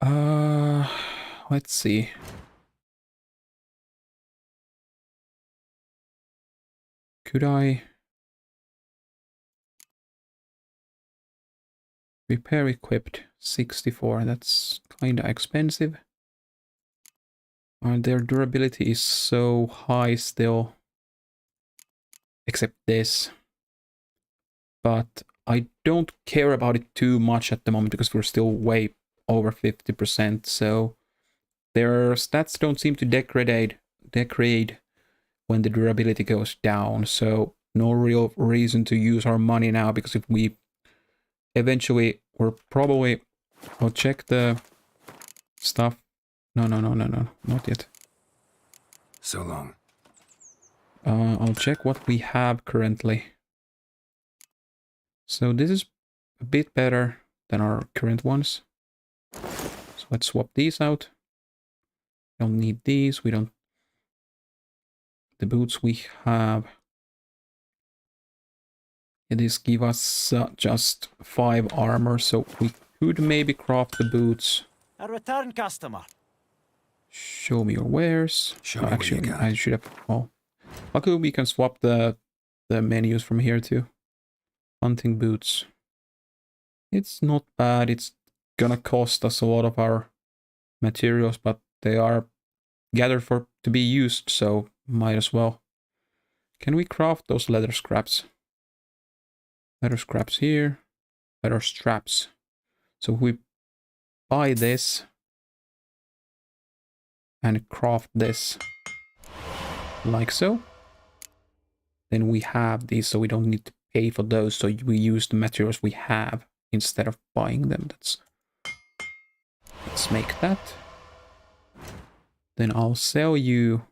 Let's see. Could I repair equipped 64? That's kinda expensive. Their durability is so high still, except this. But I don't care about it too much at the moment because we're still way over 50%. So their stats don't seem to degrade when the durability goes down. So no real reason to use our money now, because if we eventually, I'll check the stuff. No, not yet. So long. I'll check what we have currently. So this is a bit better than our current ones. So let's swap these out. Don't need these. We don't. The boots we have. These give us just 5 armor, so we could maybe craft the boots. a return customer. Show me your wares. Show me what you got. I should have. Oh, luckily we can swap the menus from here too. Hunting boots. It's not bad. It's gonna cost us a lot of our materials, but they are gathered to be used, so might as well. Can we craft those leather scraps? Leather scraps here. Leather straps. So if we buy this and craft this like so, then we have these, so we don't need to pay for those, so we use the materials we have instead of buying them. Let's make that. Then I'll sell you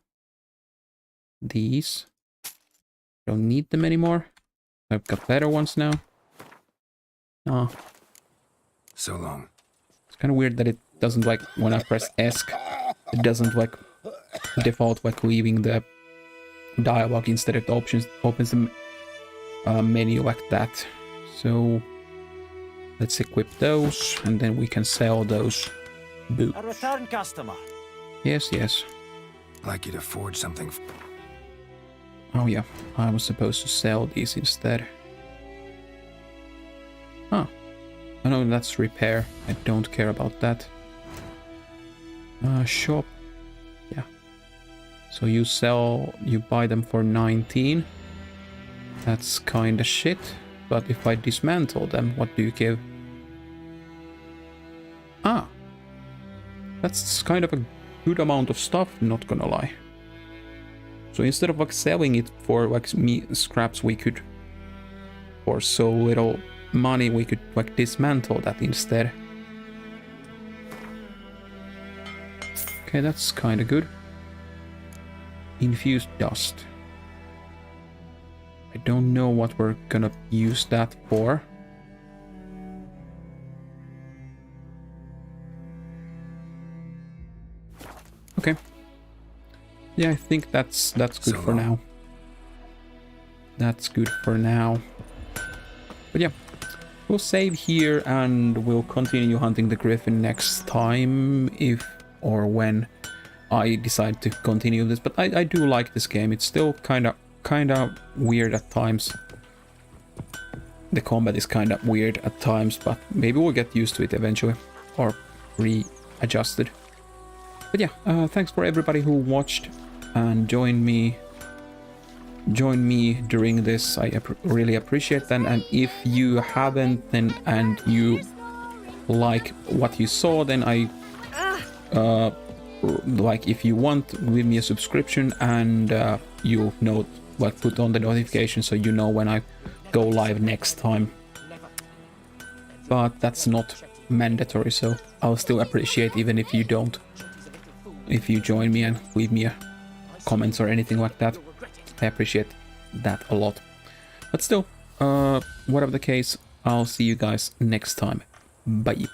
these. Don't need them anymore. I've got better ones now. Ah. So long. It's kind of weird that it doesn't, like, when I press ESC, it doesn't, like, default, like, leaving the dialogue instead of the options. Opens the menu like that. So let's equip those, and then we can sell those boots. A return customer. Yes, yes. I'd like you to forge something. Oh yeah, I was supposed to sell these instead. Huh. Oh no, that's repair. I don't care about that. Shop. Yeah. So you buy them for 19. That's kinda shit. But if I dismantle them, what do you give? Ah. That's kind of a good amount of stuff, not gonna lie. So instead of like selling it for like scraps, we could, for so little money, we could like dismantle that instead. Okay, that's kind of good. Infused dust. I don't know what we're gonna use that for. Okay. Yeah, I think that's good for now. That's good for now. But yeah, we'll save here and we'll continue hunting the griffin next time, if or when I decide to continue this. But I do like this game. It's still kind of weird at times. The combat is kind of weird at times, but maybe we'll get used to it eventually, or readjusted. But yeah, thanks for everybody who watched and joined me during this. I really appreciate that. And if you haven't, then and you like what you saw, then I like, if you want, give me a subscription, and you'll know, like, put on the notification so you know when I go live next time. But that's not mandatory, so I'll still appreciate even if you don't. If you join me and leave me a comments or anything like that, I appreciate that a lot. But still, whatever the case, I'll see you guys next time. Bye.